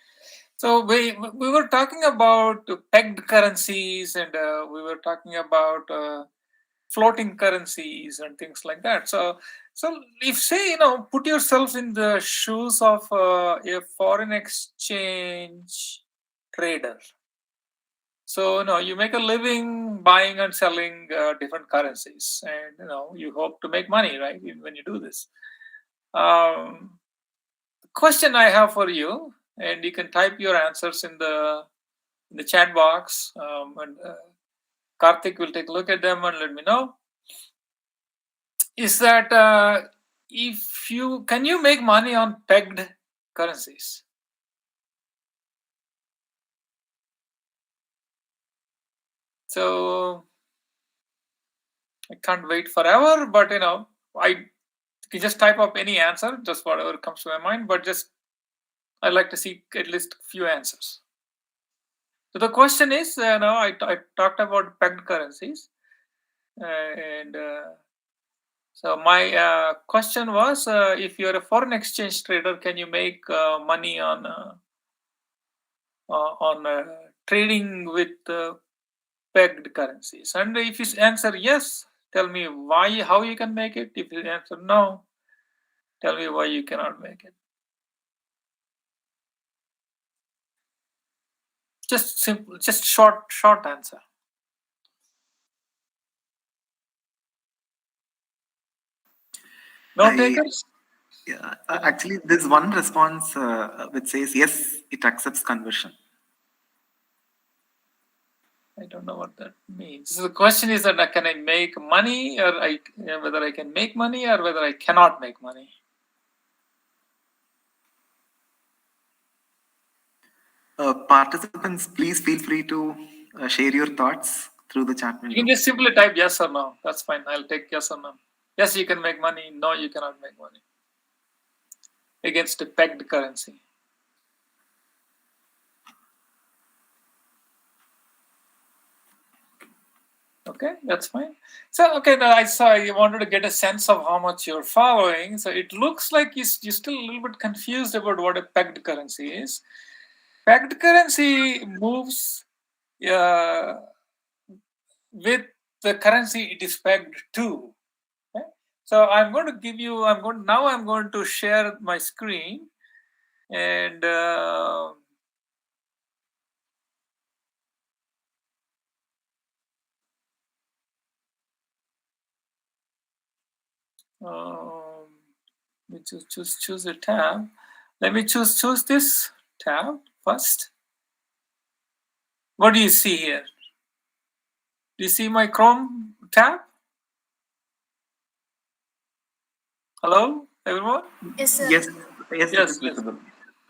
C: So we were talking about pegged currencies, and we were talking about floating currencies and things like that. So if say put yourself in the shoes of a foreign exchange trader. So you make a living buying and selling different currencies, and you hope to make money, right? When you do this. The question I have for you, and you can type your answers in the chat box, and Karthik will take a look at them and let me know. Is that can you make money on pegged currencies? So I can't wait forever, but I can just type up any answer, just whatever comes to my mind, but just I'd like to see at least a few answers. So the question is, I talked about pegged currencies, and so my question was, if you're a foreign exchange trader, can you make money on trading with pegged currencies? And if you answer yes, tell me how you can make it. If you answer no, tell me why you cannot make it. Just simple, just short answer. No takers?
A: Yeah, actually, there's one response which says yes, it accepts conversion.
C: I don't know what that means. So the question is that can I make money, or whether I can make money, or whether I cannot make money.
A: Participants, please feel free to share your thoughts through the chat window.
C: You can just simply type yes or no. That's fine. I'll take yes or no. Yes, you can make money. No, you cannot make money against a pegged currency. Okay, that's fine. So, okay, now I wanted to get a sense of how much you're following. So it looks like you're still a little bit confused about what a pegged currency is. Pegged currency moves with the currency it is pegged to. Okay? So I'm going to share my screen, and we choose a tab. Let me choose this tab first. What do you see here? Do you see my Chrome tab? Hello, everyone?
A: Yes, sir. Yes, it is visible.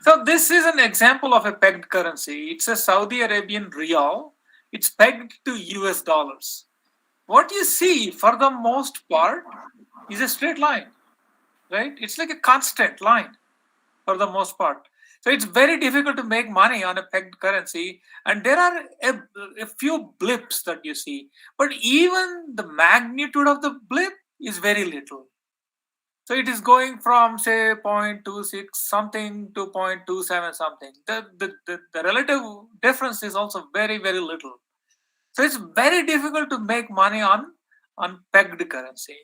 C: So this is an example of a pegged currency. It's a Saudi Arabian riyal. It's pegged to US dollars. What you see, for the most part, is a straight line, right? It's like a constant line for the most part. So it's very difficult to make money on a pegged currency, and there are a few blips that you see, but even the magnitude of the blip is very little. So it is going from say 0.26 something to 0.27 something. The relative difference is also very, very little. So it's very difficult to make money on pegged currency.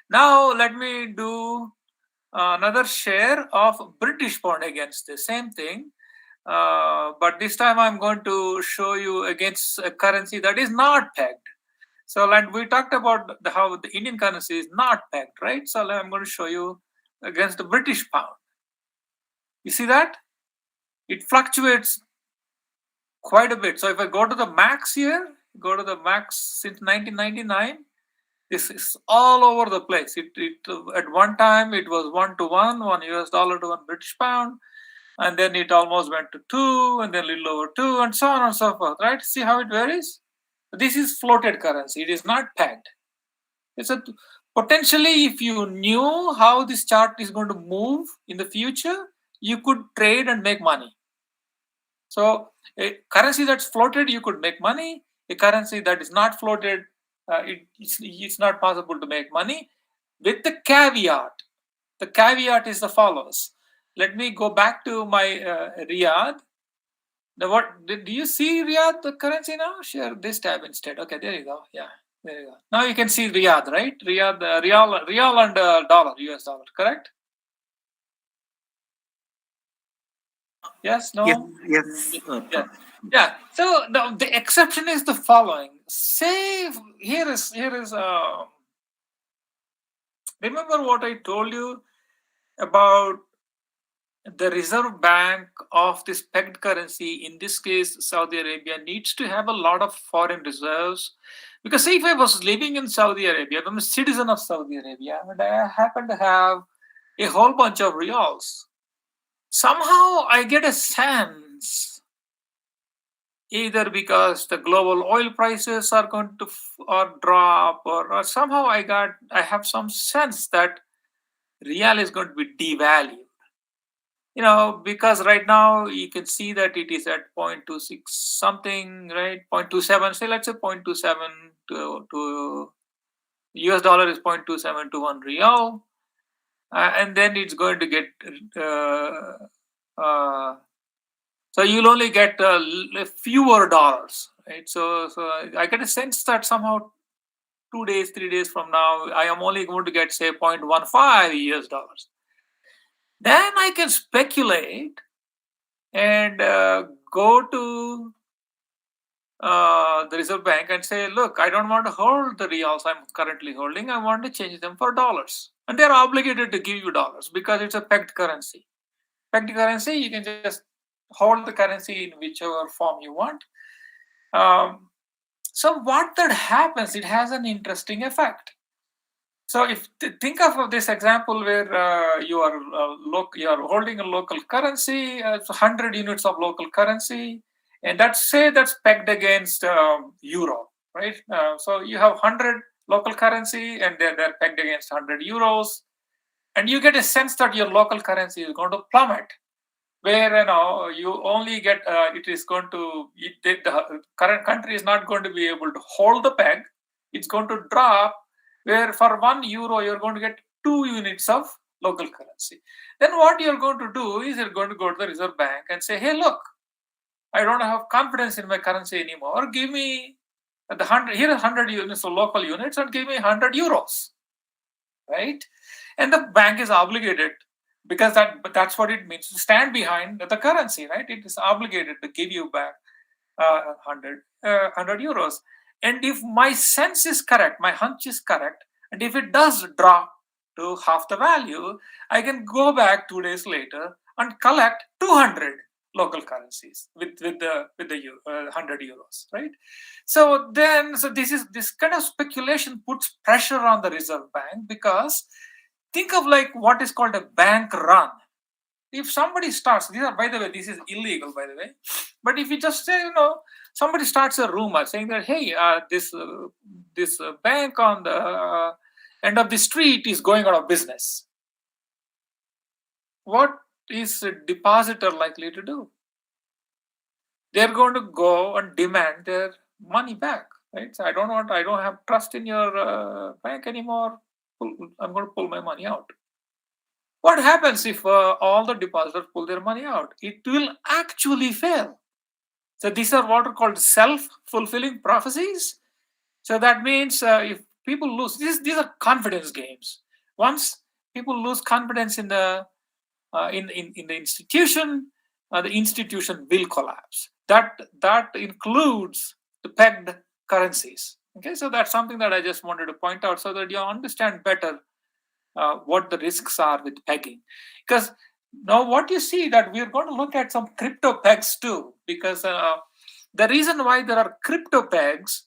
C: Now let me do another share of British pound against the same thing, but this time I'm going to show you against a currency that is not pegged. So like we talked about how the Indian currency is not pegged, right? So I'm going to show you against the British pound. You see that? It fluctuates quite a bit. So if I go to the max here, go to the max since 1999, This is all over the place. At one time it was 1-to-1, $1 to 1 British pound, and then it almost went to 2, and then a little over 2, and so on and so forth. Right? See how it varies? This is floated currency. It is not pegged. It's a potentially, if you knew how this chart is going to move in the future, you could trade and make money. So a currency that's floated, you could make money. A currency that is not floated, it's not possible to make money. With the caveat is the follows. Let me go back to my Riyadh. Now, do you see Riyadh, the currency now? Share this tab instead. Okay, there you go. Yeah, there you go. Now you can see Riyadh, right? Riyadh, Riyal and dollar, US dollar, correct? Yes, no?
A: Yes.
C: Yeah. So the exception is the following. Say here is remember what I told you about the Reserve Bank of this pegged currency, in this case Saudi Arabia, needs to have a lot of foreign reserves. Because say if I was living in Saudi Arabia, I'm a citizen of Saudi Arabia, and I happen to have a whole bunch of riyals, somehow I get a sense, either because the global oil prices are going to drop, or somehow I have some sense that Riyal is going to be devalued. Because right now you can see that it is at 0.26 something, right? 0.27, say let's say 0.27 to US dollar is 0.27 to 1 Riyal. And then it's going to get so you'll only get fewer dollars, right? So I get a sense that somehow 2 days, 3 days from now, I am only going to get say 0.15 US dollars. Then I can speculate and go to the Reserve Bank and say, look, I don't want to hold the riyals I'm currently holding. I want to change them for dollars. And they're obligated to give you dollars because it's a pegged currency. Pegged currency, you can just hold the currency in whichever form you want. So what that happens, it has an interesting effect. So if think of this example where you are holding a local currency, 100 units of local currency, and that's pegged against euro, right? So you have 100 local currency, and they're pegged against 100 euros, and you get a sense that your local currency is going to plummet, where you only get the current country is not going to be able to hold the peg. It's going to drop, where for 1 euro you're going to get 2 units of local currency. Then what you're going to do is you're going to go to the Reserve Bank and say, hey, look, I don't have confidence in my currency anymore. Give me here are 100 units of local units, and give me 100 euros, right? And the bank is obligated, because that's what it means to stand behind the currency, right? It is obligated to give you back 100 euros. And if my sense is correct, my hunch is correct, and if it does drop to half the value, I can go back 2 days later and collect 200 local currencies with the 100 euros, right? So this kind of speculation puts pressure on the Reserve Bank, because think of like what is called a bank run. If somebody starts, by the way, this is illegal, by the way, but if you just say, somebody starts a rumor saying that, hey, this bank on the end of the street is going out of business, what is a depositor likely to do? They're going to go and demand their money back, right? So I don't have trust in your bank anymore. I'm going to pull my money out. What happens if all the depositors pull their money out? It will actually fail. So these are what are called self-fulfilling prophecies. So that means if people lose, these are confidence games. Once people lose confidence in the institution, the institution will collapse. That includes the pegged currencies. Okay, so that's something that I just wanted to point out, so that you understand better what the risks are with pegging. Because now what you see that we're going to look at some crypto pegs too, because the reason why there are crypto pegs,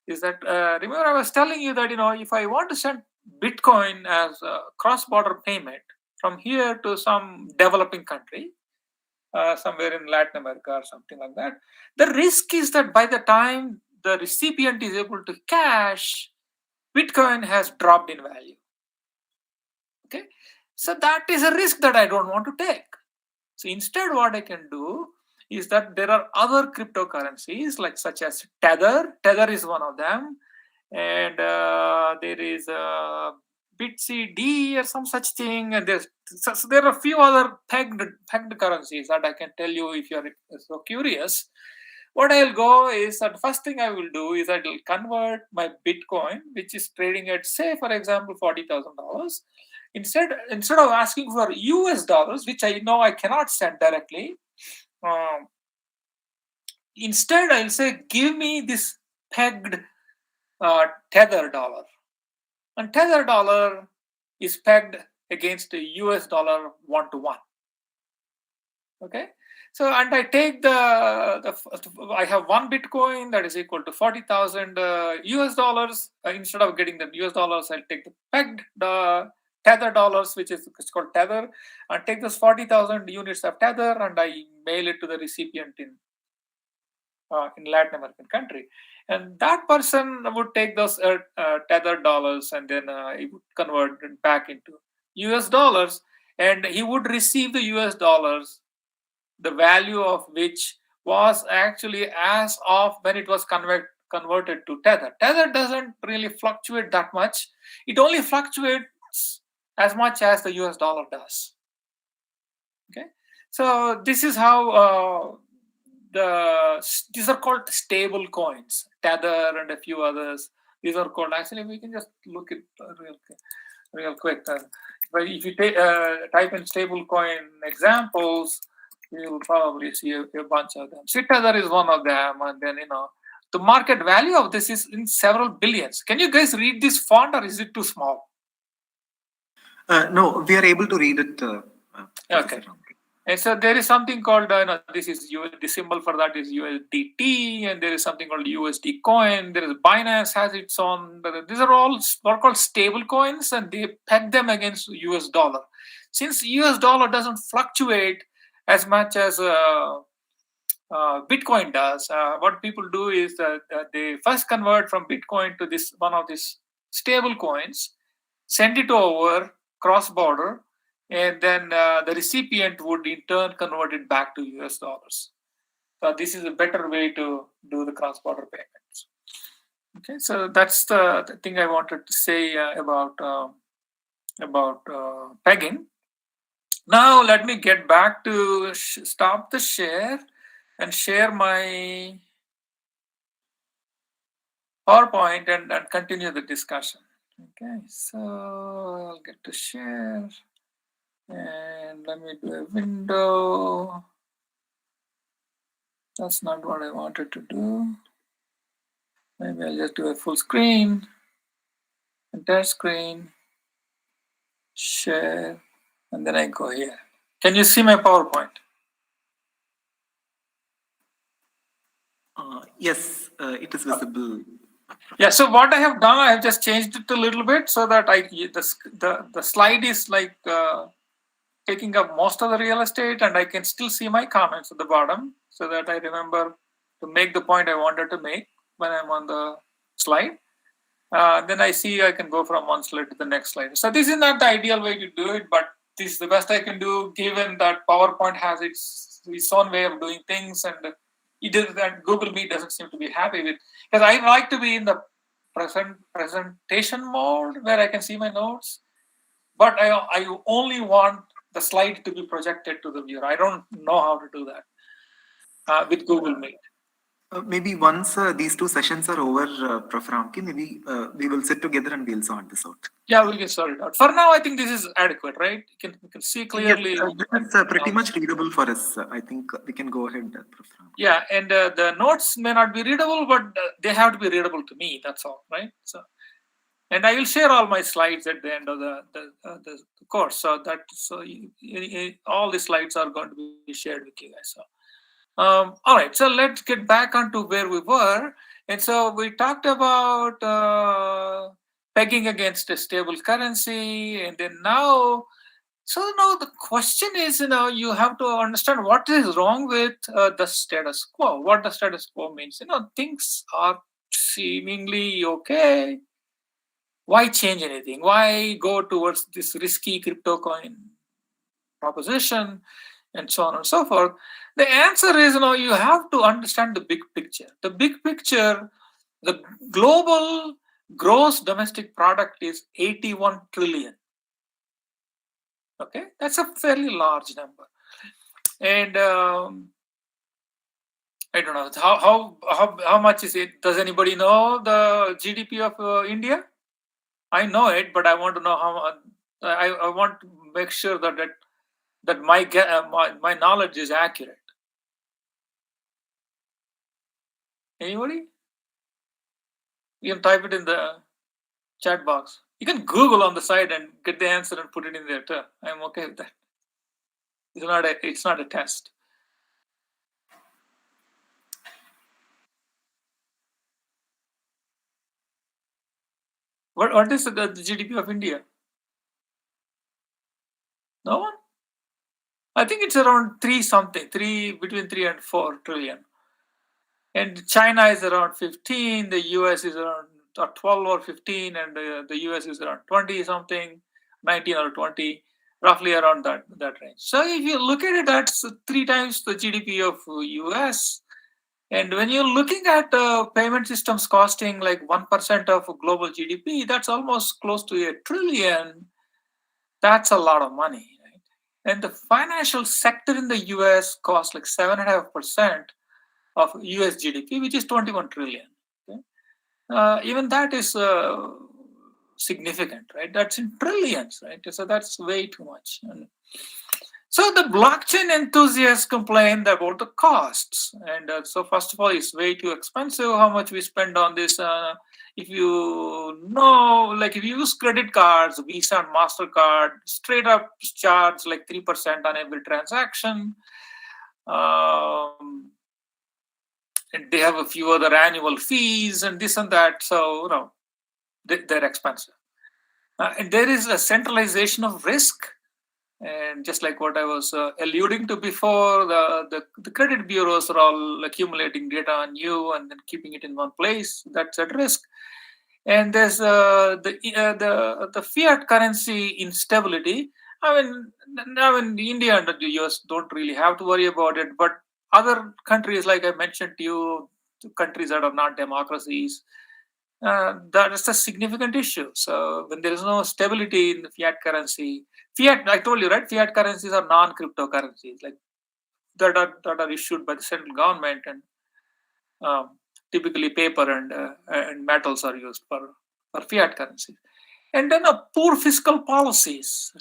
C: is that remember I was telling you that if I want to send Bitcoin as a cross-border payment from here to some developing country, somewhere in Latin America or something like that, the risk is that by the time the recipient is able to cash, Bitcoin has dropped in value. Okay, so that is a risk that I don't want to take. So instead, what I can do is that there are other cryptocurrencies like such as Tether. Tether is one of them, and there is BitCD or some such thing. And there are a few other pegged currencies that I can tell you if you are so curious. What I'll go is that first thing I will do is I will convert my Bitcoin, which is trading at, say, for example, $40,000. Instead of asking for US dollars, which I know I cannot send directly, instead I'll say, give me this pegged Tether dollar. And Tether dollar is pegged against the US dollar 1-to-1. Okay. So, and I take I have one Bitcoin that is equal to 40,000 US dollars. Instead of getting the US dollars, I'll take the pegged Tether dollars, which is called Tether, and take those 40,000 units of Tether, and I mail it to the recipient in Latin American country. And that person would take those Tether dollars and then he would convert it back into US dollars, and he would receive the US dollars, the value of which was actually as of when it was converted to Tether. Tether doesn't really fluctuate that much. It only fluctuates as much as the US dollar does. Okay, so this is how these are called stable coins. Tether and a few others. These are called. Actually, we can just look at real quick. But if you type in stable coin examples, you will probably see a bunch of them. Tether is one of them, and then the market value of this is in several billions. Can you guys read this font, or is it too small?
A: No, we are able to read it.
C: Okay. And so there is something called, this is the symbol for that is USDT, and there is something called USD coin. There is Binance has its own. These are all called stable coins, and they peg them against US dollar. Since US dollar doesn't fluctuate as much as Bitcoin does, what people do is that they first convert from Bitcoin to this one of these stable coins, send it over cross-border, and then the recipient would in turn convert it back to US dollars. So this is a better way to do the cross-border payments. Okay, so that's the thing I wanted to say about pegging. Now let me get back to stop the share and share my PowerPoint and continue the discussion. Okay, so I'll get to share. And let me do a window. That's not what I wanted to do. Maybe I'll just do a full screen, entire screen, share, and then I go here. Can you see my PowerPoint?
A: Yes, it is visible.
C: Yeah, so what I have done, I have just changed it a little bit so that the slide is like taking up most of the real estate, and I can still see my comments at the bottom so that I remember to make the point I wanted to make when I'm on the slide. Then I see I can go from one slide to the next slide. So this is not the ideal way to do it, but this is the best I can do given that PowerPoint has its own way of doing things, and that Google Meet doesn't seem to be happy with. Because I like to be in the presentation mode where I can see my notes, but I only want the slide to be projected to the viewer. I don't know how to do that with Google Meet.
A: Maybe once these two sessions are over, Prof. Ramki, maybe we will sit together and we'll sort this out.
C: Yeah, we'll get sorted out. For now, I think this is adequate, right? You can see clearly.
A: Yes, this is pretty much readable for us. I think we can go ahead, Prof. Ramki.
C: Yeah, and the notes may not be readable, but they have to be readable to me. That's all, right? So, and I will share all my slides at the end of the course. So all the slides are going to be shared with you guys. So, all right, so let's get back onto where we were. And so we talked about pegging against a stable currency, and then now the question is, you have to understand what is wrong with the status quo. What the status quo means, things are seemingly okay. Why change anything? Why go towards this risky crypto coin proposition, and so on and so forth? The answer is, you have to understand the big picture. The big picture, the global gross domestic product is 81 trillion. Okay, that's a fairly large number. And I don't know how much is it. Does anybody know the GDP of India? I know it, but I want to know how much. I want to make sure that my knowledge is accurate. Anybody? You can type it in the chat box. You can Google on the side and get the answer and put it in there too. I'm okay with that. It's not a test. What is the GDP of India? No one? I think it's around between 3 and 4 trillion. And China is around 15, the US is around 12 or 15, and the US is around 20 something, 19 or 20, roughly around that range. So if you look at it, that's 3 times the GDP of US. And when you're looking at payment systems costing like 1% of global GDP, that's almost close to $1 trillion. That's a lot of money, right? And the financial sector in the US costs like 7.5% of US GDP, which is 21 trillion. Okay? Even that is significant, right? That's in trillions, right? So that's way too much. And so the blockchain enthusiasts complain about the costs. And so first of all, it's way too expensive. How much we spend on this? If you know, like if you use credit cards, Visa and MasterCard, straight up charge like 3% on every transaction. And they have a few other annual fees and this and that. So, they're expensive. And there is a centralization of risk. And just like what I was alluding to before, the credit bureaus are all accumulating data on you and then keeping it in one place. That's at risk. And there's the fiat currency instability. I mean, India and the US don't really have to worry about it, but other countries, like I mentioned to you, countries that are not democracies, that is a significant issue. So when there is no stability in the fiat currency, I told you, right? Fiat currencies are non-crypto currencies, like that are issued by the central government, and typically paper and metals are used for fiat currencies. And then poor fiscal policies.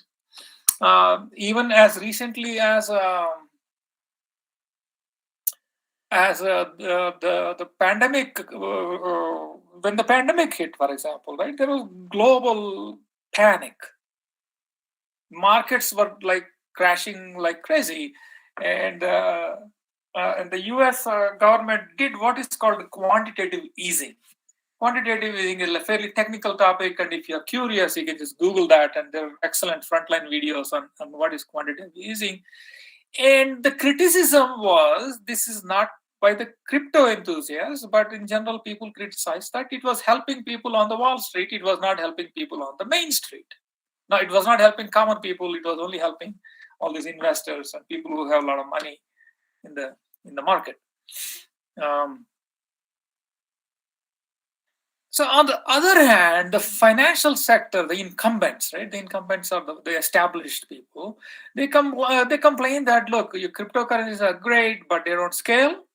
C: Even as recently as the pandemic, when the pandemic hit, for example, right, there was global panic. Markets were like crashing like crazy, and the US government did what is called quantitative easing. Quantitative easing is a fairly technical topic, and if you're curious, you can just Google that, and there are excellent frontline videos on what is quantitative easing. And the criticism was, this is not by the crypto enthusiasts, but in general, people criticized that it was helping people on the Wall Street. It was not helping people on the Main Street. No, it was not helping common people. It was only helping all these investors and people who have a lot of money in the market. So on the other hand, the financial sector, the incumbents, right? The incumbents are the established people. They complain that, look, your cryptocurrencies are great, but they don't scale.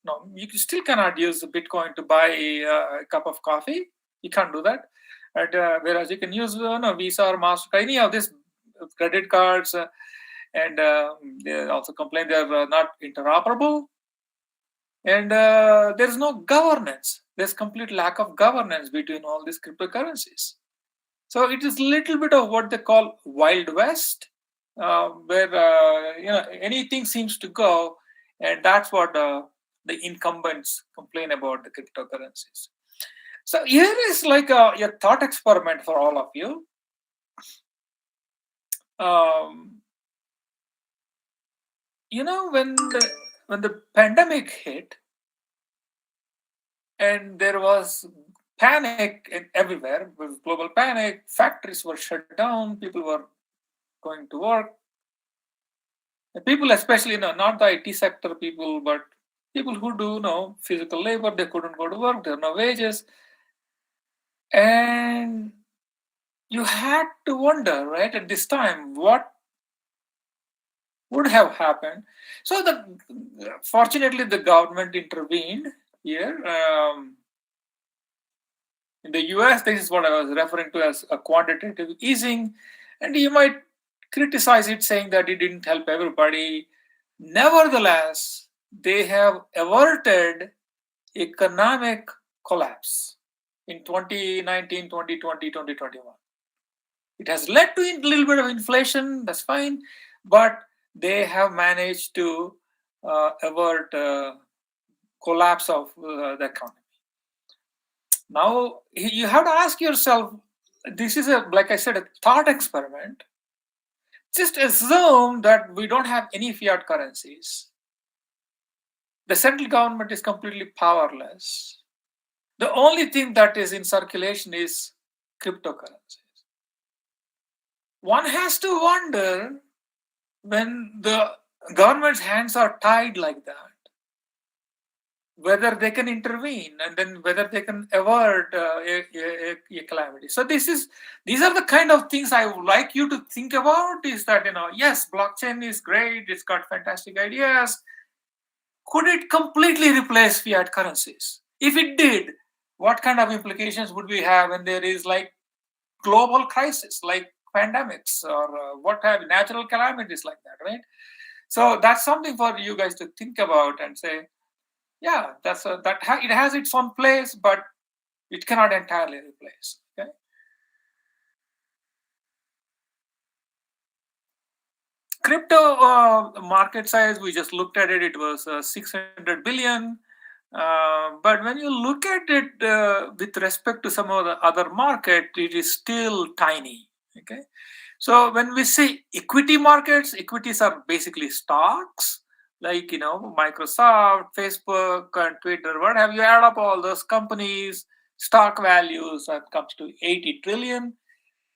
C: No, you still cannot use Bitcoin to buy a cup of coffee. You can't do that. Right? Whereas you can use Visa or MasterCard, any of these credit cards, and they also complain they're not interoperable. And there's no governance. There's complete lack of governance between all these cryptocurrencies. So it is a little bit of what they call Wild West, where anything seems to go, and that's what the incumbents complain about the cryptocurrencies. So here is like a thought experiment for all of you. When the pandemic hit and there was panic everywhere, with global panic, factories were shut down, people were going to work. And people, especially not the IT sector people, but people who do physical labor, they couldn't go to work, there are no wages. And you had to wonder, right, at this time, what would have happened. So fortunately, the government intervened here. In the US, this is what I was referring to as a quantitative easing. And you might criticize it, saying that it didn't help everybody. Nevertheless, they have averted economic collapse in 2019, 2020, 2021. It has led to a little bit of inflation, that's fine, but they have managed to avert collapse of the economy. Now, you have to ask yourself, this is like I said, a thought experiment. Just assume that we don't have any fiat currencies. The central government is completely powerless. The only thing that is in circulation is cryptocurrencies. One has to wonder, when the government's hands are tied like that, whether they can intervene and then whether they can avert a calamity. So these are the kind of things I would like you to think about, is that, yes, blockchain is great, it's got fantastic ideas. Could it completely replace fiat currencies? If it did, what kind of implications would we have when there is like global crisis, like pandemics or what have natural calamities like that, right? So that's something for you guys to think about and say, yeah, it has its own place, but it cannot entirely replace. Okay. Crypto market size, we just looked at it. It was 600 billion. But when you look at it with respect to some of the other market, it is still tiny. Okay. So when we say equity markets, equities are basically stocks, like Microsoft, Facebook, and Twitter. What have you? Add up all those companies, stock values, that comes to 80 trillion.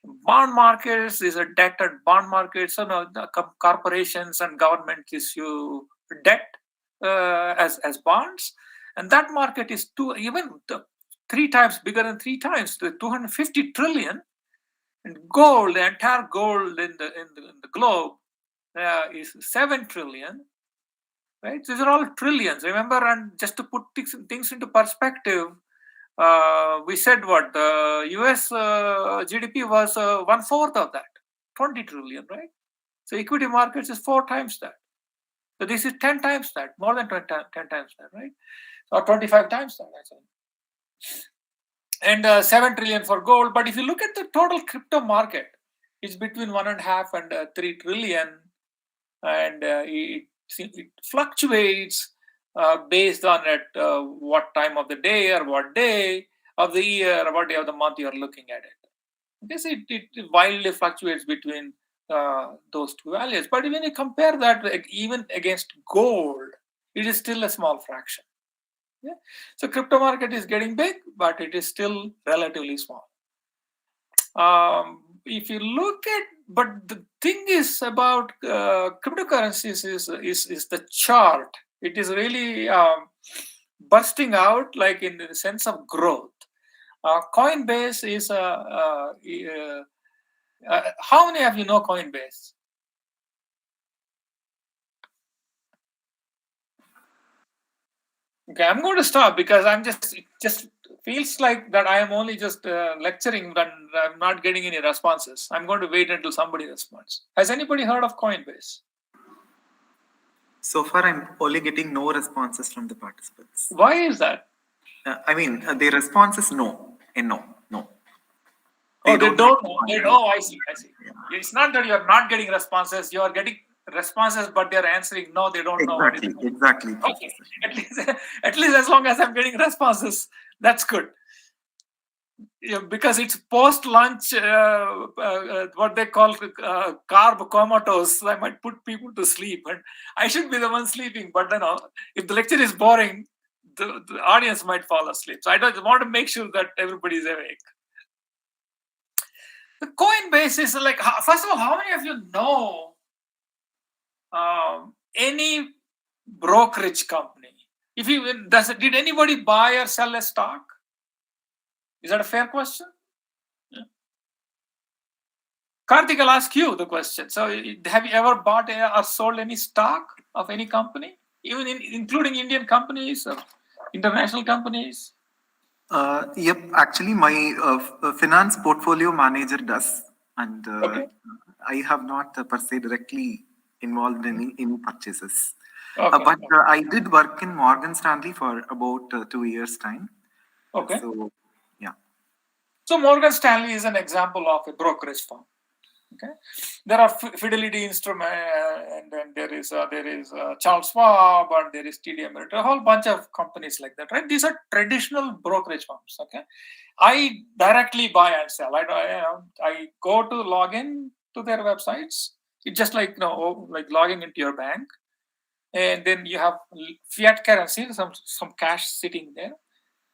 C: Bond markets, these are debt and bond markets. So now the corporations and governments issue debt as bonds, and that market is three times bigger than three times, the 250 trillion. And gold, the entire gold in the globe is 7 trillion. Right? These are all trillions. Remember, and just to put things into perspective, we said what the US GDP was 1/4 of that, 20 trillion, right? So equity markets is 4 times that. So this is 10 times that, more than 10 times that, right? Or 25 times that, actually. And 7 trillion for gold. But if you look at the total crypto market, it's between 1.5 and 3 trillion, and it fluctuates based on what time of the day or what day of the year or what day of the month you are looking at it. I guess it wildly fluctuates between those two values. But when you compare that even against gold, it is still a small fraction. Yeah? So crypto market is getting big, but it is still relatively small. If you look at, but the thing is about cryptocurrencies is the chart. It is really bursting out, like in the sense of growth. Coinbase is how many of you know Coinbase? Okay, I'm going to stop because it just feels like that I am only just lecturing and I'm not getting any responses. I'm going to wait until somebody responds. Has anybody heard of Coinbase?
A: So far, I'm only getting no responses from the participants.
C: Why is that?
A: The response is no and no.
C: They don't know. Oh, I see. Yeah. It's not that you are not getting responses. You are getting responses, but they're answering no, they don't know what it is.
A: Exactly.
C: Okay, at least as long as I'm getting responses, that's good. Yeah, because it's post-lunch, what they call carb comatose. I might put people to sleep, and I should be the one sleeping. But if the lecture is boring, the audience might fall asleep. So I don't want to make sure that everybody is awake. The Coinbase is like, first of all, how many of you know any brokerage company? Did anybody buy or sell a stock? Is that a fair question? Yeah. Karthik, I'll ask you the question. So, have you ever bought or sold any stock of any company, even including Indian companies or international companies?
A: Yep, actually, my finance portfolio manager does, and I have not per se directly involved in any purchases. But I did work in Morgan Stanley for about 2 years' time.
C: Okay.
A: So, yeah.
C: So Morgan Stanley is an example of a brokerage firm. Okay, there are Fidelity Instrument, and then there is Charles Schwab, and there is TD Ameritrade, a whole bunch of companies like that, right? These are traditional brokerage firms. Okay, I directly buy and sell. I go to log in to their websites. It's just like like logging into your bank, and then you have fiat currency, some cash sitting there.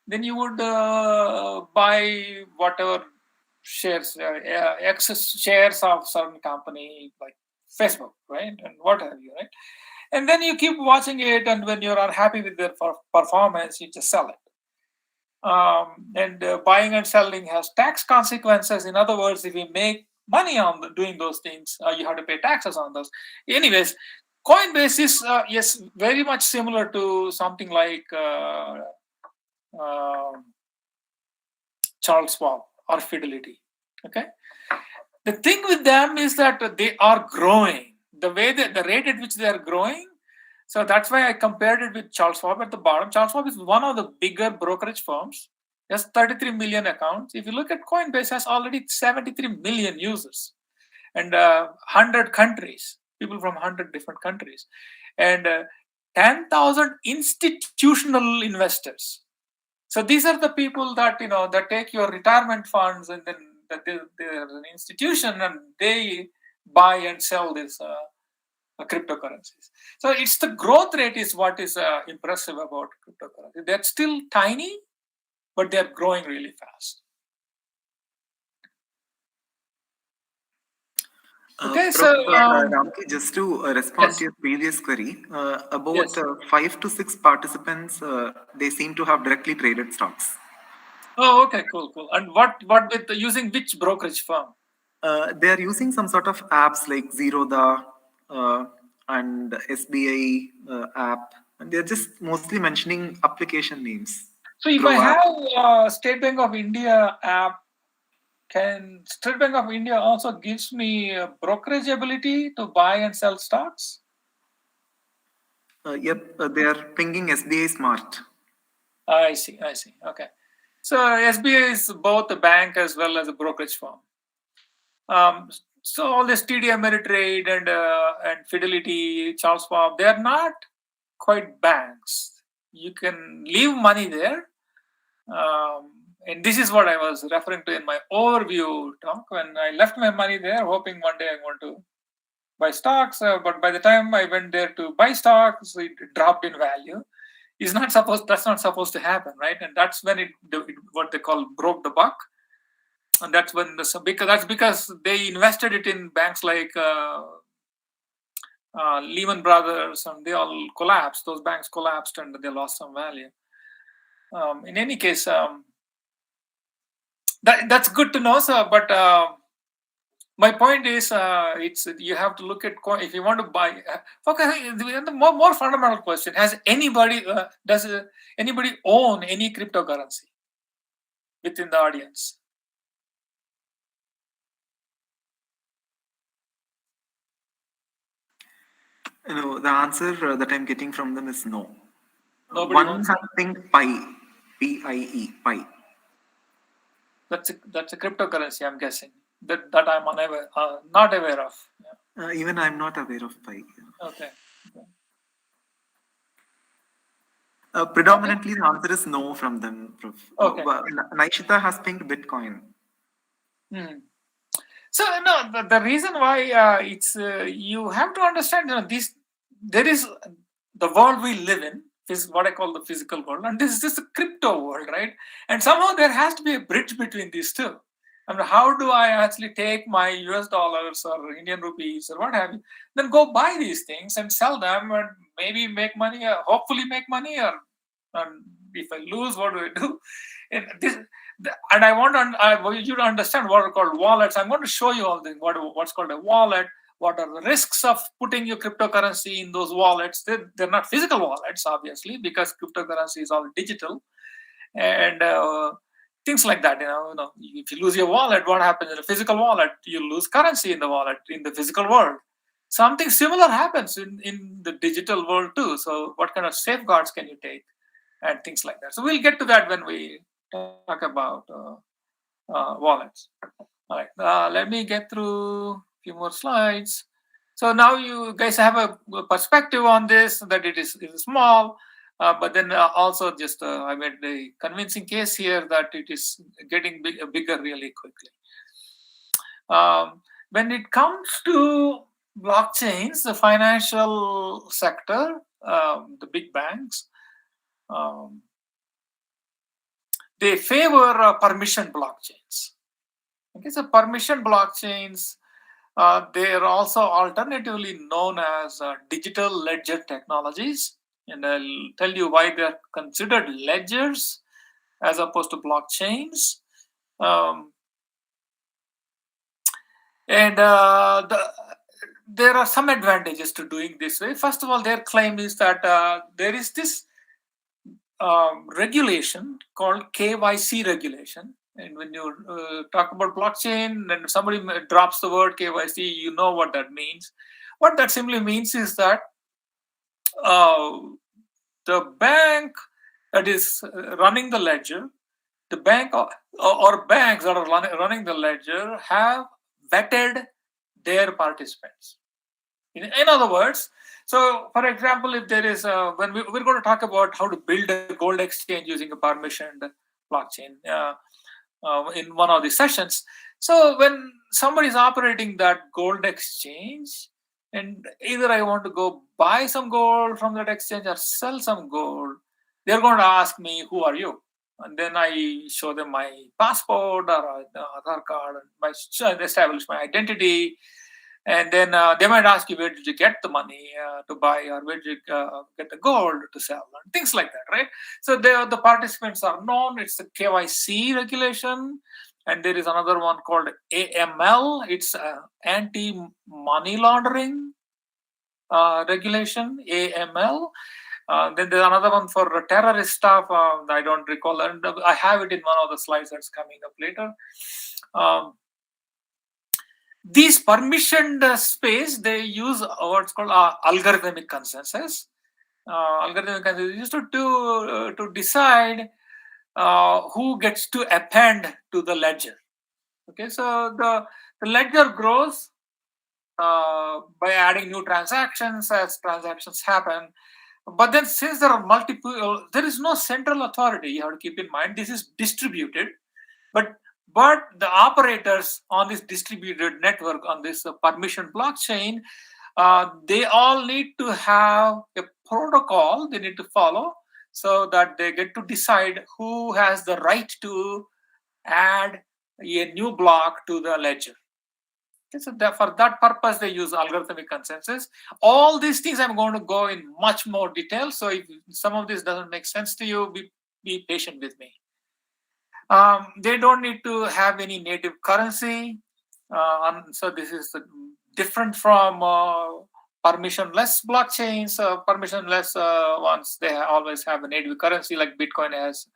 C: Then you would buy whatever shares, excess shares of certain company like Facebook, right, and what have you, right? And then you keep watching it, and when you're unhappy with their performance, you just sell it. Buying and selling has tax consequences. In other words, if you make money on doing those things, you have to pay taxes on those. Anyways, Coinbase is yes, very much similar to something like Charles Schwab or Fidelity. Okay, the thing with them is that they are growing. The rate at which they are growing. So that's why I compared it with Charles Schwab at the bottom. Charles Schwab is one of the bigger brokerage firms. Has 33 million accounts. If you look at Coinbase, has already 73 million users and 100 countries, people from 100 different countries, and 10,000 institutional investors. So these are the people that that take your retirement funds, and then they're an institution, and they buy and sell these cryptocurrencies. So it's the growth rate is what is impressive about cryptocurrency. They're still tiny, but they're growing really fast. Okay,
A: Ramki, just to respond to your previous query, about 5 to 6 participants, they seem to have directly traded stocks.
C: Oh, okay, cool. And what with using which brokerage firm?
A: They are using some sort of apps like Zerodha and SBI app, and they're just mostly mentioning application names.
C: So if I have State Bank of India app, can State Bank of India also gives me a brokerage ability to buy and sell stocks?
A: Yep, they are pinging SBI Smart.
C: I see. Okay. So SBI is both a bank as well as a brokerage firm. So all this TD Ameritrade and Fidelity, Charles Schwab, they are not quite banks. You can leave money there. And this is what I was referring to in my overview talk when I left my money there, hoping one day I want to buy stocks. But by the time I went there to buy stocks, it dropped in value. That's not supposed to happen, right? And that's when it what they call broke the buck. And that's when because they invested it in banks like Lehman Brothers, and they all collapsed. Those banks collapsed and they lost some value. In any case, that's good to know, sir. But my point is, you have to look at if you want to buy. Okay, the more fundamental question: does anybody own any cryptocurrency within the audience?
A: No, the answer that I'm getting from them is no.
C: Nobody
A: One has think Pi, P-I-E, Pi.
C: That's a cryptocurrency, I'm guessing. That I'm not aware of.
A: Even I'm not aware of Pi.
C: Okay.
A: Predominantly, the answer is no from them, Prof.
C: Okay.
A: Naishita has pinged Bitcoin.
C: So no, the reason why it's you have to understand, this there is the world we live in is what I call the physical world, and this is just a crypto world, right? And somehow there has to be a bridge between these two. I mean, how do I actually take my US dollars or Indian rupees or what have you, then go buy these things and sell them and maybe make money, or hopefully make money, or if I lose, what do I do? And I want you to understand what are called wallets. I'm going to show you all this, what's called a wallet, what are the risks of putting your cryptocurrency in those wallets. They're not physical wallets, obviously, because cryptocurrency is all digital. And things like that. If you lose your wallet, what happens in a physical wallet? You lose currency in the wallet, in the physical world. Something similar happens in the digital world too. So what kind of safeguards can you take and things like that? So we'll get to that when we talk about wallets. All right, let me get through a few more slides. So now you guys have a perspective on this, that it is small, but then also just I made a convincing case here that it is getting bigger really quickly. When it comes to blockchains, the financial sector, the big banks, they favor permission blockchains. Okay, so permission blockchains, they are also alternatively known as digital ledger technologies. And I'll tell you why they're considered ledgers as opposed to blockchains. There are some advantages to doing this way. First of all, their claim is that there is this regulation called KYC regulation. And when you talk about blockchain and somebody drops the word KYC, you know what that means. What that simply means is that the bank that is running the ledger, the bank or banks that are running the ledger have vetted their participants. In other words, so for example, if there is when we're going to talk about how to build a gold exchange using a permissioned blockchain in one of the sessions. So when somebody is operating that gold exchange, and either I want to go buy some gold from that exchange or sell some gold, they're going to ask me, who are you? And then I show them my passport or Aadhaar card, and establish my identity. And then they might ask you, where did you get the money to buy, or where did you get the gold to sell, and things like that, right? So the participants are known. It's the KYC regulation. And there is another one called AML. It's anti-money laundering regulation, AML. Then there's another one for terrorist stuff. I don't recall, and I have it in one of the slides that's coming up later. These permissioned space, they use what's called algorithmic consensus. Algorithmic consensus used to decide who gets to append to the ledger. Okay, so the ledger grows by adding new transactions as transactions happen. But then since there are multiple, there is no central authority. You have to keep in mind this is distributed, but the operators on this distributed network, on this permission blockchain, they all need to have a protocol they need to follow so that they get to decide who has the right to add a new block to the ledger. Okay, so for that purpose, they use algorithmic consensus. All these things I'm going to go in much more detail. So if some of this doesn't make sense to you, be patient with me. They don't need to have any native currency. So this is different from permissionless blockchains. Permissionless ones, they always have a native currency, like Bitcoin has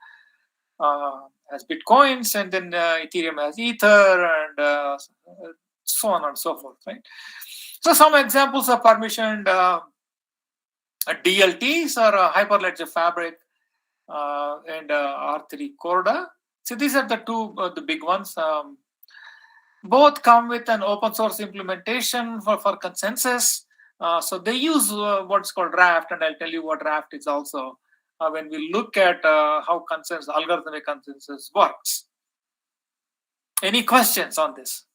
C: Bitcoins, and then Ethereum has Ether, and so on and so forth, right? So some examples of permissioned DLTs are Hyperledger Fabric and R3 Corda. So these are the two the big ones. both come with an open source implementation for consensus. So they use what's called Raft, and I'll tell you what Raft is also when we look at how algorithmic consensus works. Any questions on this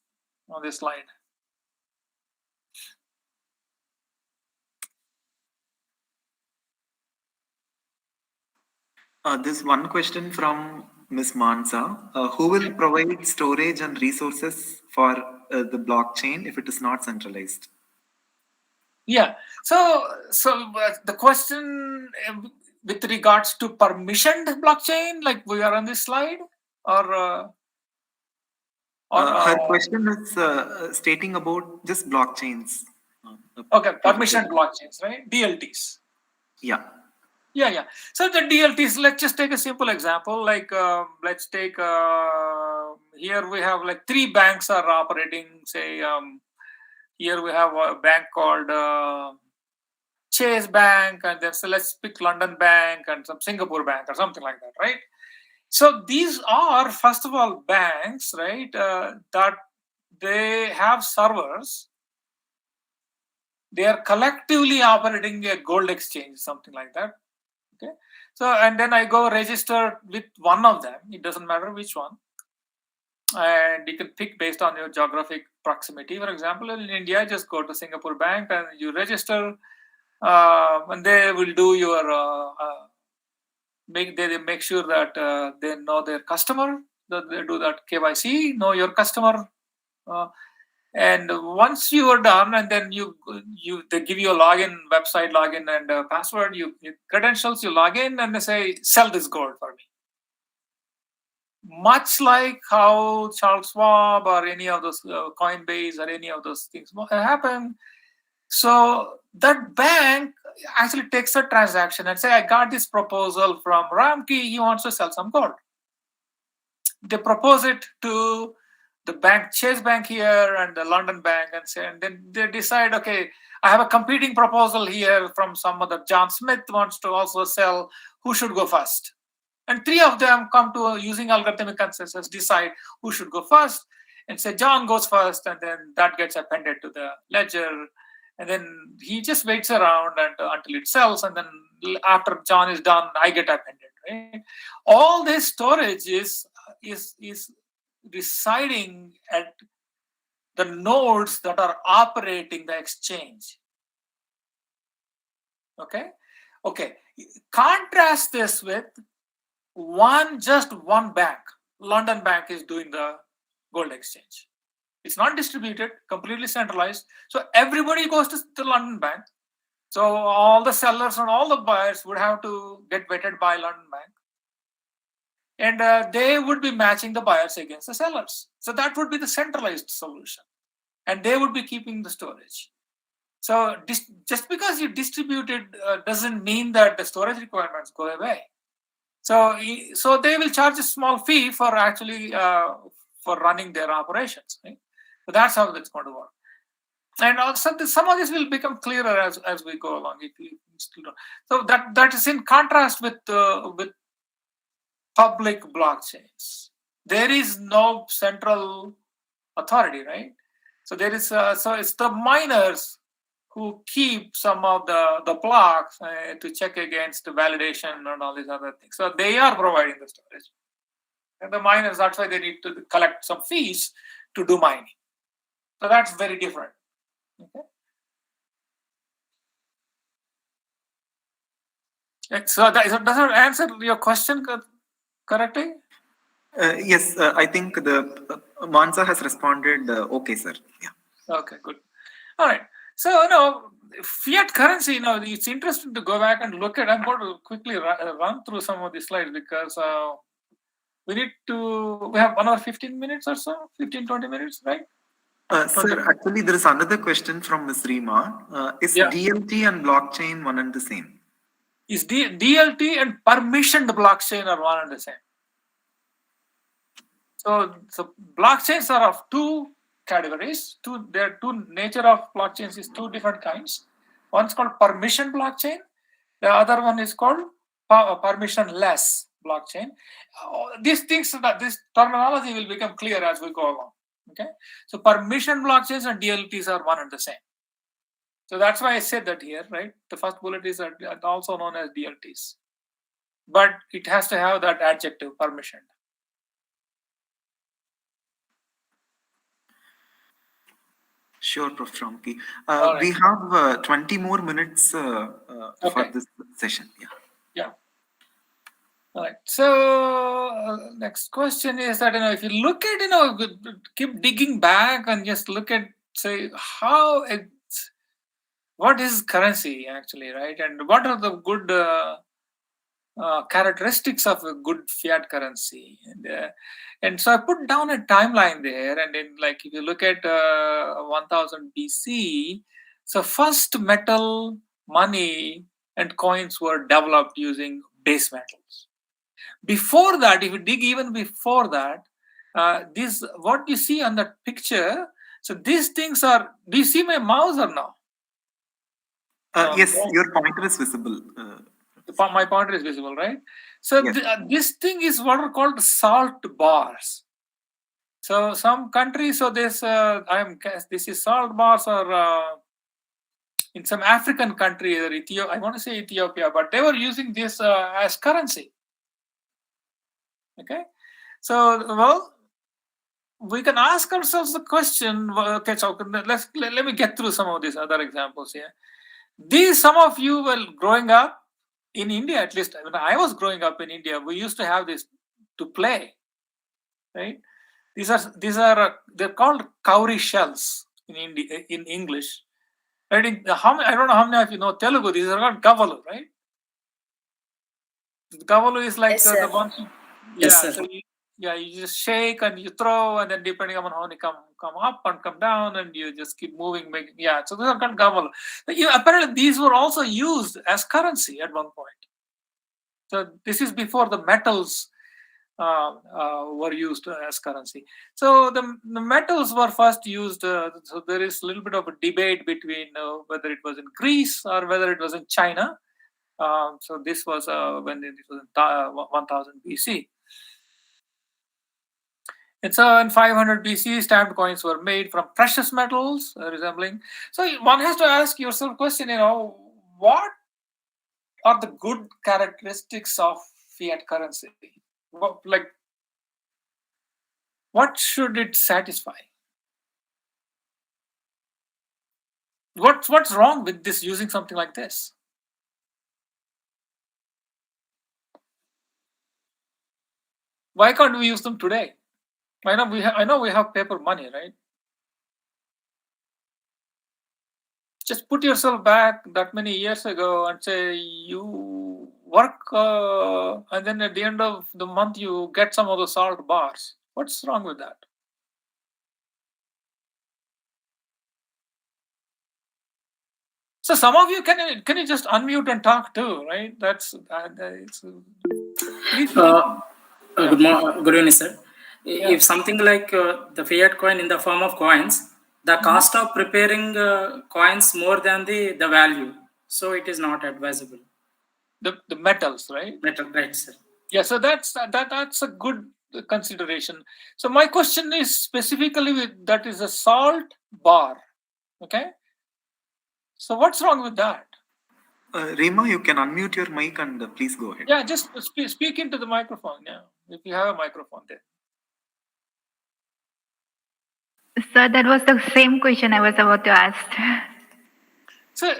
C: slide?
A: There's one question from Ms. Mansa. Who will provide storage and resources for the blockchain if it is not centralized?
C: Yeah. So the question with regards to permissioned blockchain, like we are on this slide, or
A: her question is stating about just blockchains.
C: Okay, permissioned blockchains, right? DLTs.
A: Yeah.
C: Yeah. So the DLTs, let's just take a simple example. Like let's take here we have like 3 banks are operating. Say here we have a bank called Chase Bank, and then so let's pick London Bank and some Singapore Bank or something like that, right? So these are, first of all, banks, right? That they have servers. They are collectively operating a gold exchange, something like that. Okay. So, and then I go register with one of them. It doesn't matter which one. And you can pick based on your geographic proximity. For example, in India, just go to Singapore Bank and you register. And they will do your they make sure that they know their customer, that they do that KYC, know your customer, and once you are done, and then they give you a website login and password, you credentials, you log in, and they say sell this gold for me. Much like how Charles Schwab or any of those Coinbase or any of those things happen. So that bank actually takes a transaction and say, I got this proposal from Ramki, he wants to sell some gold. They propose it to the bank, Chase Bank here and the London Bank, and then they decide, okay, I have a competing proposal here from some other, John Smith wants to also sell, who should go first? And 3 of them come to, using algorithmic consensus, decide who should go first, and say John goes first, and then that gets appended to the ledger. And then he just waits around until it sells, and then after John is done, I get appended. Right? All this storage is residing at the nodes that are operating the exchange. Okay. Contrast this with just one bank. London Bank is doing the gold exchange. It's not distributed, completely centralized. So everybody goes to the London Bank. So all the sellers and all the buyers would have to get vetted by London Bank. And they would be matching the buyers against the sellers. So that would be the centralized solution. And they would be keeping the storage. So just because you distribute it doesn't mean that the storage requirements go away. So they will charge a small fee for actually for running their operations. Right? So that's how that's going to work. And also some of this will become clearer as we go along. So that is in contrast with public blockchains. There is no central authority, right? So there is so it's the miners who keep some of the blocks to check against the validation and all these other things. So they are providing the storage. And the miners, that's why they need to collect some fees to do mining. So that's very different. Okay. So does that answer your question correctly?
A: Yes, I think the Mansa has responded. Okay, sir. Yeah.
C: Okay, good. All right. So, fiat currency, it's interesting to go back and look at. I'm going to quickly run through some of these slides because we have another 15 minutes or so, 15-20 minutes, right?
A: Sir, actually, there is another question from Ms. Rima. Is DLT and blockchain one and the same?
C: Is DLT and permissioned blockchain are one and the same? So blockchains are of 2 categories. There are 2 nature of blockchains is 2 different kinds. One's called permission blockchain. The other one is called permissionless blockchain. These things, this terminology will become clear as we go along. Okay, so permission blockchains and DLTs are one and the same. So that's why I said that here, right? The first bullet is also known as DLTs, but it has to have that adjective, permission.
A: Sure, Prof. Ramki.
C: Right.
A: We have 20 more minutes for this session.
C: Yeah. All right. So next question is that, if you look at, keep digging back and just look at, say, what is currency actually, right? And what are the good characteristics of a good fiat currency? And so I put down a timeline there, and then, like, if you look at 1000 BC, so first metal, money, and coins were developed using base metals. Before that, if you dig even before that, what you see on the picture, so these things are, do you see my mouse or no?
A: Yes, your pointer is visible.
C: My pointer is visible, right? So
A: yes.
C: This thing is what are called salt bars. So some countries, so this is salt bars, or in some African country, or Ethiopia, I want to say Ethiopia, but they were using this as currency. Okay, so we can ask ourselves the question. Okay, so let me get through some of these other examples here. Some of you were growing up in India, at least when I was growing up in India, we used to have this to play, right? These are they're called cowrie shells in English. Right? I don't know how many of you know Telugu. These are called gavalu, right? The gavalu is like the one.
N: Yes, sir.
C: So you just shake and you throw, and then depending on how they come up and come down, and you just keep moving. So those are called gavalu. Apparently, these were also used as currency at one point. So this is before the metals were used as currency. So the metals were first used. So there is a little bit of a debate between whether it was in Greece or whether it was in China. So this was when it was 1000 BC. And so in 500 BC, stamped coins were made from precious metals resembling. So one has to ask yourself a question, what are the good characteristics of fiat currency? What should it satisfy? What's wrong with this, using something like this? Why can't we use them today? I know we have paper money, right? Just put yourself back that many years ago and say you work, and then at the end of the month you get some of the salt bars. What's wrong with that? So some of you can you just unmute and talk too, right?
N: Good evening, sir. Yeah. If something like the fiat coin in the form of coins, the cost of preparing coins more than the value, so it is not advisable.
C: The metals, right?
N: Metal, right, sir.
C: Yeah, so that's a good consideration. So my question is specifically with that is a salt bar, okay? So what's wrong with that?
A: Rima, you can unmute your mic and please go ahead.
C: Yeah, just speak into the microphone. Yeah, if you have a microphone there.
M: Sir, that was the same question I was about to ask.
C: So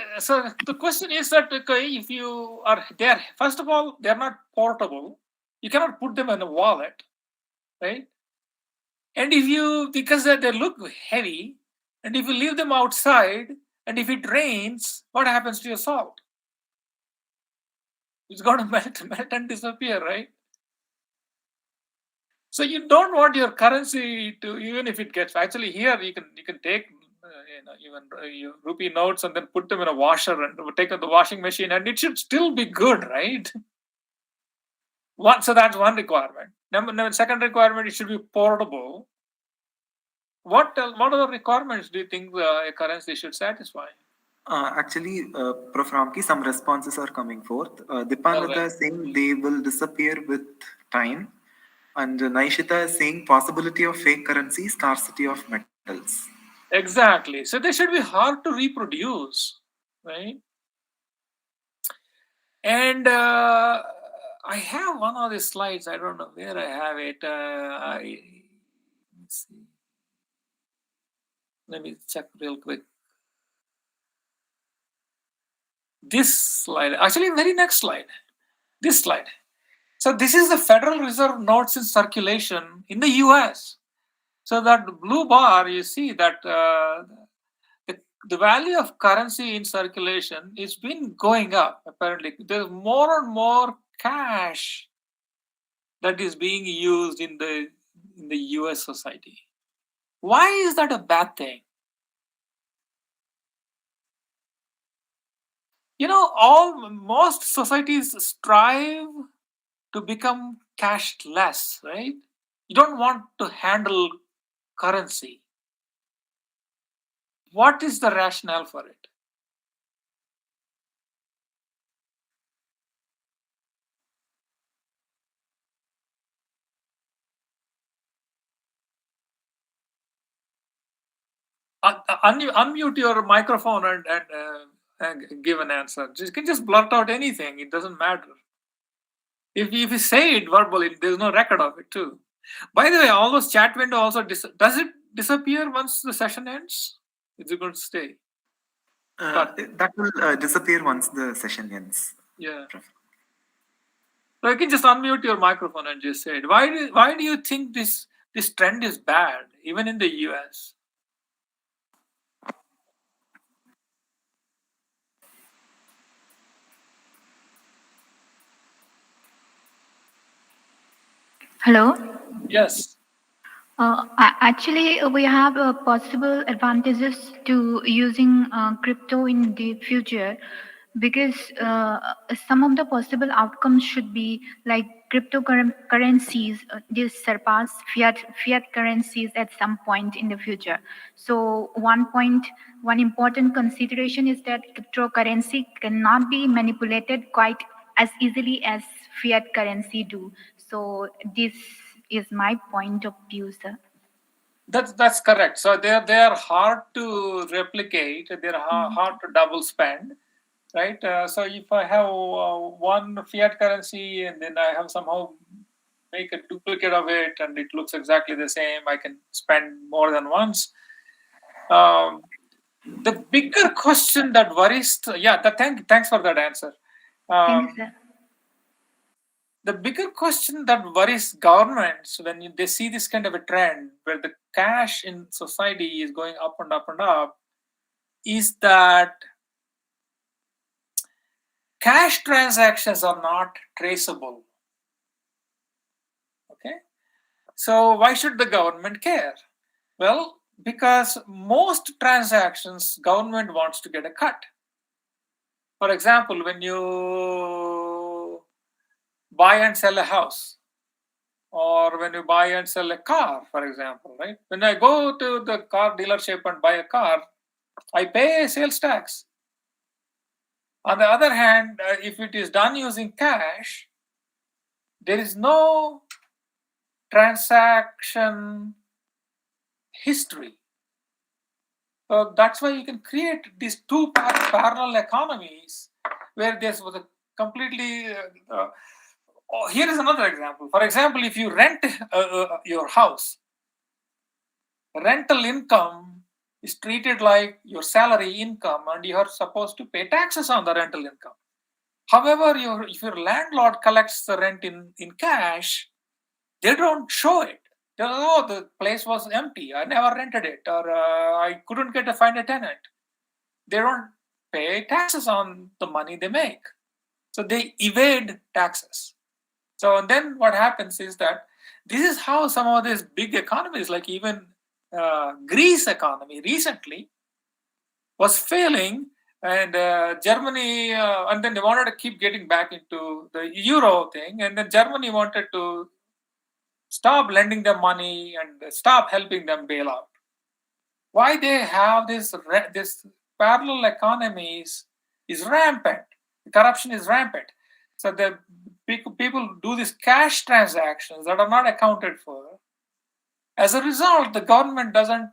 C: the question is that, okay, if you are there, first of all, they're not portable. You cannot put them in a wallet, right? And because they look heavy, and if you leave them outside, and if it rains, what happens to your salt? It's going to melt and disappear, right? So you don't want your currency to, even if it gets, actually here you can take even your rupee notes and then put them in a washer and take out the washing machine, and it should still be good, right? So that's one requirement. Second requirement, it should be portable. What other requirements do you think a currency should satisfy?
A: Actually, Prof. Ramki, some responses are coming forth. Dipalada is saying they will disappear with time. And Naishita is saying possibility of fake currency, scarcity of metals.
C: Exactly. So they should be hard to reproduce, right? And I have one of these slides. I don't know where I have it. Let's see. Let me check real quick. This slide, actually, very next slide. This slide. So this is the Federal Reserve notes in circulation in the US. So that blue bar, you see that the value of currency in circulation is been going up. Apparently, there's more and more cash that is being used in the US society. Why is that a bad thing? You know, most societies strive to become cashless, right? You don't want to handle currency. What is the rationale for it? Unmute your microphone and give an answer. You can just blurt out anything. It doesn't matter. If you say it verbally, there's no record of it too. By the way, all those chat window also does it disappear once the session ends? Is it going to stay?
A: That will disappear once the session ends.
C: Yeah. So you can just unmute your microphone and just say it. Why do you think this trend is bad, even in the US?
M: Hello?
C: Yes.
M: Actually, we have possible advantages to using crypto in the future, because some of the possible outcomes should be like cryptocurrencies they surpass fiat currencies at some point in the future. So one important consideration is that cryptocurrency cannot be manipulated quite as easily as fiat currency do. So this is my point of view, sir.
C: That's correct. So they are hard to replicate. They're hard to double spend, right? So if I have one fiat currency and then I have somehow make a duplicate of it and it looks exactly the same, I can spend more than once. The bigger question that worries, thanks for that answer.
M: Thank you, sir.
C: The bigger question that worries governments when they see this kind of a trend where the cash in society is going up and up and up is that cash transactions are not traceable. Okay, so why should the government care? Well, because most transactions government wants to get a cut. For example, when you buy and sell a house, or when you buy and sell a car, for example, right? When I go to the car dealership and buy a car, I pay sales tax. On the other hand, if it is done using cash, there is no transaction history. So that's why you can create these two parallel economies where there's a completely here is another example. For example, if you rent your house, rental income is treated like your salary income and you are supposed to pay taxes on the rental income. However, if your landlord collects the rent in cash, they don't show it. They don't know the place was empty, I never rented it, or I couldn't find a tenant. They don't pay taxes on the money they make. So they evade taxes. So and then what happens is that this is how some of these big economies, like even Greece economy recently was failing, and Germany, and then they wanted to keep getting back into the euro thing, and then Germany wanted to stop lending them money and stop helping them bail out. Why they have this parallel economies is rampant. Corruption is rampant. So the people do these cash transactions that are not accounted for. As a result, the government doesn't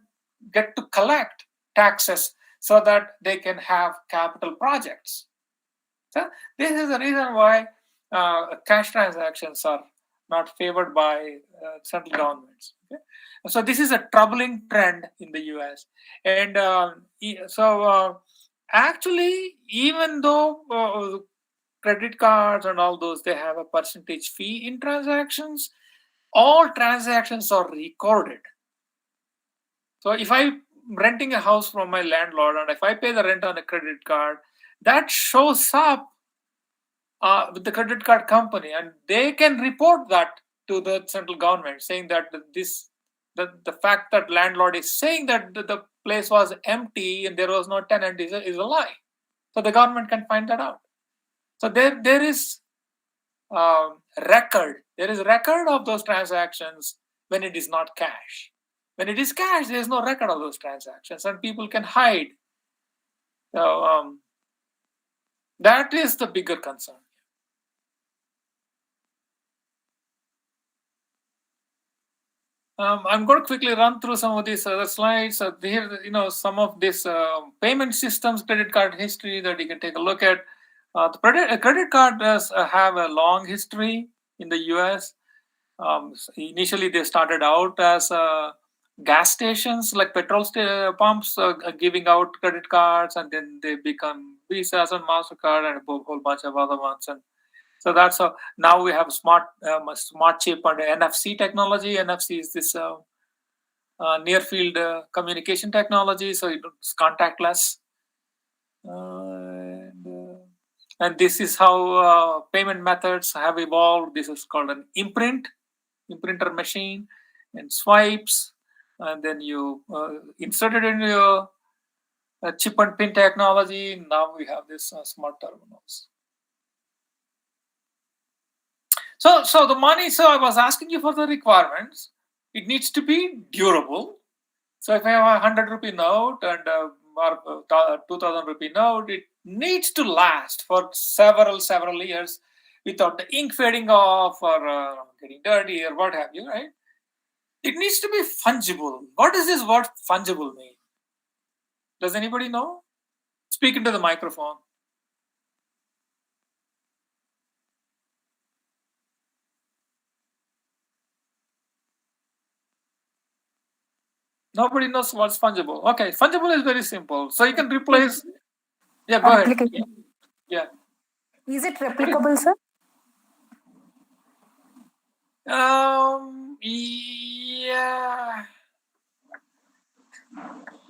C: get to collect taxes so that they can have capital projects. So this is the reason why cash transactions are not favored by central governments. Okay? So this is a troubling trend in the US. And actually, even though credit cards and all those, they have a percentage fee in transactions, all transactions are recorded. So if I'm renting a house from my landlord and if I pay the rent on a credit card, that shows up with the credit card company, and they can report that to the central government, saying that the fact that landlord is saying that the place was empty and there was no tenant is a lie. So the government can find that out. So there is record. There is record of those transactions when it is not cash. When it is cash, there is no record of those transactions, and people can hide. So that is the bigger concern. I'm going to quickly run through some of these other slides. Here, some of this payment systems, credit card history that you can take a look at. The credit card does have a long history in the US. Initially, they started out as gas stations, like petrol pumps, giving out credit cards, and then they become Visas and MasterCard and a whole bunch of other ones. And so that's how now we have smart chip and NFC technology. NFC is this near field communication technology, so it's contactless. And this is how payment methods have evolved. This is called an imprinter machine, and swipes, and then you insert it into your chip and pin technology. Now we have this smart terminals. So the money, so I was asking you for the requirements. It needs to be durable. So if I have a 100 rupee note and or 2000 rupee note, it needs to last for several years without the ink fading off or getting dirty or what have you, right? It needs to be fungible. What does this word fungible mean? Does anybody know? Speak into the microphone. Nobody knows what's fungible. Okay, fungible is very simple. So you can replace. Yeah, go ahead. Yeah.
O: Is it replicable, sir?
C: Yeah.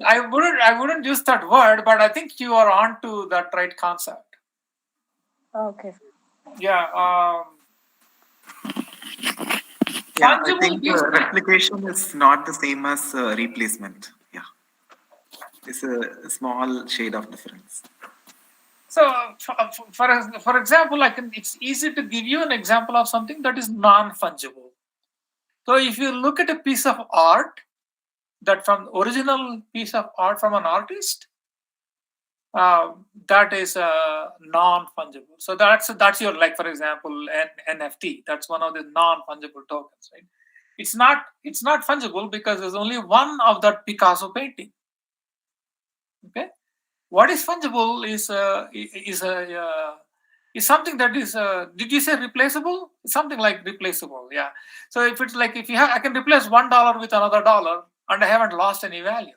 C: I wouldn't use that word, but I think you are on to that right concept.
O: Okay.
C: Yeah.
A: Yeah, I think replication is not the same as replacement. Yeah, it's a small shade of difference.
C: So, for example, it's easy to give you an example of something that is non-fungible. So, if you look at a piece of art, that from original piece of art from an artist, that is non-fungible. So that's your, like, for example, NFT. That's one of the non-fungible tokens, right? It's not fungible because there's only one of that Picasso painting. Okay, what is fungible is something that is. Did you say replaceable? Something like replaceable, yeah. So if it's like I can replace $1 with another dollar, and I haven't lost any value,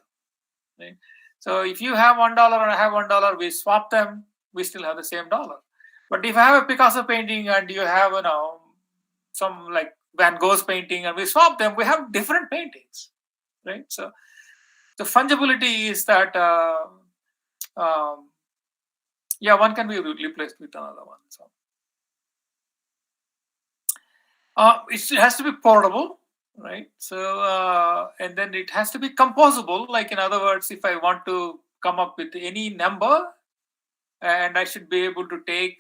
C: right? So if you have $1 and I have $1, we swap them, we still have the same dollar. But if I have a Picasso painting and you have, some like Van Gogh's painting, and we swap them, we have different paintings, right? So the fungibility is that, one can be replaced with another one. So it has to be portable. Right. So, and then it has to be composable. Like, in other words, if I want to come up with any number, and I should be able to take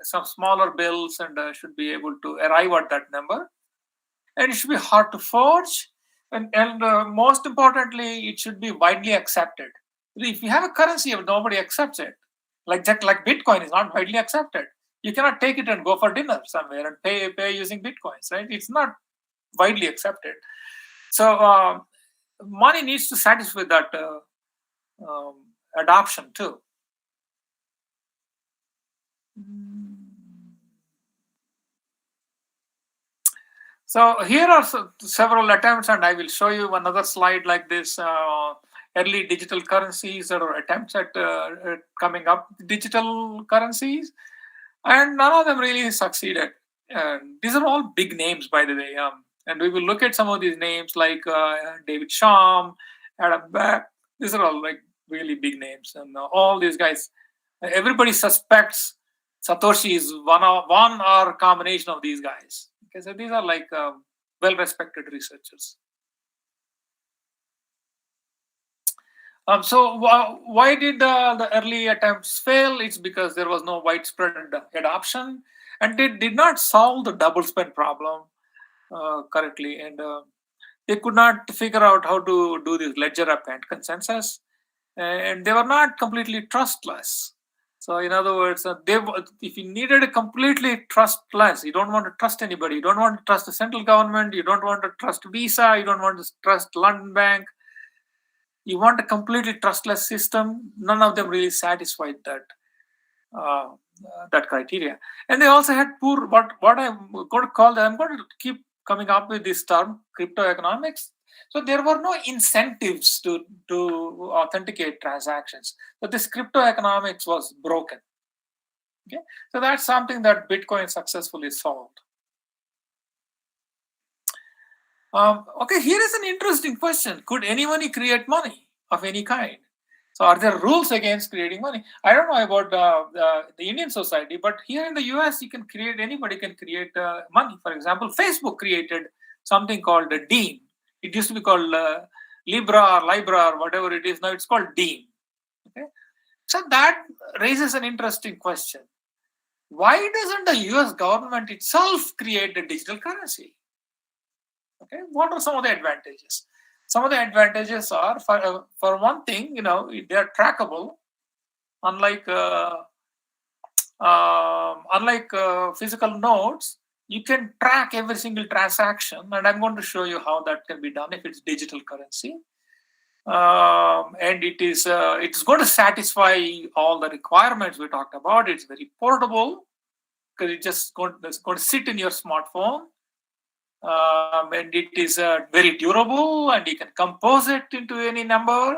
C: some smaller bills and should be able to arrive at that number. And it should be hard to forge. And most importantly, it should be widely accepted. If you have a currency and nobody accepts it, like Bitcoin is not widely accepted. You cannot take it and go for dinner somewhere and pay using Bitcoins, right? It's not widely accepted. So money needs to satisfy that adoption too. So here are several attempts, and I will show you another slide like this. Early digital currencies or attempts at coming up with digital currencies, and none of them really succeeded. These are all big names, by the way, and we will look at some of these names like David Shum, Adam Back. These are all like really big names, and all these guys, everybody suspects Satoshi is one or combination of these guys. Okay, so these are like well-respected researchers. So why did the early attempts fail? It's because there was no widespread adoption, and they did not solve the double spend problem correctly, and they could not figure out how to do this ledger append consensus, and they were not completely trustless. So in other words, if you needed a completely trustless, you don't want to trust anybody, you don't want to trust the central government, you don't want to trust Visa, you don't want to trust London Bank, you want a completely trustless system. None of them really satisfied that that criteria, and they also had poor. What I'm going to call them, I'm going to keep coming up with this term, crypto economics. So there were no incentives to authenticate transactions. So this crypto economics was broken. Okay, so that's something that Bitcoin successfully solved. Okay, here is an interesting question. Could anybody create money of any kind? So are there rules against creating money? I don't know about the Indian society, but here in the US, anybody can create money. For example, Facebook created something called a Deem. It used to be called Libra or whatever it is. Now it's called Deem. Okay? So that raises an interesting question. Why doesn't the US government itself create a digital currency? Okay, what are some of the advantages? Some of the advantages are, for one thing, they are trackable, unlike physical notes. You can track every single transaction, and I'm going to show you how that can be done if it's digital currency. And it's going to satisfy all the requirements we talked about. It's very portable because it's going to sit in your smartphone. And it is very durable, and you can compose it into any number,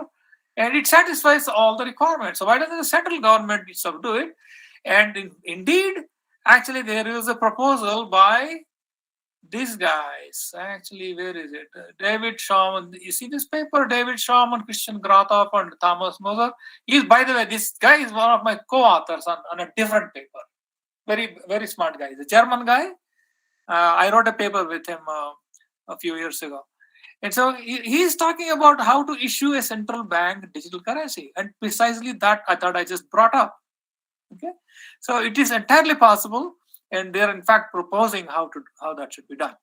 C: and it satisfies all the requirements. So why doesn't the central government itself do it? And indeed, actually, there is a proposal by these guys. Actually, where is it? David Shum. You see this paper? David Shum and Christian Grothoff and Thomas Moser. By the way, this guy is one of my co-authors on a different paper. Very, very smart guy. He's a German guy. I wrote a paper with him a few years ago. And so he's talking about how to issue a central bank digital currency. And precisely that I thought I just brought up. Okay, so it is entirely possible, and they're in fact proposing how that should be done.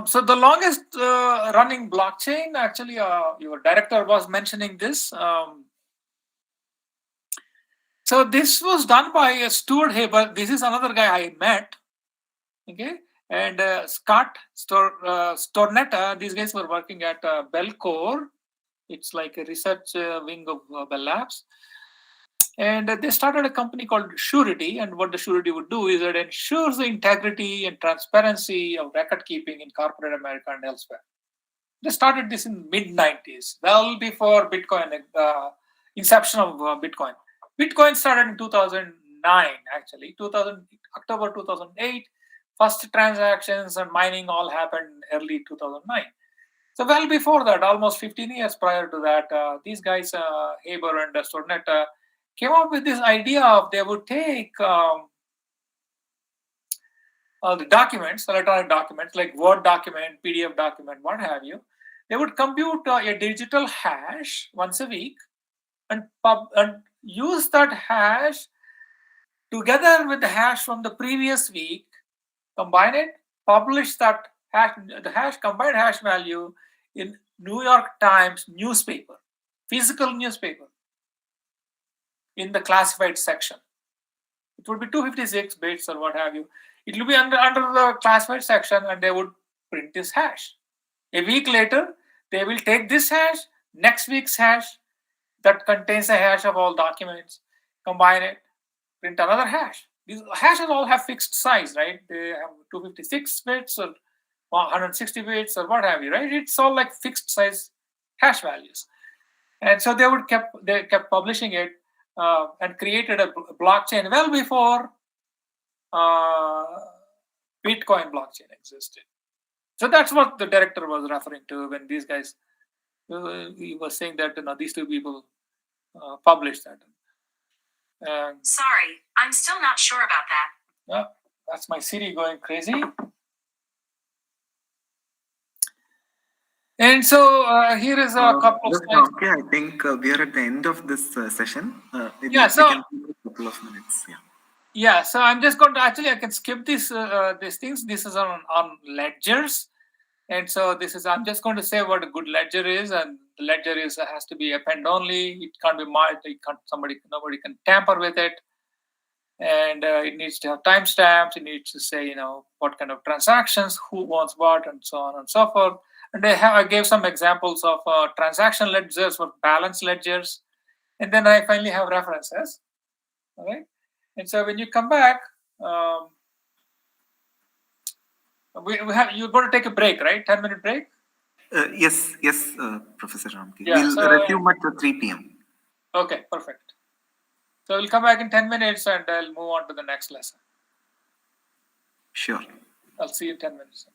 C: So the longest running blockchain, actually, your director was mentioning this. So this was done by Stuart Haber. This is another guy I met. Okay, and Scott Stornetta. These guys were working at Bellcore. It's like a research wing of Bell Labs. And they started a company called Surety. And what the Surety would do is it ensures the integrity and transparency of record keeping in corporate America and elsewhere. They started this in mid-90s, well before Bitcoin, inception of Bitcoin. Bitcoin started in 2009, actually. October 2008, first transactions and mining all happened early 2009. So well before that, almost 15 years prior to that, these guys, Haber and Stornetta, came up with this idea of they would take the documents, electronic documents, like Word document, PDF document, what have you. They would compute a digital hash once a week and use that hash together with the hash from the previous week, combine it, publish that hash, the combined hash value in New York Times newspaper. physical newspaper in the classified section. It would be 256 bits or what have you. It will be under the classified section, and they would print this hash. A week later, they will take this hash, next week's hash that contains a hash of all documents, combine it, print another hash. These hashes all have fixed size, right? They have 256 bits or 160 bits or what have you, right? It's all like fixed size hash values. And so they kept publishing it and created a blockchain well before Bitcoin blockchain existed. So that's what the director was referring to when these guys, he was saying that these two people published that.
P: Sorry, I'm still not sure about that.
C: Yeah, that's my Siri going crazy. And so here is a couple of slides.
A: Okay, I think we are at the end of this session. Maybe
C: Yeah, so
A: we can take a couple of minutes. Yeah.
C: Yeah, so I'm just going to I can skip these things. This is on ledgers, and so I'm just going to say what a good ledger is, and the ledger has to be append only. It can't be marked. Nobody can tamper with it, and it needs to have timestamps. It needs to say what kind of transactions, who wants what, and so on and so forth. And I gave some examples of transaction ledgers or balance ledgers, and then I finally have references. All right. And so when you come back, you're going to take a break, right? 10-minute break?
A: Yes, Professor Ramki.
C: Yeah,
A: We'll resume at 3 p.m.
C: Okay, perfect. So we'll come back in 10 minutes and I'll move on to the next lesson.
A: Sure.
C: I'll see you in 10 minutes.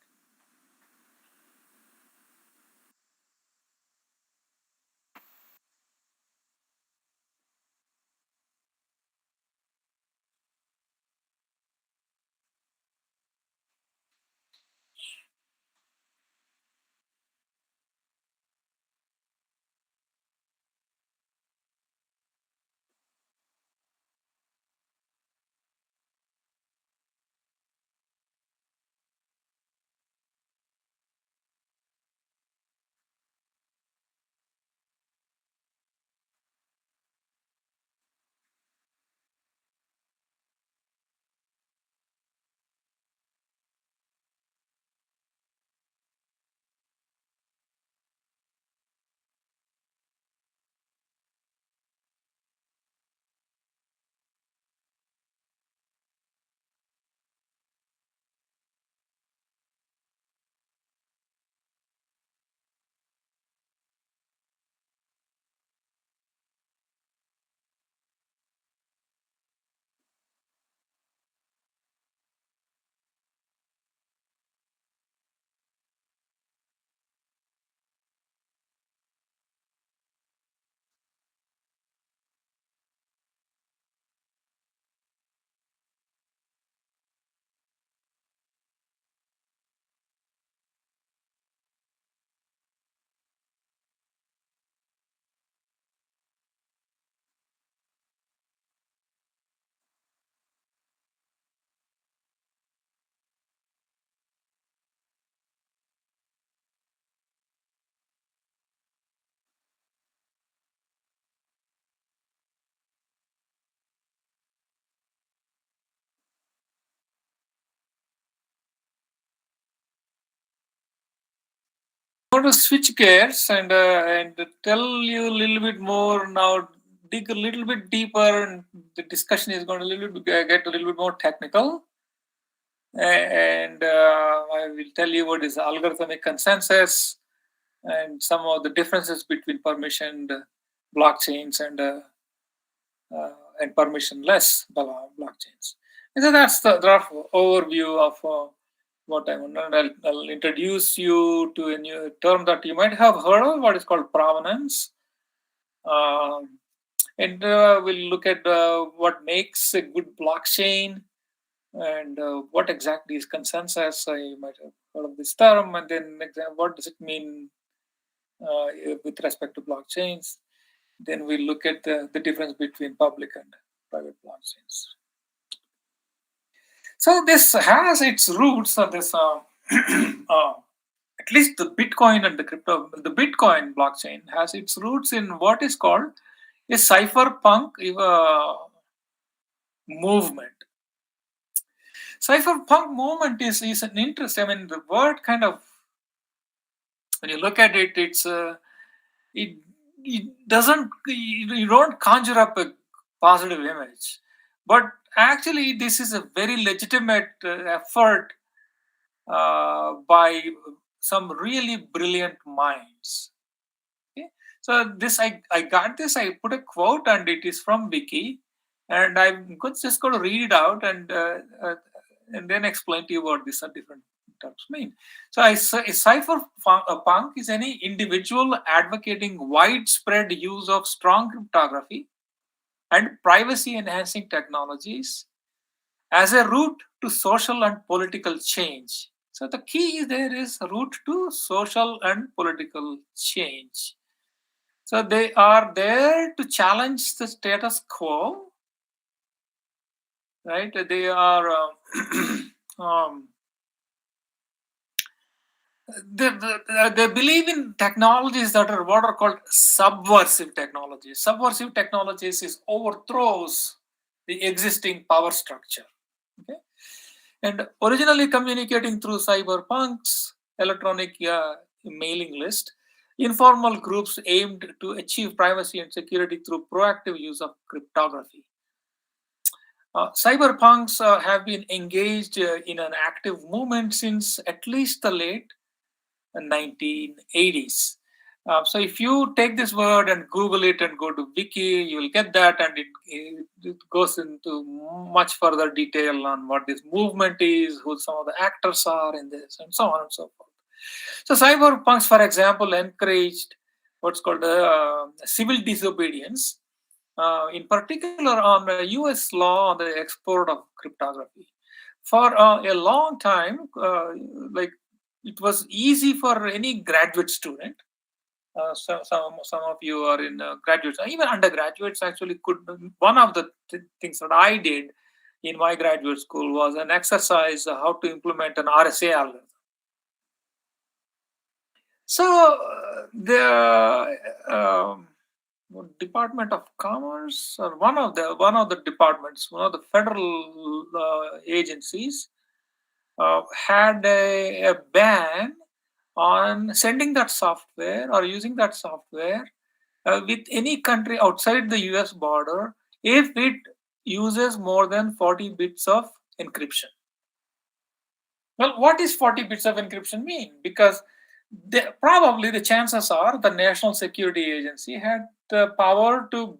C: I'm going to switch gears and tell you a little bit more now, dig a little bit deeper, and the discussion is going to get a little bit more technical. And I will tell you what is algorithmic consensus and some of the differences between permissioned blockchains and permissionless blockchains. And so that's the rough overview of what I want. I'll introduce you to a new term that you might have heard of, what is called provenance. And we'll look at what makes a good blockchain and what exactly is consensus. You might have heard of this term, and then what does it mean with respect to blockchains. Then we'll look at the difference between public and private blockchains. So this has its roots of this at least the Bitcoin and the Bitcoin blockchain has its roots in what is called a cypherpunk movement. Cypherpunk movement is an interest. I mean, the word kind of, when you look at it, it doesn't, you don't conjure up a positive image. But actually, this is a very legitimate effort by some really brilliant minds. Okay? So this, I got this, I put a quote and it is from Wiki, and I'm just going to read it out and then explain to you what these different terms mean. So a cypherpunk is any individual advocating widespread use of strong cryptography and privacy enhancing technologies as a route to social and political change. So the key there is route to social and political change. So they are there to challenge the status quo, right? They are they believe in technologies that are what are called subversive technologies. Subversive technologies is overthrows the existing power structure. Okay? And originally communicating through cyberpunks, electronic mailing list, informal groups aimed to achieve privacy and security through proactive use of cryptography. Cyberpunks have been engaged in an active movement since at least the late 1980s. So if you take this word and Google it and go to Wiki, you will get that, and it goes into much further detail on what this movement is, who some of the actors are in this, and so on and so forth. So cyberpunks, for example, encouraged what's called civil disobedience, in particular on the US law on the export of cryptography. For a long time, like it was easy for any graduate student. Some of you are in graduates, even undergraduates actually could. One of the things that I did in my graduate school was an exercise how to implement an RSA algorithm. So the Department of Commerce, or one of the departments, one of the federal agencies, had a ban on sending that software or using that software with any country outside the US border if it uses more than 40 bits of encryption. Well, what does 40 bits of encryption mean? Because probably the chances are the National Security Agency had the power to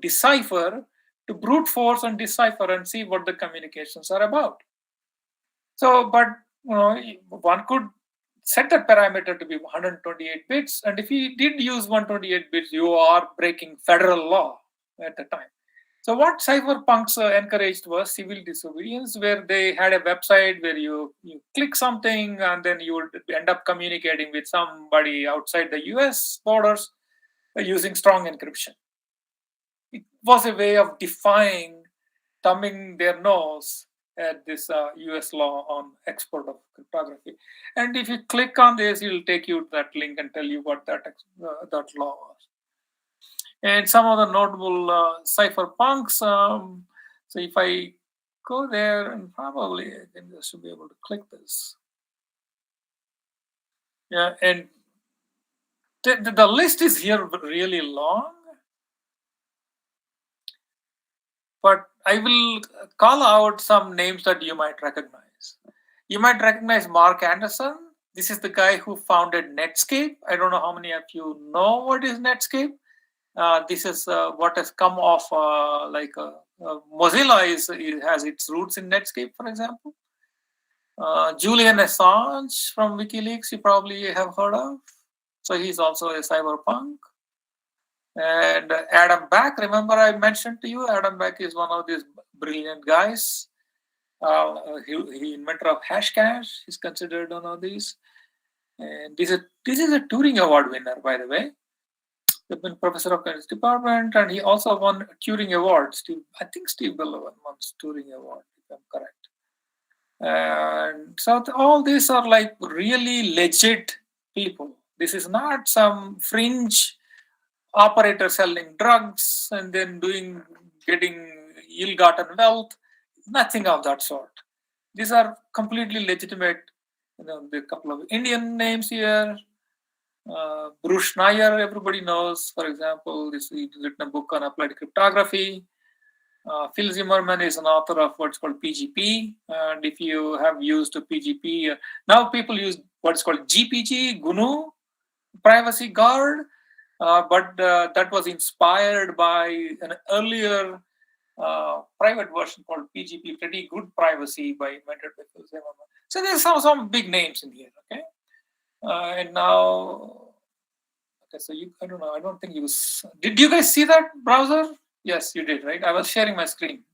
C: decipher, to brute force and decipher and see what the communications are about. So, but one could set a parameter to be 128 bits, and if you did use 128 bits, you are breaking federal law at the time. So what cyberpunks encouraged was civil disobedience, where they had a website where you click something and then you would end up communicating with somebody outside the US borders using strong encryption. It was a way of defying, thumbing their nose at this US law on export of cryptography. And if you click on this, it will take you to that link and tell you what that law was. And some of the notable cypherpunks. So if I go there, and probably I think I should be able to click this. Yeah, and the list is here really long, but I will call out some names that you might recognize. You might recognize Mark Anderson. This is the guy who founded Netscape. I don't know how many of you know what is Netscape. This is what has come off Mozilla has its roots in Netscape, for example. Julian Assange from WikiLeaks, you probably have heard of. So he's also a cyberpunk. And Adam Back, remember I mentioned to you, Adam Back is one of these brilliant guys. He inventor of Hashcash. He's considered one of these. And this is a Turing Award winner, by the way. He's been professor of his department, and he also won a Turing Award. I think Steve Bell won Turing Award, if I'm correct. And so all these are like really legit people. This is not some fringe operator selling drugs and then getting ill-gotten wealth. Nothing of that sort. These are completely legitimate. There are a couple of Indian names here. Bruce Schneier, everybody knows, for example, he's written a book on applied cryptography. Phil Zimmerman is an author of what's called PGP, and if you have used PGP, now people use what's called GPG, GNU, Privacy Guard, but that was inspired by an earlier private version called PGP, Pretty Good Privacy, invented by Phil Zimmerman. So there's some big names in here, okay? And now, okay, so I don't know, I don't think did you guys see that browser? Yes, you did, right? I was sharing my screen.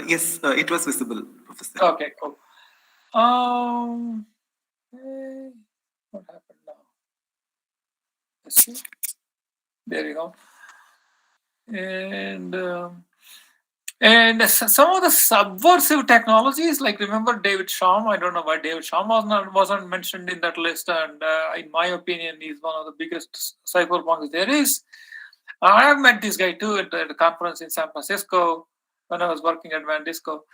A: Yes, it was visible, Professor.
C: Okay, cool. What happened now? Let's see. There you go. And some of the subversive technologies, like remember David Shum? I don't know why David Shum wasn't mentioned in that list, and in my opinion, he's one of the biggest cyberpunks there is. I have met this guy too at the conference in San Francisco when I was working at Van Disco.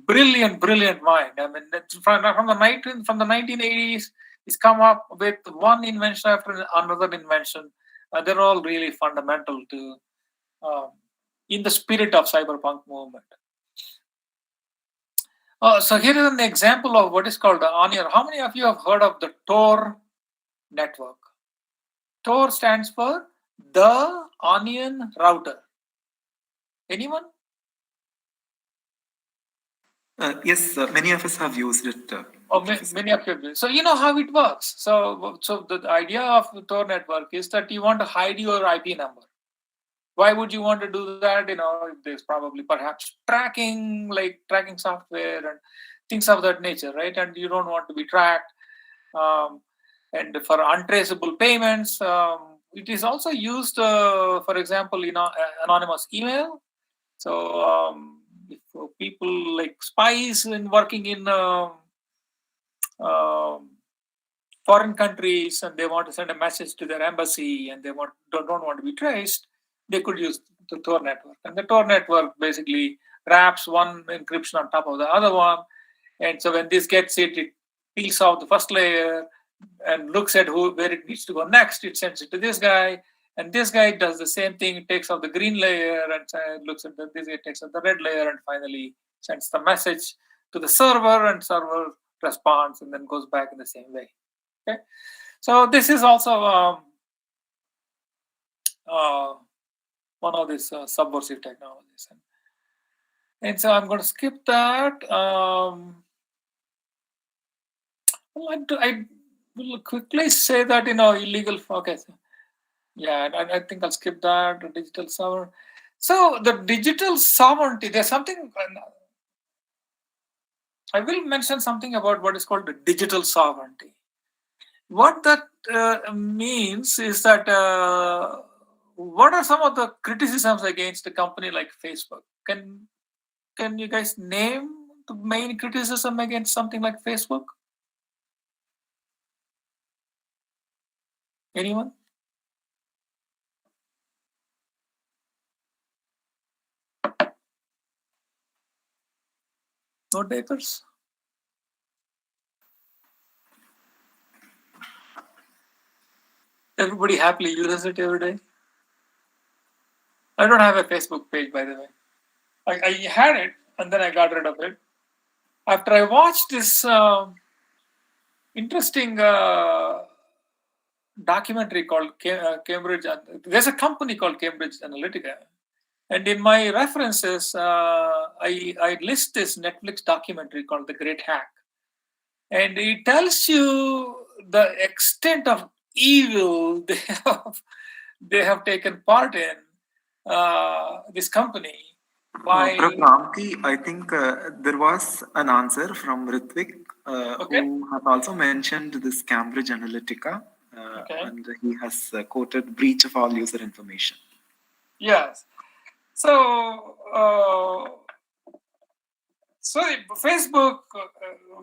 C: Brilliant mind. I mean, from the 1980s, he's come up with one invention after another invention. They're all really fundamental to in the spirit of cyberpunk movement. So here is an example of what is called the Onion. How many of you have heard of the Tor network? Tor stands for the Onion Router. Anyone?
A: Yes, many of us have used it.
C: Many of you. So you know how it works. So the idea of the Tor network is that you want to hide your IP number. Why would you want to do that? You know, there's probably perhaps tracking software and things of that nature, right? And you don't want to be tracked. And for untraceable payments, it is also used, for example, anonymous email. So if people like spies and working in foreign countries and they want to send a message to their embassy and they don't want to be traced, they could use the Tor network. And the Tor network basically wraps one encryption on top of the other one. And so when this gets it peels off the first layer and looks at where it needs to go next. It sends it to this guy. And this guy does the same thing. It takes off the green layer and looks at this guy, takes off the red layer, and finally sends the message to the server, and server responds and then goes back in the same way. Okay. So this is also one of these subversive technologies. And so I'm going to skip that. I will quickly say that, illegal. Okay. Yeah, I think I'll skip that. The digital sovereignty. So the digital sovereignty, there's something. I will mention something about what is called the digital sovereignty. What that means is that what are some of the criticisms against a company like Facebook? Can you guys name the main criticism against something like Facebook? Anyone? No takers? Everybody happily uses it every day. I don't have a Facebook page, by the way. I had it and then I got rid of it. After I watched this interesting documentary called Cambridge. There's a company called Cambridge Analytica. And in my references, I list this Netflix documentary called The Great Hack. And it tells you the extent of evil they have taken part in, this company.
A: Prof. Ramki, I think there was an answer from Ritvik, who has also mentioned this Cambridge Analytica, and he has quoted breach of all user information.
C: Yes. So So Facebook,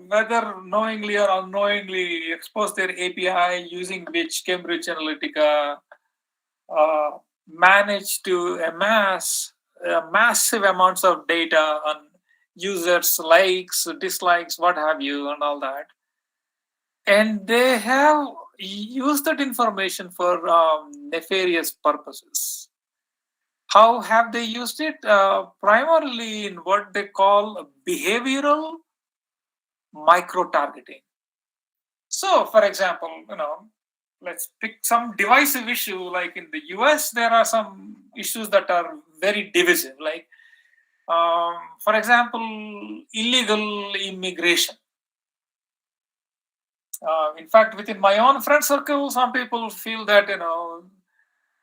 C: whether knowingly or unknowingly, exposed their API using which Cambridge Analytica managed to amass massive amounts of data on users' likes, dislikes, what have you, and all that. And they have used that information for nefarious purposes. How have they used it? Primarily in what they call behavioral micro-targeting. So, for example, let's pick some divisive issue. Like in the US, there are some issues that are very divisive. Like, for example, illegal immigration. In fact, within my own friend circle, some people feel that,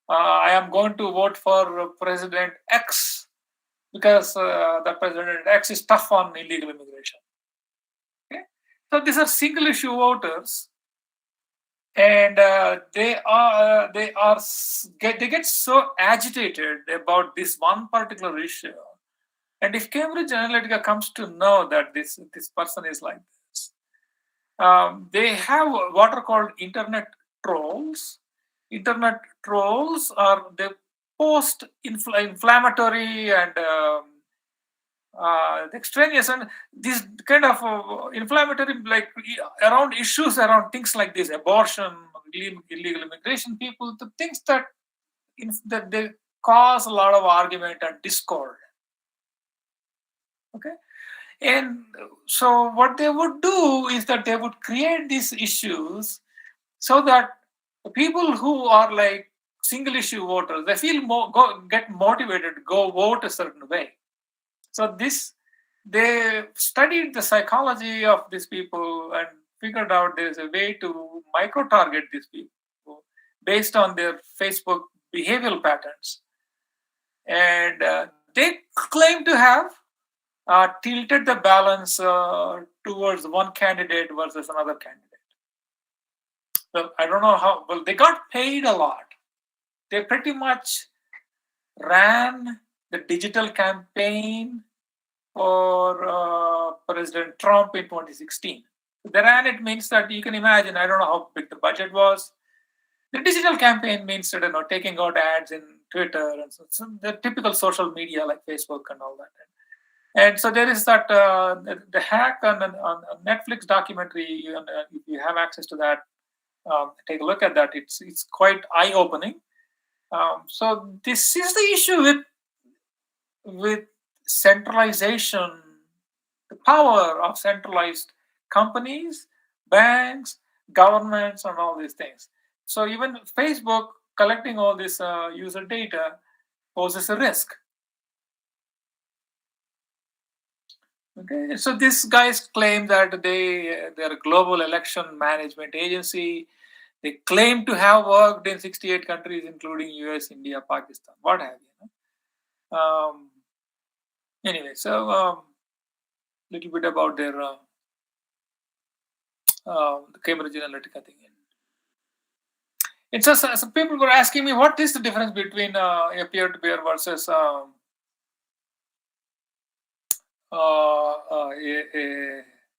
C: I am going to vote for President X because the President X is tough on illegal immigration. Okay? So these are single issue voters, and they get so agitated about this one particular issue. And if Cambridge Analytica comes to know that this person is like this, they have what are called internet trolls. Internet trolls are the post-inflammatory and extraneous, and these kind of inflammatory, like around issues around things like this, abortion, illegal immigration, people, the things that they cause a lot of argument and discord. Okay. And so what they would do is that they would create these issues so that the people who are like single issue voters, they feel get motivated to go vote a certain way. So they studied the psychology of these people and figured out there's a way to micro-target these people based on their Facebook behavioral patterns. And they claim to have tilted the balance towards one candidate versus another candidate. So I don't know how, well, they got paid a lot. They pretty much ran the digital campaign for President Trump in 2016. They ran it means that you can imagine, I don't know how big the budget was. The digital campaign means that, taking out ads in Twitter and so the typical social media like Facebook and all that. And so there is that the hack on Netflix documentary. If you have access to that, take a look at that. It's quite eye-opening. So this is the issue with centralization, the power of centralized companies, banks, governments, and all these things. So even Facebook collecting all this user data poses a risk. Okay, so these guys claim that they're a global election management agency. They claim to have worked in 68 countries, including US, India, Pakistan, what have you. Anyway, so little bit about their Cambridge Analytica thing. It's just some people were asking me what is the difference between a peer-to-peer versus a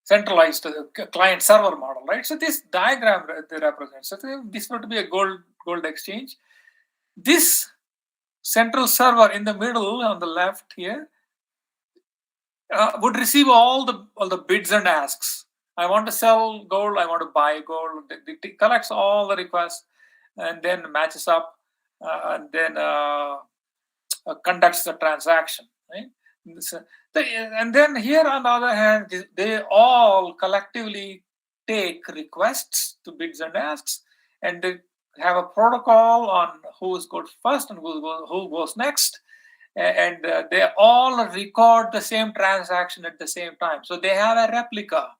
C: centralized client-server model, right? So this diagram they represent. So this would be a gold exchange. This central server in the middle on the left here would receive all the bids and asks. I want to sell gold. I want to buy gold. It collects all the requests and then matches up and then conducts the transaction, right? And then here on the other hand, they all collectively take requests to bids and asks, and they have a protocol on who goes first and who goes next, and they all record the same transaction at the same time. So they have a replica.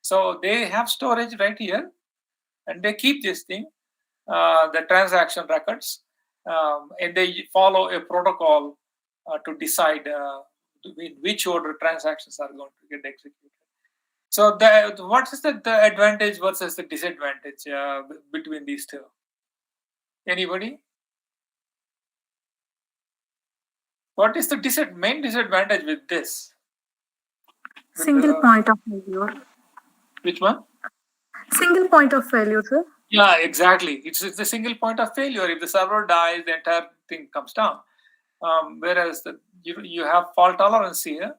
C: So they have storage right here, and they keep this thing, the transaction records, and they follow a protocol to decide in which order transactions are going to get executed. So what is the advantage versus the disadvantage between these two? Anybody? What is the main disadvantage with this?
O: Single point of failure.
C: Which one?
O: Single point of failure, sir.
C: Yeah, exactly. It's a single point of failure. If the server dies, the entire thing comes down. Whereas you have fault tolerance here.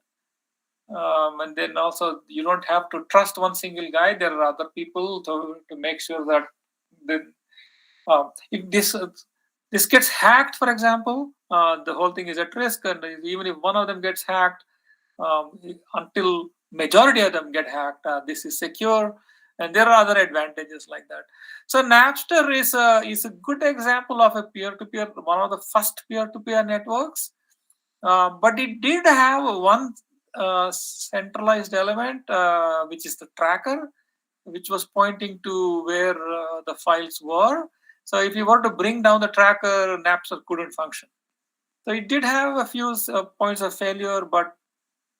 C: And then also you don't have to trust one single guy. There are other people to make sure that if this gets hacked, for example, the whole thing is at risk. And even if one of them gets hacked, until majority of them get hacked, this is secure. And there are other advantages like that. So Napster is a good example of a peer-to-peer, one of the first peer-to-peer networks. But it did have one centralized element, which is the tracker, which was pointing to where the files were. So if you were to bring down the tracker, Napster couldn't function. So it did have a few points of failure, but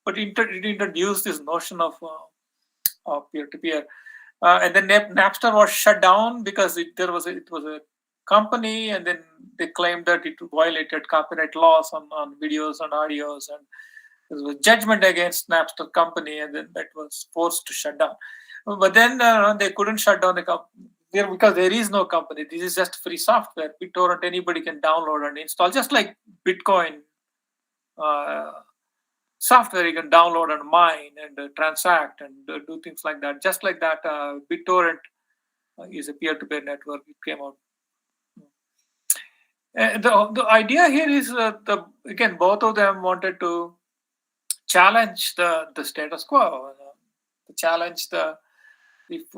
C: it introduced this notion of peer-to-peer. And then Napster was shut down because it was a company, and then they claimed that it violated copyright laws on videos and audios, and there was a judgment against Napster company, and then that was forced to shut down. But then they couldn't shut down the company because there is no company. This is just free software. BitTorrent, anybody can download and install, just like Bitcoin software. You can download and mine and transact and do things like that. Just like that, BitTorrent is a peer-to-peer network. It came out. The idea here is again, both of them wanted to challenge the status quo, challenge if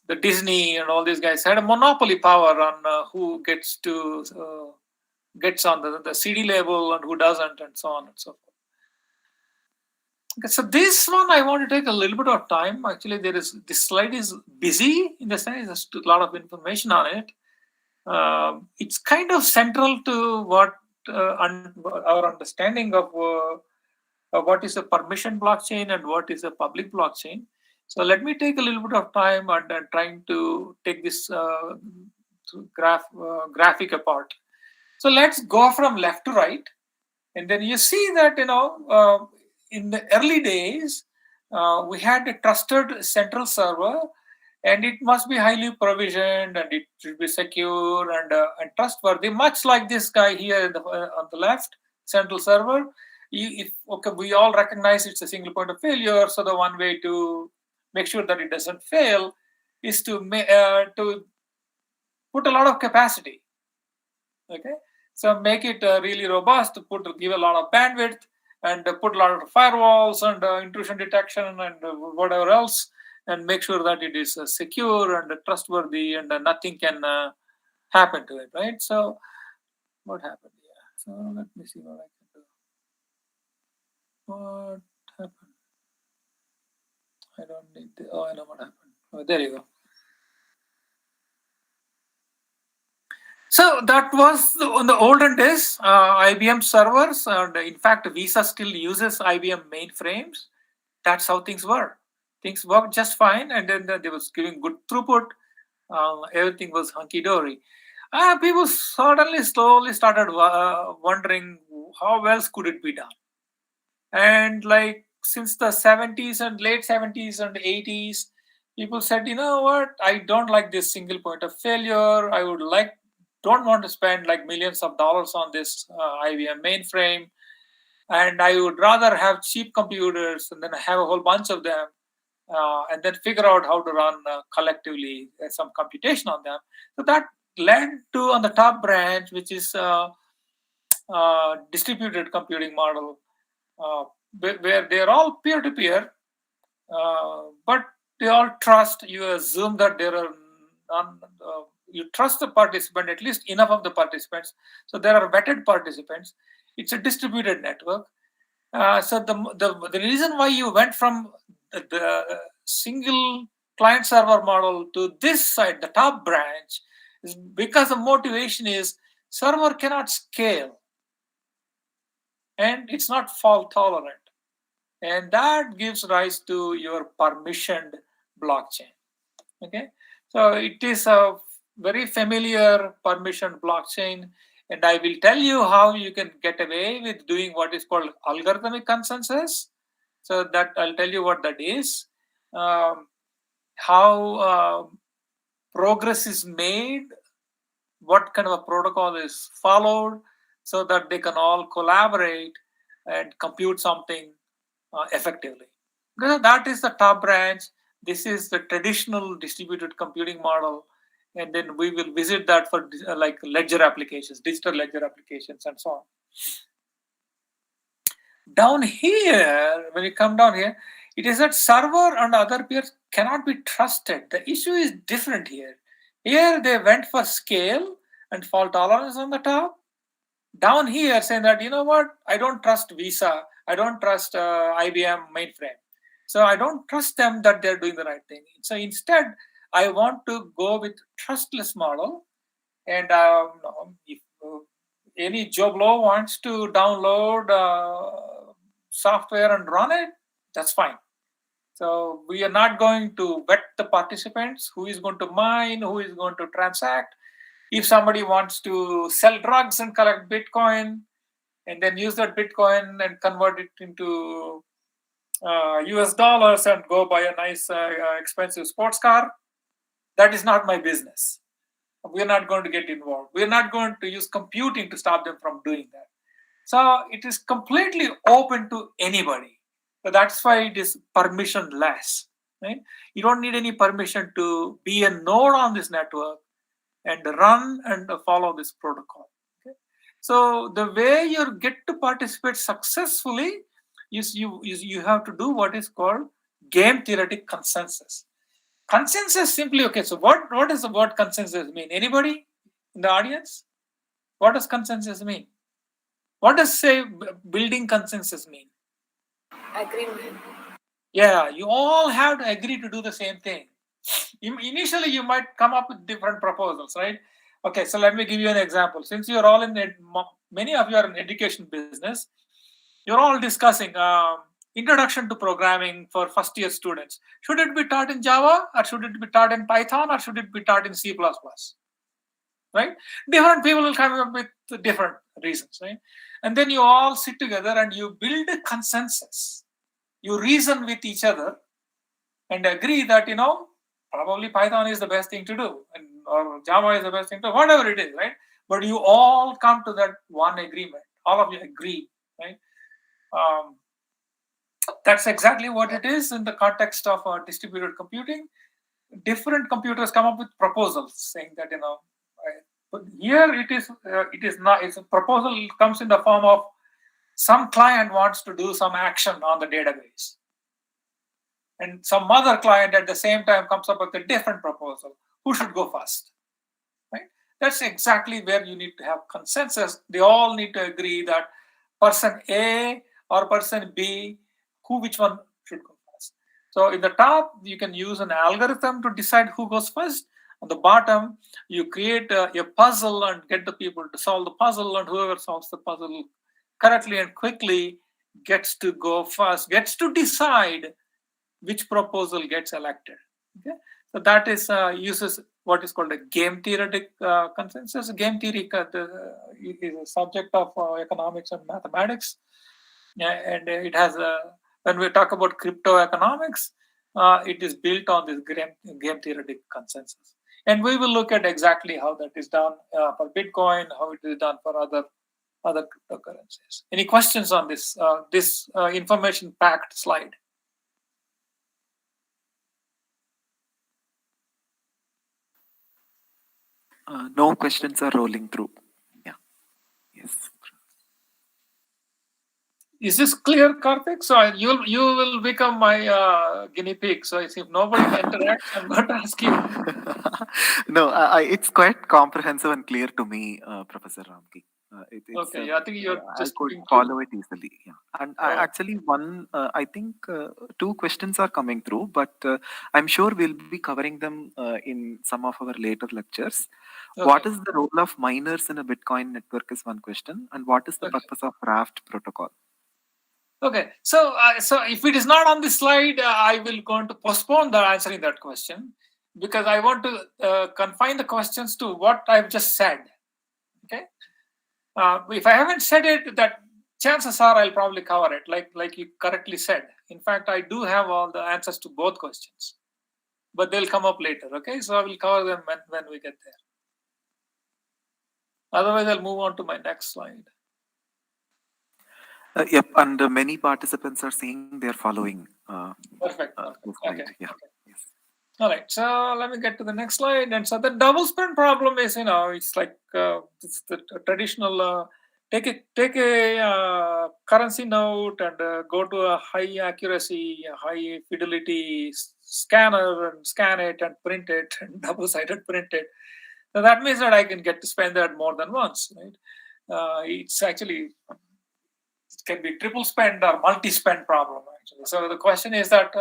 C: the Disney and all these guys had a monopoly power on who gets on the CD label and who doesn't, and so on and so forth. Okay, so this one I want to take a little bit of time. Actually, this slide is busy in the sense there's a lot of information on it. It's kind of central to what our understanding of what is a permission blockchain and what is a public blockchain. So let me take a little bit of time and trying to take this graphic apart. So let's go from left to right, and then you see that in the early days we had a trusted central server, and it must be highly provisioned, and it should be secure and trustworthy, much like this guy here on the left, central server. We all recognize it's a single point of failure, so the one way to make sure that it doesn't fail is to put a lot of capacity. Okay, so make it really robust, give a lot of bandwidth, and put a lot of firewalls and intrusion detection and whatever else, and make sure that it is secure and trustworthy, and nothing can happen to it, right? So what happened here? So let me see what I can do. What happened? I don't need the, I know what happened. Oh, there you go. So that was on the olden days, IBM servers, and in fact, Visa still uses IBM mainframes. That's how things were. Things worked just fine, and then they was giving good throughput. Everything was hunky-dory. People slowly started wondering how else could it be done. And like since the 70s and late 70s and 80s, people said, you know what, I don't like this single point of failure. I don't want to spend like millions of dollars on this IBM mainframe. And I would rather have cheap computers and then have a whole bunch of them and then figure out how to run collectively some computation on them. So that led to on the top branch, which is distributed computing model, where they're all peer-to-peer, but they all trust. You assume that there are you trust the participant, at least enough of the participants. So there are vetted participants. It's a distributed network. So the reason why you went from the single client server model to this side, the top branch, is because the motivation is server cannot scale and it's not fault tolerant. And that gives rise to your permissioned blockchain. Okay, so it is a very familiar permission blockchain. And I will tell you how you can get away with doing what is called algorithmic consensus. So that I'll tell you what that is, how progress is made, what kind of a protocol is followed, so that they can all collaborate and compute something effectively. Because that is the top branch. This is the traditional distributed computing model. And then we will visit that for like ledger applications, digital ledger applications, and so on. Down here, when you come down here, it is that server and other peers cannot be trusted. The issue is different here. Here they went for scale and fault tolerance on the top. Down here saying that, you know what, I don't trust Visa, I don't trust IBM mainframe. So I don't trust them that they're doing the right thing. So instead, I want to go with trustless model. And if any Joe Blow wants to download software and run it, that's fine. So we are not going to vet the participants, who is going to mine, who is going to transact. If somebody wants to sell drugs and collect Bitcoin and then use that Bitcoin and convert it into US dollars and go buy a nice expensive sports car, that is not my business. We are not going to get involved. We are not going to use computing to stop them from doing that. So it is completely open to anybody. So that's why it is permissionless. Right? You don't need any permission to be a node on this network and run and follow this protocol. Okay? So the way you get to participate successfully is you have to do what is called game theoretic consensus. Consensus simply, okay, so what does the word consensus mean? Anybody in the audience? What does consensus mean? What does, say, building consensus mean?
O: Agreement.
C: Yeah, you all have to agree to do the same thing. Initially, you might come up with different proposals, right? Okay, so let me give you an example. Since you're all many of you are in education business, you're all discussing introduction to programming for first year students. Should it be taught in Java, or should it be taught in Python, or should it be taught in C++? Right? Different people will come up with different reasons, right? And then you all sit together and you build a consensus. You reason with each other and agree that, probably Python is the best thing to do, or Java is the best thing to do, whatever it is, right? But you all come to that one agreement. All of you agree, right? That's exactly what it is in the context of distributed computing. Different computers come up with proposals saying that, but here it is not. It's a proposal comes in the form of some client wants to do some action on the database, and some other client at the same time comes up with a different proposal. Who should go first? Right? That's exactly where you need to have consensus. They all need to agree that person A or person B, which one should go first. So in the top, you can use an algorithm to decide who goes first. On the bottom, you create a puzzle and get the people to solve the puzzle, and whoever solves the puzzle correctly and quickly gets to go first, gets to decide which proposal gets elected. Okay? So that is uses what is called a game theoretic consensus. Game theory is a subject of economics and mathematics, and it has when we talk about crypto economics, it is built on this game theoretic consensus. And we will look at exactly how that is done for Bitcoin, how it is done for other cryptocurrencies. Any questions on this information-packed slide?
A: No questions are rolling through. Yeah. Yes.
C: Is this clear, Karthik? So you will become my guinea pig. So if nobody interacts, I'm going to ask you.
A: No, it's quite comprehensive and clear to me, Professor Ramki.
C: Okay, I think you're just
A: I could follow it easily. Yeah, and actually, I think 2 questions are coming through, but I'm sure we'll be covering them in some of our later lectures. Okay. What is the role of miners in a Bitcoin network is one question, and what is the purpose of Raft protocol?
C: Okay, so if it is not on this slide, I will going to postpone the answering that question, because I want to confine the questions to what I've just said. Okay, If I haven't said it, that chances are I'll probably cover it, like you correctly said. In fact, I do have all the answers to both questions, but they'll come up later. Okay, so I will cover them when we get there. Otherwise, I'll move on to my next slide.
A: Yep, and many participants are saying they're following.
C: Perfect.
A: Okay. Yeah.
C: Okay. Yes. All right. So let me get to the next slide. And so the double spend problem is, it's like it's the traditional. Take a currency note and go to a high accuracy, high fidelity scanner and scan it and print it and double-sided print it. So that means that I can get to spend that more than once, right? It's actually, it can be triple spend or multi-spend problem actually. So the question is that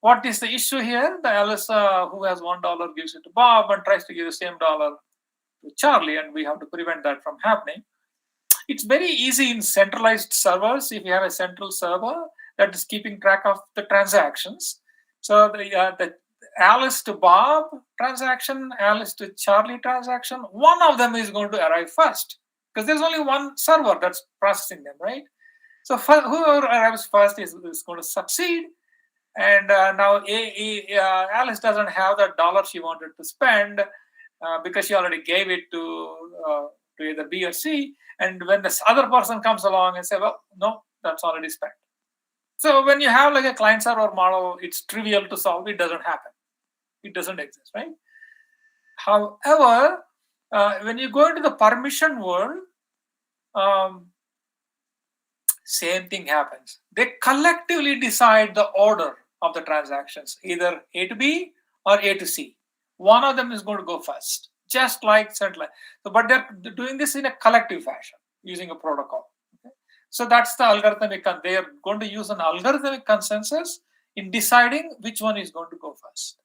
C: what is the issue here? The Alice who has $1 gives it to Bob and tries to give the same dollar to Charlie, and we have to prevent that from happening. It's very easy in centralized servers. If you have a central server that is keeping track of the transactions, so the Alice to Bob transaction, Alice to Charlie transaction, one of them is going to arrive first because there's only one server that's processing them, right? So whoever arrives first is going to succeed. And now Alice doesn't have that dollar she wanted to spend because she already gave it to either B or C. And when this other person comes along and say, well, no, that's already spent. So when you have like a client server model, it's trivial to solve. It doesn't happen. It doesn't exist, right? However, when you go into the permission world, same thing happens. They collectively decide the order of the transactions, either A to B or A to C. One of them is going to go first, just like centralized. So, but they're doing this in a collective fashion using a protocol. Okay? So that's the algorithmic. They are going to use an algorithmic consensus in deciding which one is going to go first.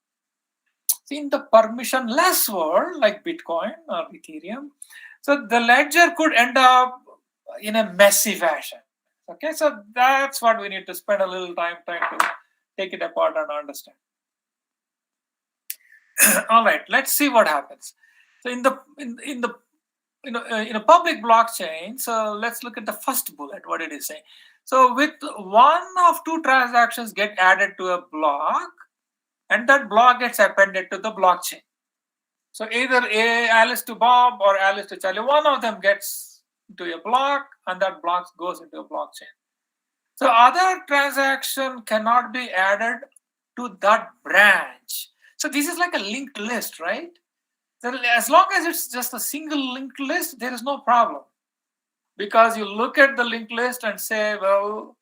C: See, in the permissionless world, like Bitcoin or Ethereum, so the ledger could end up in a messy fashion. Okay, so that's what we need to spend a little time trying to take it apart and understand. All right, let's see what happens. So in a public blockchain, so let's look at the first bullet. What did it say? So with one of two transactions get added to a block, and that block gets appended to the blockchain. So either Alice to Bob or Alice to Charlie, one of them gets into a block, and that block goes into a blockchain. So other transaction cannot be added to that branch. So this is like a linked list, right? So as long as it's just a single linked list, there is no problem. Because you look at the linked list and say, well,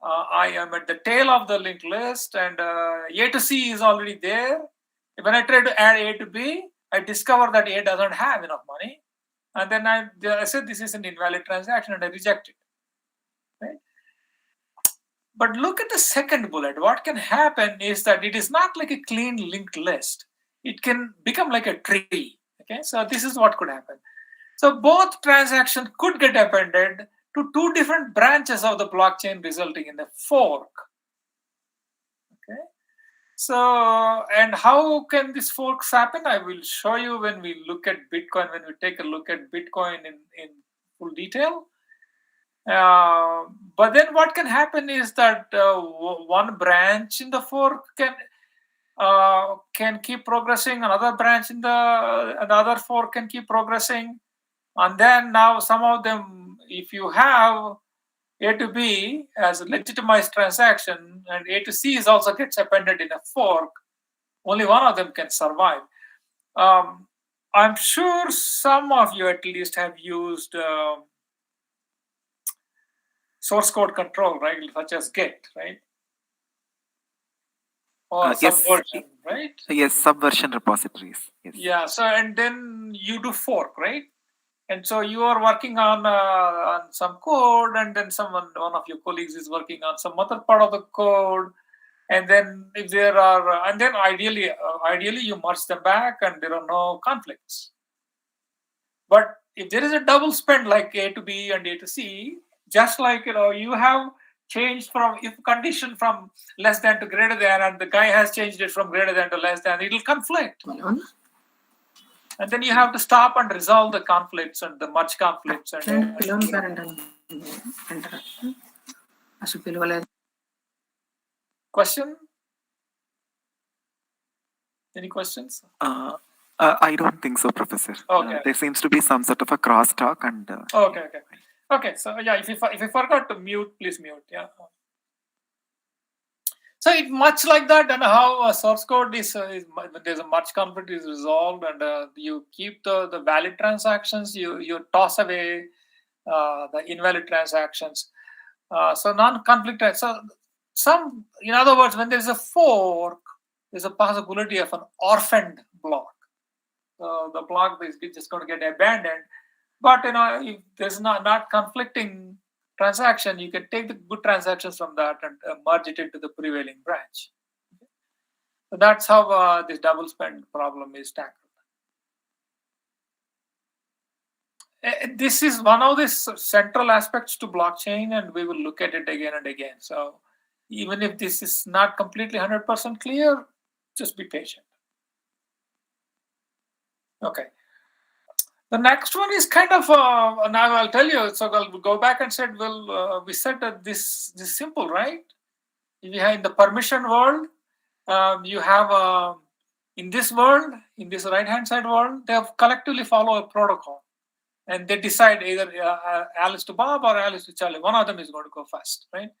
C: I am at the tail of the linked list and A to C is already there. When I try to add A to B, I discover that A doesn't have enough money. And then I said this is an invalid transaction and I reject it. Right? But look at the second bullet. What can happen is that it is not like a clean linked list. It can become like a tree. Okay, so this is what could happen. So both transactions could get appended to two different branches of the blockchain, resulting in a fork. Okay. So, and how can these forks happen? I will show you when we look at Bitcoin, when we take a look at Bitcoin in full detail. But then what can happen is that one branch in the fork can keep progressing, another branch in another fork can keep progressing. And then now some of them, if you have A to B as a legitimized transaction and A to C is also gets appended in a fork, only one of them can survive. I'm sure some of you at least have used source code control, right? Such as Git, right? Or Subversion, right?
A: Yes, Subversion repositories. Yes.
C: Yeah, so and then you do fork, right? And so you are working on some code, and then one of your colleagues is working on some other part of the code, and then if there are, and then ideally you merge them back, and there are no conflicts. But if there is a double spend like A to B and A to C, just like you have changed from if condition from less than to greater than, and the guy has changed it from greater than to less than, it will conflict. And then you have to stop and resolve the conflicts and the merge conflicts. And question? Any questions?
A: I don't think so, Professor.
C: Okay.
A: There seems to be some sort of a crosstalk and.
C: Okay. So yeah, if you forgot to mute, please mute. Yeah. So it much like that, and how source code is there's a merge conflict is resolved, and you keep the valid transactions. You toss away the invalid transactions. So non-conflict. So in other words, when there's a fork, there's a possibility of an orphaned block. The block is just going to get abandoned. But if there's not conflicting transaction, you can take the good transactions from that and merge it into the prevailing branch. So that's how this double spend problem is tackled. This is one of the central aspects to blockchain, and we will look at it again and again. So even if this is not completely 100% clear, just be patient. Okay. The next one is kind of, now I'll tell you, so I'll go back and said, well, we said that this is simple, right? If you have in the permission world, you have, in this world, in this right-hand side world, they have collectively follow a protocol. And they decide either Alice to Bob or Alice to Charlie. One of them is going to go first, right?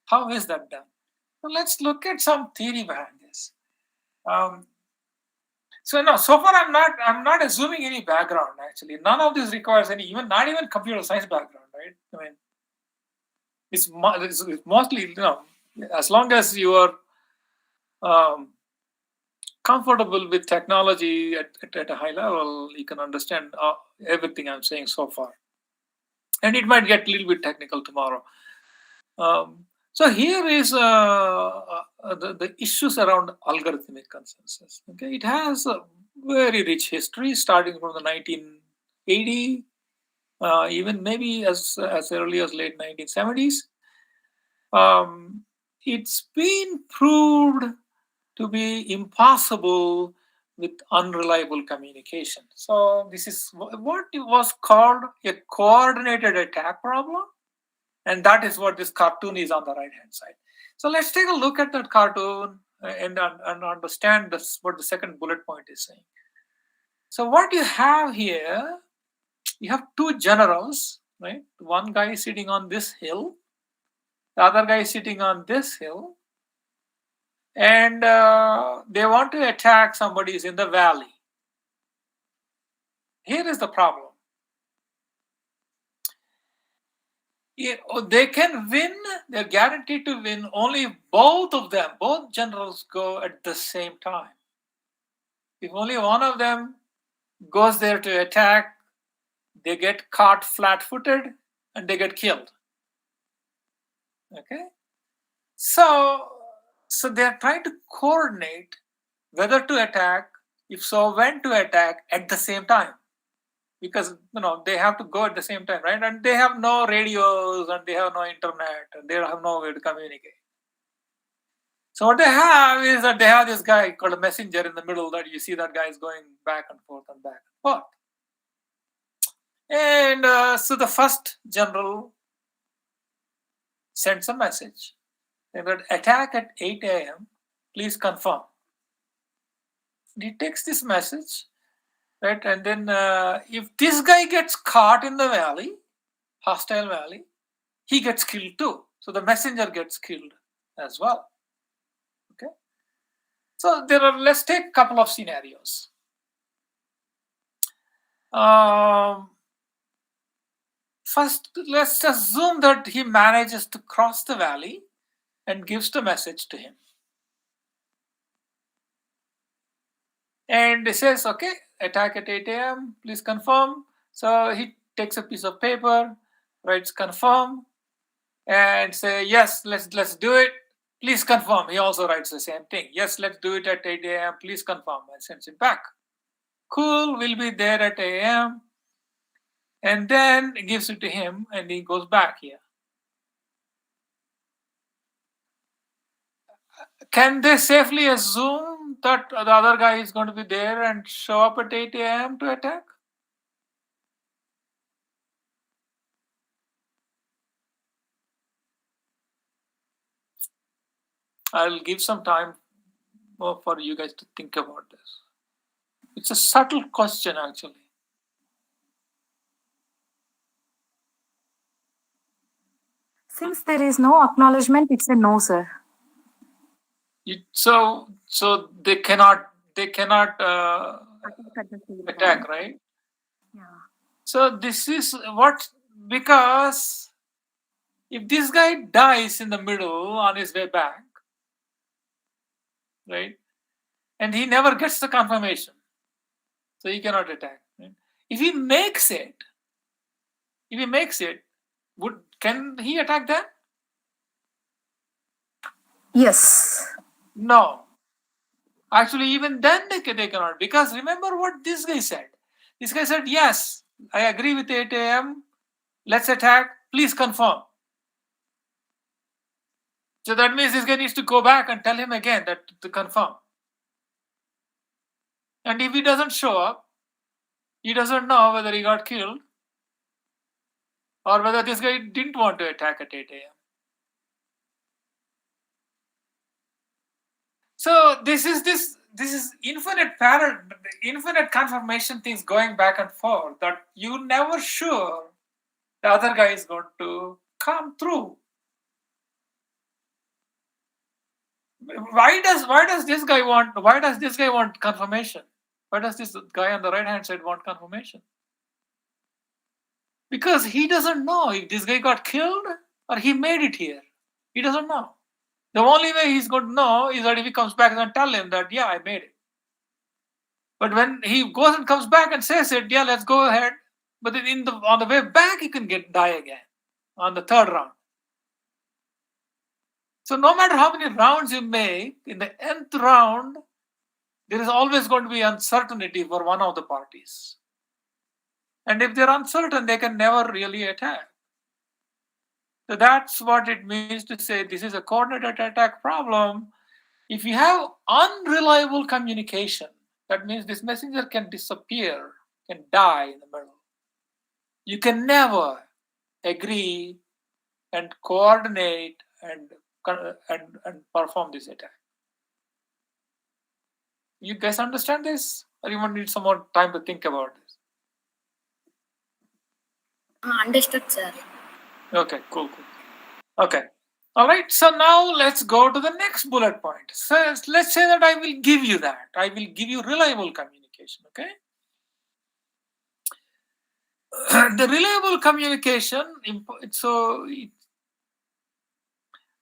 C: How is that done? So let's look at some theory behind this. So far I'm not assuming any background actually. None of this requires not even computer science background, right? I mean, it's mostly as long as you are comfortable with technology at a high level, you can understand everything I'm saying so far. And it might get a little bit technical tomorrow. So here is the issues around algorithmic consensus. Okay, it has a very rich history starting from the 1980, even maybe as early as late 1970s. It's been proved to be impossible with unreliable communication. So this is what was called a coordinated attack problem. And that is what this cartoon is on the right-hand side. So let's take a look at that cartoon and understand what the second bullet point is saying. So what you have here, you have two generals, right? One guy is sitting on this hill, the other guy is sitting on this hill, and they want to attack somebody who's in the valley. Here is the problem. They can win, they're guaranteed to win only if both generals go at the same time. If only one of them goes there to attack, they get caught flat-footed and they get killed. Okay? So they're trying to coordinate whether to attack, if so, when to attack at the same time. Because they have to go at the same time, right? And they have no radios and they have no internet and they have no way to communicate. So what they have is that they have this guy called a messenger in the middle that you see that guy is going back and forth and back and forth. And so the first general sends a message. They would attack at 8 a.m. Please confirm. And he takes this message. Right, and then if this guy gets caught in the valley, hostile valley, he gets killed too. So the messenger gets killed as well. Okay. So let's take a couple of scenarios. First, let's assume that he manages to cross the valley and gives the message to him. And he says, okay, attack at 8 a.m., please confirm. So he takes a piece of paper, writes confirm, and say, yes, let's do it. Please confirm. He also writes the same thing. Yes, let's do it at 8 a.m., please confirm, and sends it back. Cool, we'll be there at 8 a.m. And then he gives it to him, and he goes back here. Can they safely assume assume that the other guy is going to be there and show up at 8 a.m. to attack? I'll give some time for you guys to think about this. It's a subtle question, actually.
Q: Since there is no acknowledgement, it's a no, sir.
C: So they cannot attack, right?
Q: Yeah.
C: So this is what, because if this guy dies in the middle on his way back, right, and he never gets the confirmation, so he cannot attack. Right? If he makes it, can he attack them?
Q: Yes.
C: No. Actually, even then they cannot, because remember what this guy said. This guy said, yes, I agree with 8 a.m. Let's attack. Please confirm. So that means this guy needs to go back and tell him again that to confirm. And if he doesn't show up, he doesn't know whether he got killed or whether this guy didn't want to attack at 8 a.m. So this is infinite confirmation things going back and forth, that you never sure the other guy is going to come through. Why does this guy want confirmation? Why does this guy on the right hand side want confirmation? Because he doesn't know if this guy got killed or he made it here. He doesn't know. The only way he's going to know is that if he comes back and tell him that, yeah, I made it. But when he goes and comes back and says it, yeah, let's go ahead. But then on the way back, he can die again on the third round. So no matter how many rounds you make, in the nth round, there is always going to be uncertainty for one of the parties. And if they're uncertain, they can never really attack. So that's what it means to say this is a coordinated attack problem. If you have unreliable communication, that means this messenger can disappear, can die in the middle. You can never agree and coordinate and perform this attack. You guys understand this? Or you want need some more time to think about this?
O: Understood, sir.
C: Okay, cool. Okay. All right, so now let's go to the next bullet point. So let's say that I will give you that. I will give you reliable communication, okay? The reliable communication,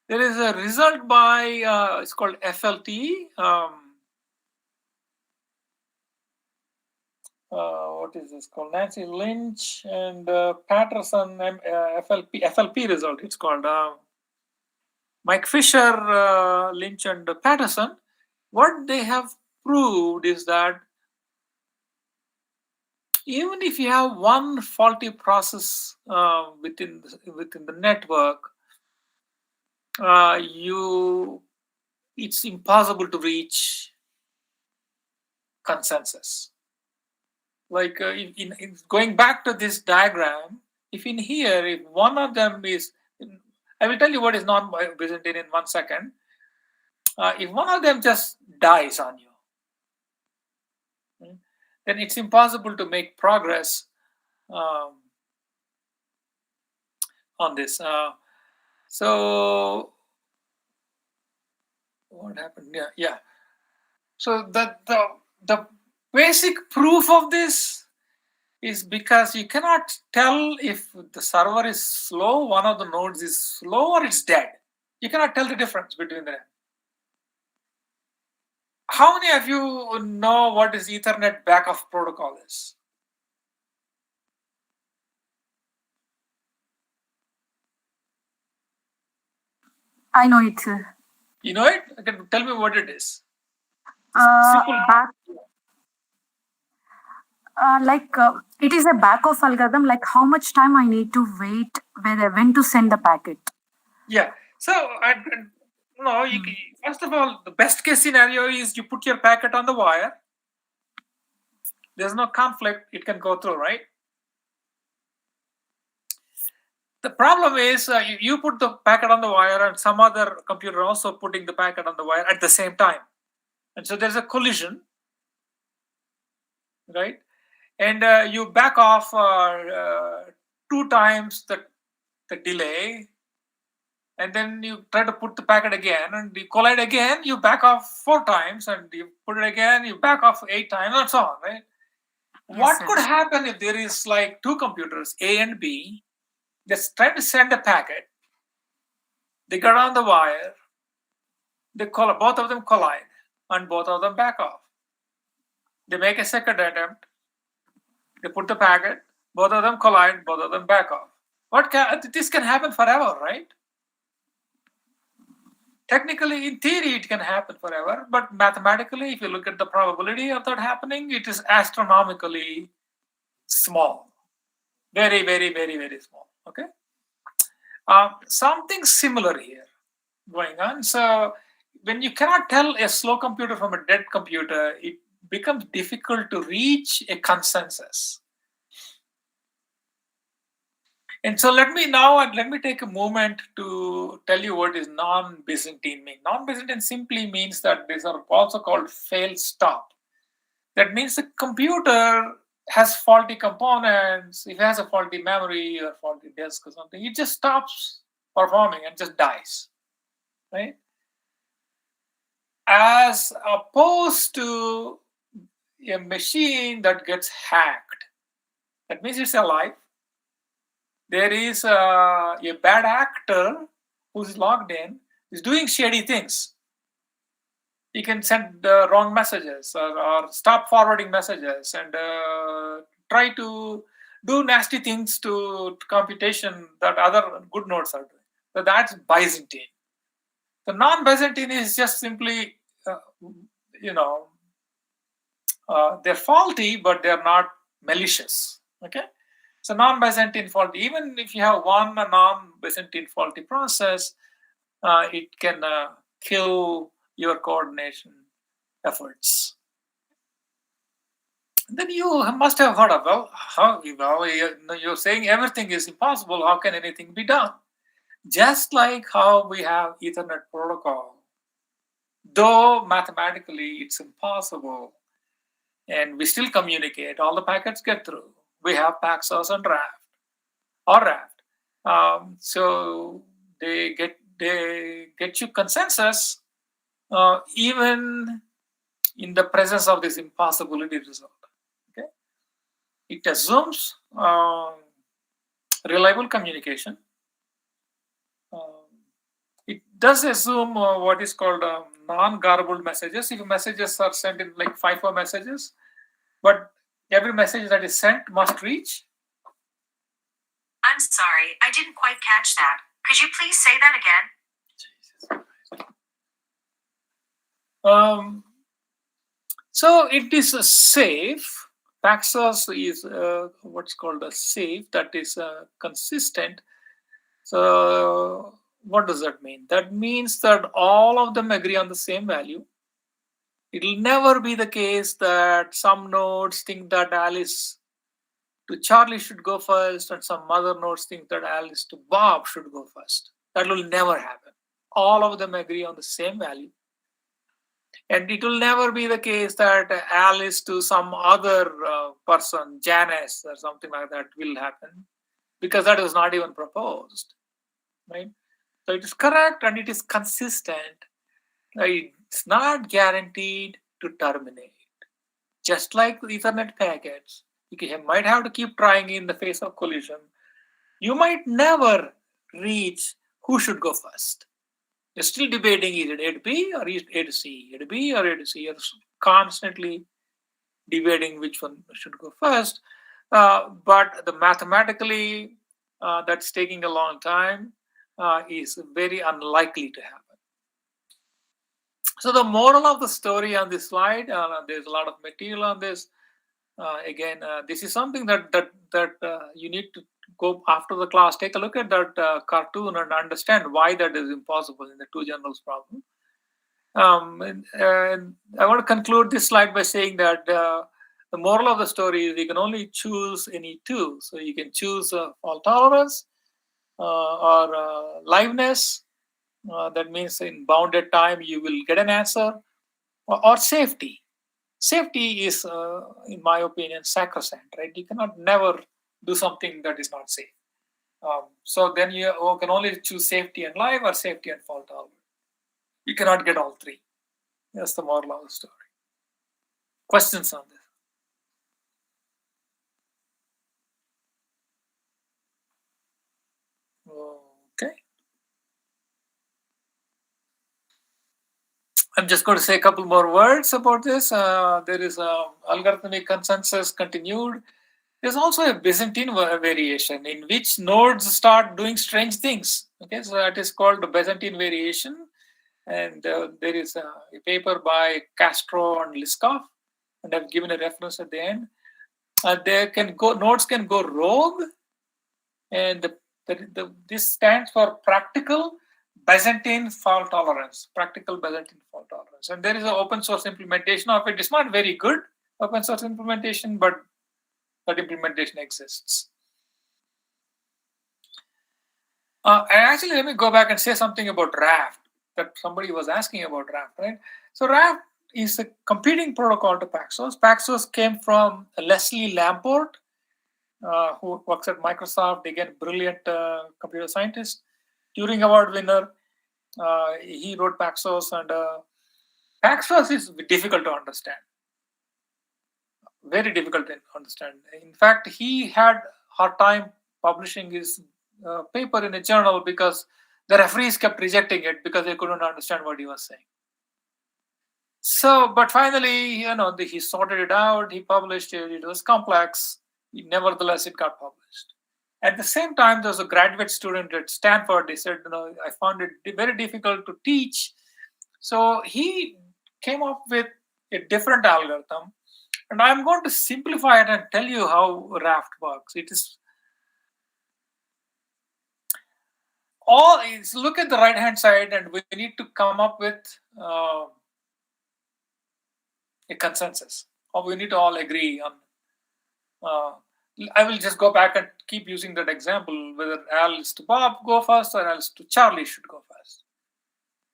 C: there is a result by, it's called FLT. What is this called? Nancy Lynch and Patterson, FLP result, it's called. Mike Fisher, Lynch, and Patterson. What they have proved is that even if you have one faulty process within the network, it's impossible to reach consensus. Like in going back to this diagram, if in here, if one of them is, I will tell you what is non-Byzantine in 1 second. If one of them just dies on you, then it's impossible to make progress on this. So what happened? Yeah. So the basic proof of this is because you cannot tell if the server is slow, one of the nodes is slow, or it's dead. You cannot tell the difference between them. How many of you know what is Ethernet backup protocol is?
Q: I know it, sir.
C: You know it? Okay, tell me what it is.
Q: It is a back-off algorithm, like how much time I need to wait when to send the packet.
C: Yeah. So No, first of all, the best case scenario is you put your packet on the wire. There's no conflict, it can go through, right? The problem is you put the packet on the wire and some other computer also putting the packet on the wire at the same time. And so there's a collision, right? And you back off 2 times the delay, and then you try to put the packet again and you collide again, you back off 4 times, and you put it again, you back off 8 times, and so on, right?
B: Yes,
C: What
B: sir.
C: could happen if there is like 2 computers, A and B, just try to send a packet, they get on the wire, both of them collide, and both of them back off. They make a second attempt, they put the packet, both of them collide, both of them back off. This can happen forever, right? Technically, in theory, it can happen forever, but mathematically, if you look at the probability of that happening, it is astronomically small. Very, very, very, very small, okay? Something similar here going on. So when you cannot tell a slow computer from a dead computer, it becomes difficult to reach a consensus. And so let me take a moment to tell you what is non-Byzantine mean. Non-Byzantine simply means that these are also called fail-stop. That means the computer has faulty components. If it has a faulty memory or faulty disk or something, it just stops performing and just dies, right? As opposed to a machine that gets hacked. That means it's alive. There is a bad actor who's logged in, is doing shady things. He can send the wrong messages or stop forwarding messages and try to do nasty things to computation that other good nodes are doing. So that's Byzantine. The non-Byzantine is just simply, they're faulty, but they're not malicious. Okay. So non-Byzantine faulty, even if you have one non-Byzantine faulty process, it can kill your coordination efforts. Then you must have heard of, you're saying everything is impossible, how can anything be done? Just like how we have Ethernet protocol, though mathematically it's impossible, and we still communicate, all the packets get through. We have Paxos and Raft. So they get you consensus even in the presence of this impossibility result. Okay, it assumes reliable communication. It does assume what is called non-garbled messages. If messages are sent in like FIFO messages, but every message that is sent must reach.
P: I'm sorry, I didn't quite catch that. Could you please say that again?
C: So it is a safe. Paxos is what's called a safe that is consistent. So what does that mean? That means that all of them agree on the same value. It will never be the case that some nodes think that Alice to Charlie should go first and some other nodes think that Alice to Bob should go first. That will never happen. All of them agree on the same value. And it will never be the case that Alice to some other person, Janice or something like that, will happen, because that was not even proposed, right? So it is correct and it is consistent. It's not guaranteed to terminate. Just like Ethernet packets, you might have to keep trying in the face of collision. You might never reach who should go first. You're still debating, is it A to B or is it A to C? A to B or A to C? You're constantly debating which one should go first. But the mathematically, that's taking a long time, is very unlikely to happen. So the moral of the story on this slide, there's a lot of material on this. Again, this is something that you need to go after the class, take a look at that cartoon and understand why that is impossible in the two generals problem. And I want to conclude this slide by saying that the moral of the story is you can only choose any two. So you can choose fault tolerance or liveness. That means in bounded time you will get an answer, or safety. Safety is, in my opinion, sacrosanct, right? You cannot never do something that is not safe. So then you can only choose safety and live or safety and fault tolerance. You cannot get all three. That's the moral of the story. Questions on this? Okay. I'm just going to say a couple more words about this. There is algorithmic consensus continued. There's also a Byzantine variation in which nodes start doing strange things. Okay, so that is called the Byzantine variation. And there is a paper by Castro and Liskov, and I've given a reference at the end. Nodes can go rogue, and this stands for practical Byzantine fault tolerance. Practical Byzantine fault tolerance, and there is an open source implementation of it. It's not very good open source implementation, but that implementation exists. And actually, let me go back and say something about Raft. That somebody was asking about Raft, right? So Raft is a competing protocol to Paxos. Paxos came from Leslie Lamport, who works at Microsoft. Again, brilliant computer scientist, Turing Award winner. He wrote Paxos, and Paxos is difficult to understand. Very difficult to understand. In fact, he had a hard time publishing his paper in a journal because the referees kept rejecting it because they couldn't understand what he was saying. So, but finally, he sorted it out. He published it. It was complex. Nevertheless, it got published. At the same time, there was a graduate student at Stanford. He said, I found it very difficult to teach. So he came up with a different algorithm. And I'm going to simplify it and tell you how Raft works. It is look at the right hand side, and we need to come up with a consensus, or we need to all agree on. I will just go back and keep using that example, whether Alice to Bob go first or Alice to Charlie should go first.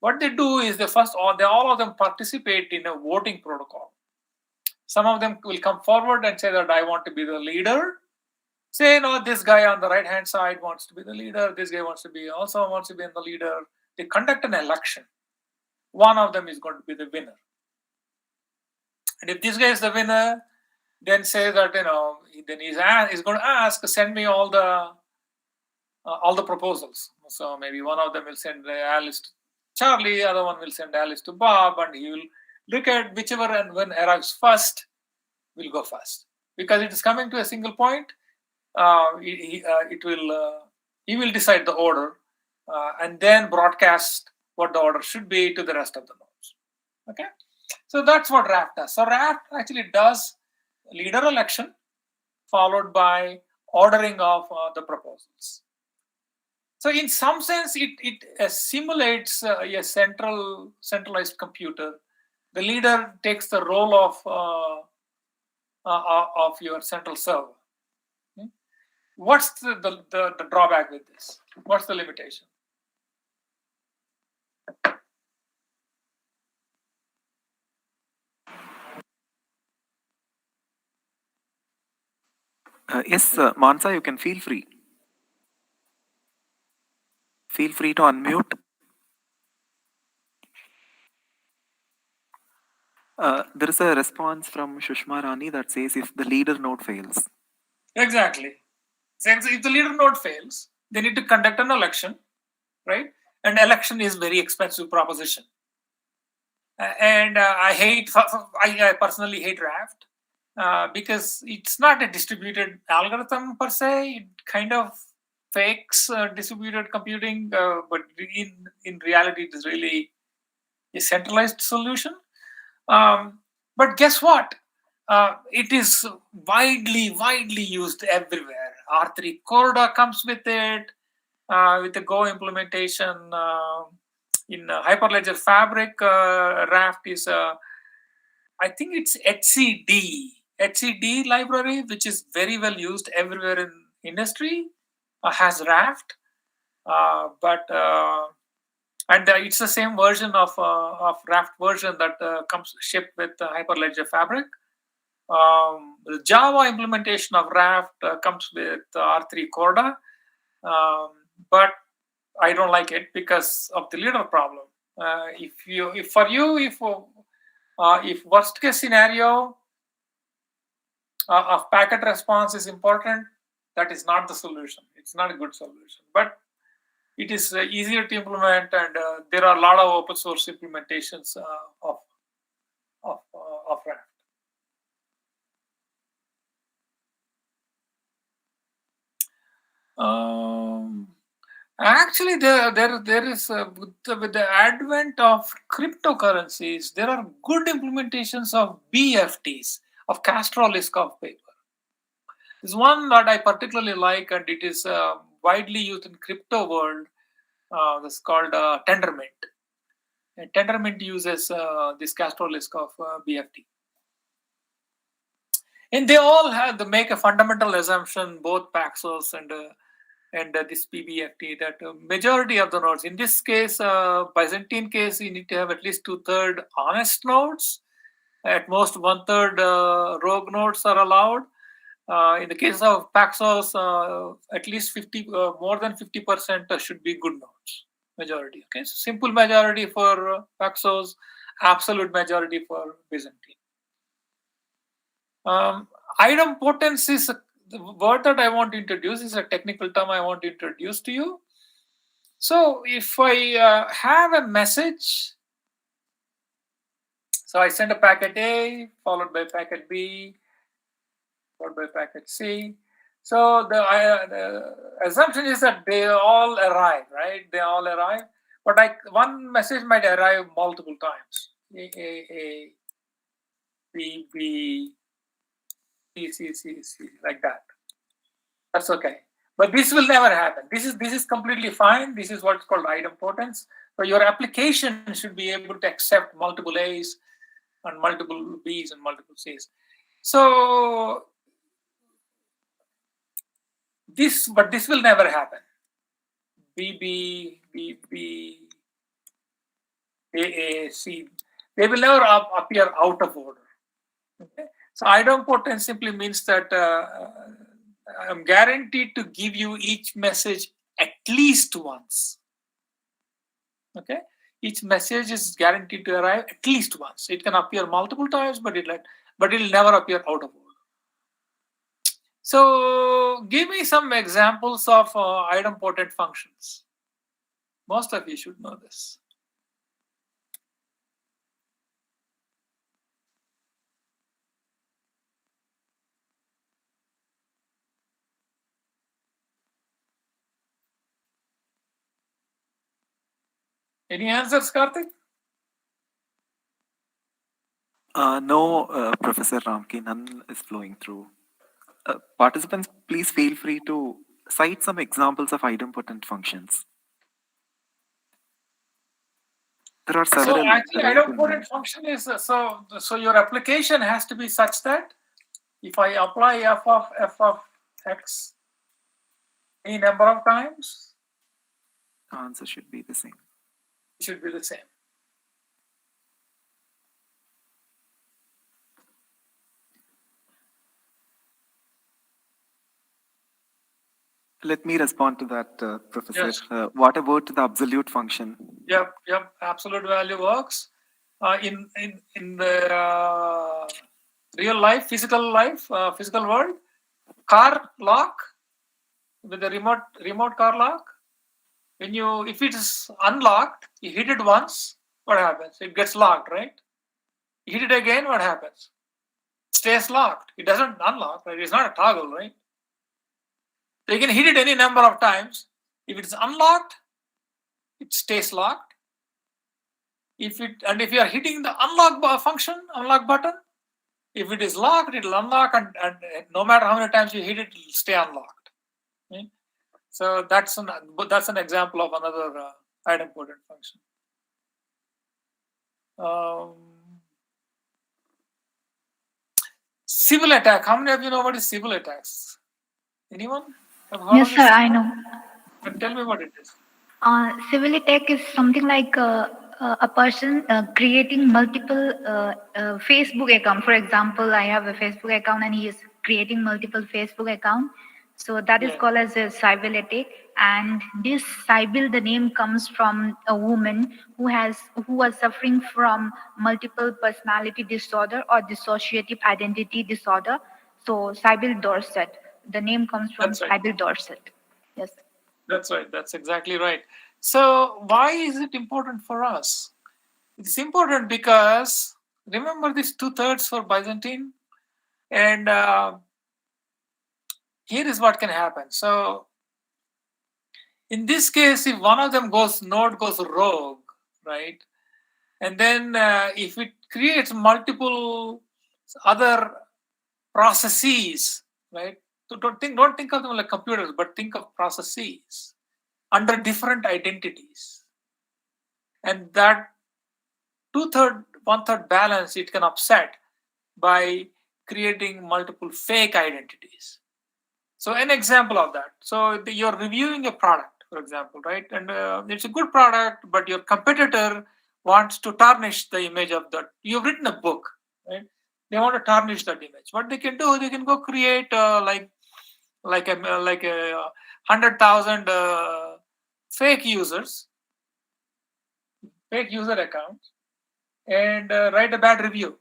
C: What they do is all of them participate in a voting protocol. Some of them will come forward and say that I want to be the leader. Say, this guy on the right-hand side wants to be the leader. This guy also wants to be the leader. They conduct an election. One of them is going to be the winner. And if this guy is the winner, then say that then he's going to ask, send me all the proposals. So maybe one of them will send Alice to Charlie, the other one will send Alice to Bob, and he will look at whichever and when arrives first will go first, because it is coming to a single point. He will decide the order and then broadcast what the order should be to the rest of the nodes. Okay, so that's what Raft does. So Raft actually does leader election followed by ordering of the proposals. So in some sense, it simulates a centralized computer. The leader takes the role of your central server. Okay? What's the drawback with this? What's the limitation?
A: Yes, Mansa, you can feel free. Feel free to unmute. There is a response from Shushma Rani that says if the leader node fails.
C: Exactly. Since if the leader node fails, they need to conduct an election, right? And election is very expensive proposition. And I personally hate Raft because it's not a distributed algorithm per se. It kind of fakes distributed computing, but in reality, it is really a centralized solution. But guess what? It is widely used everywhere. R3 Corda comes with it, with the Go implementation. In Hyperledger Fabric, Raft is, I think it's HCD library, which is very well used everywhere in industry, has Raft, and it's the same version of Raft version that comes shipped with Hyperledger Fabric. The Java implementation of Raft comes with R3 Corda, but I don't like it because of the leader problem. If worst case scenario of packet response is important, that is not the solution. It's not a good solution, but it is easier to implement, and there are a lot of open source implementations of Raft. Actually, there is with the advent of cryptocurrencies, there are good implementations of BFTs, of Castro-Liskov paper. There's one that I particularly like, and it is widely used in crypto world. That's called Tendermint. And Tendermint uses this Castro-Liskov BFT. And they all make a fundamental assumption, both Paxos and this PBFT, that majority of the nodes, in this case, Byzantine case, you need to have at least 2/3 honest nodes. At most 1/3 rogue nodes are allowed. In the case of Paxos, at least more than 50% should be good nodes, majority. Okay, so simple majority for Paxos, absolute majority for Byzantine. Idempotence is the word that I want to introduce, is a technical term I want to introduce to you. So if I have a message, so I send a packet A followed by packet B followed by packet C. So the assumption is that they all arrive, right? They all arrive, but one message might arrive multiple times. A, B, B, C, like that. That's okay. But this will never happen. This is completely fine. This is what's called idempotence. So your application should be able to accept multiple A's and multiple B's and multiple C's. So this will never happen. B, A, C. They will never appear out of order. Okay? So idempotence simply means that I'm guaranteed to give you each message at least once. Okay, each message is guaranteed to arrive at least once. It can appear multiple times, but it'll never appear out of order. So give me some examples of idempotent functions. Most of you should know this. Any answers, Karthik?
A: No, Professor Ramki, none is flowing through. Participants, please feel free to cite some examples of idempotent functions. There are several.
C: So actually, idempotent function is so your application has to be such that if I apply f of x any number of times,
A: the answer should be the same.
C: It should be the same.
A: Let me respond to that, Professor.
C: Yes.
A: What about the absolute function?
C: Yep. Absolute value works. In the real life, physical world, car lock with the remote car lock. If it is unlocked, you hit it once, what happens? It gets locked, right? You hit it again, what happens? It stays locked. It doesn't unlock, right? It's not a toggle, right? So you can hit it any number of times. If it's unlocked, it stays locked. If you are hitting the unlock button, if it is locked, it will unlock, and no matter how many times you hit it will stay unlocked. So that's an example of another idempotent function. Civil attack. How many of you know what is civil attacks? Anyone? Have heard
M: Yes,
C: of
M: sir,
C: this?
M: I know.
C: Tell me what it is.
M: Civil attack is something like a person creating multiple Facebook account. For example, I have a Facebook account and he is creating multiple Facebook account. So that is called as a cyber attack. And this cyber, the name comes from a woman who was suffering from multiple personality disorder or dissociative identity disorder. So Sybil Dorset, the name comes from
C: That's right.
M: Sybil Dorset. Yes.
C: That's right. That's exactly right. So why is it important for us? It's important because remember this 2/3 for Byzantine, and here is what can happen. So in this case, if one of them node goes rogue, right, and then if it creates multiple other processes, right? So don't think of them like computers, but think of processes under different identities, and that 2/3, 1/3 balance it can upset by creating multiple fake identities. So an example of that. So you're reviewing a product, for example, right? And it's a good product, but your competitor wants to tarnish the image of that. You've written a book, right? They want to tarnish that image. What they can do, they can go create like a 100,000 fake users, fake user accounts, and write a bad review.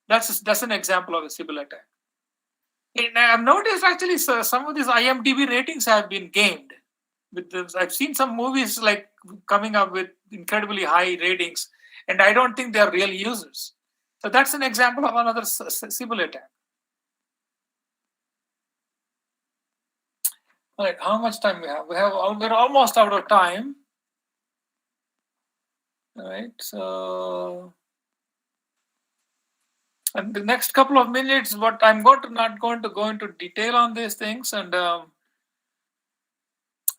C: That's an example of a Sybil attack. And I've noticed actually some of these IMDb ratings have been gamed. With this, I've seen some movies like coming up with incredibly high ratings, and I don't think they're real users. So that's an example of another Sybil attack. All right, how much time we have? We're almost out of time. All right, so and the next couple of minutes, what I'm not going to go into detail on these things, and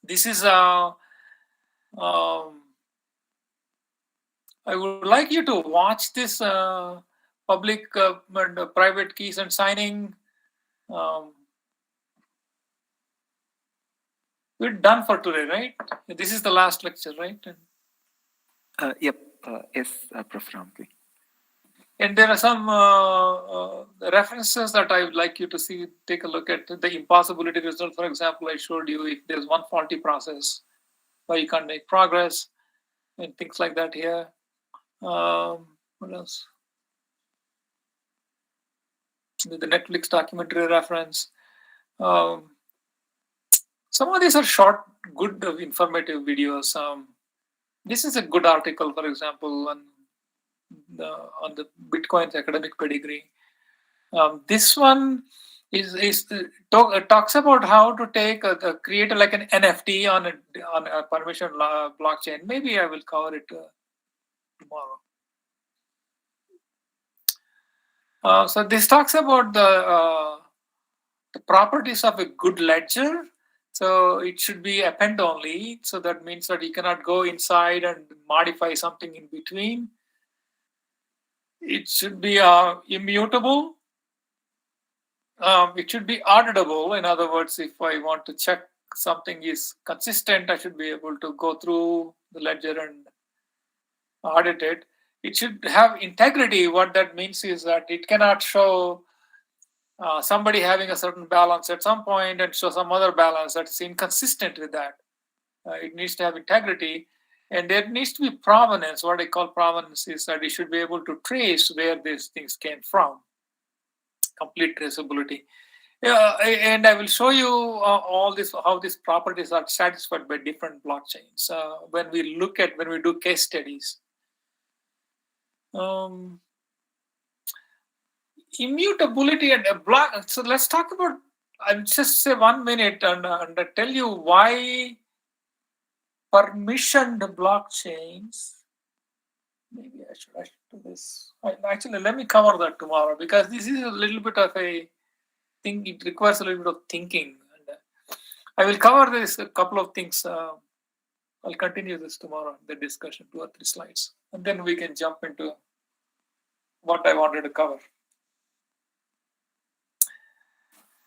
C: this is I would like you to watch this public and private keys and signing. We're done for today, right? This is the last lecture, right?
A: Yep. Yes, Prof. Ramki.
C: And there are some references that I would like you to see. Take a look at the impossibility result. For example, I showed you if there's one faulty process, why you can't make progress, and things like that here. What else? The Netflix documentary reference. Some of these are short, good, informative videos. This is a good article, for example, on the Bitcoin's academic pedigree. This one talks about how to create like an NFT on a permission blockchain. Maybe I will cover it tomorrow. So this talks about the properties of a good ledger. So it should be append only. So that means that you cannot go inside and modify something in between. It should be immutable. It should be auditable. In other words, if I want to check something is consistent, I should be able to go through the ledger and audit it. It should have integrity. What that means is that it cannot show somebody having a certain balance at some point and show some other balance that's inconsistent with that. It needs to have integrity, and there needs to be provenance. What I call provenance is that it should be able to trace where these things came from. Complete traceability. And I will show you all this, how these properties are satisfied by different blockchains when we do case studies. Immutability and a block. So let's talk about. I'll just say 1 minute and tell you why permissioned blockchains. Maybe I should do this. Actually, let me cover that tomorrow because this is a little bit of a thing. It requires a little bit of thinking. I will cover this a couple of things. I'll continue this tomorrow, the discussion, 2 or 3 slides, and then we can jump into what I wanted to cover.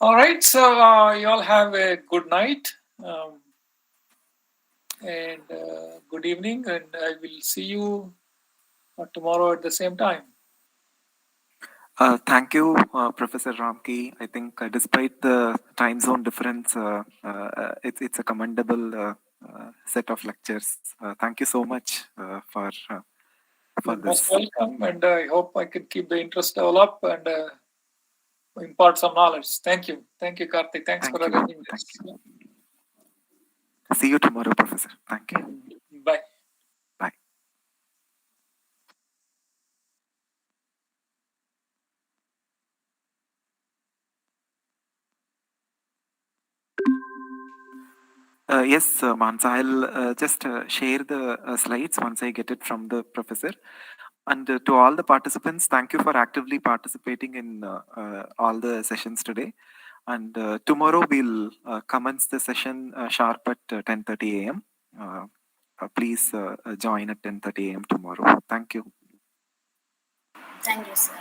C: All right, so you all have a good night and good evening, and I will see you tomorrow at the same time.
A: Thank you, Professor Ramki. I think despite the time zone difference, it's a commendable set of lectures. Thank you so much for
C: You're
A: this.
C: most welcome, and I hope I can keep the interest level up and impart some knowledge. Thank you, Karthik. Thanks for arranging this.
A: See you tomorrow, Professor. Thank you.
C: Bye.
A: Bye. Yes, Mansa, I'll just share the slides once I get it from the professor. And to all the participants, thank you for actively participating in all the sessions today. And tomorrow we'll commence the session sharp at 10:30 a.m. Please join at 10:30 a.m. tomorrow. Thank you.
O: Thank you, sir.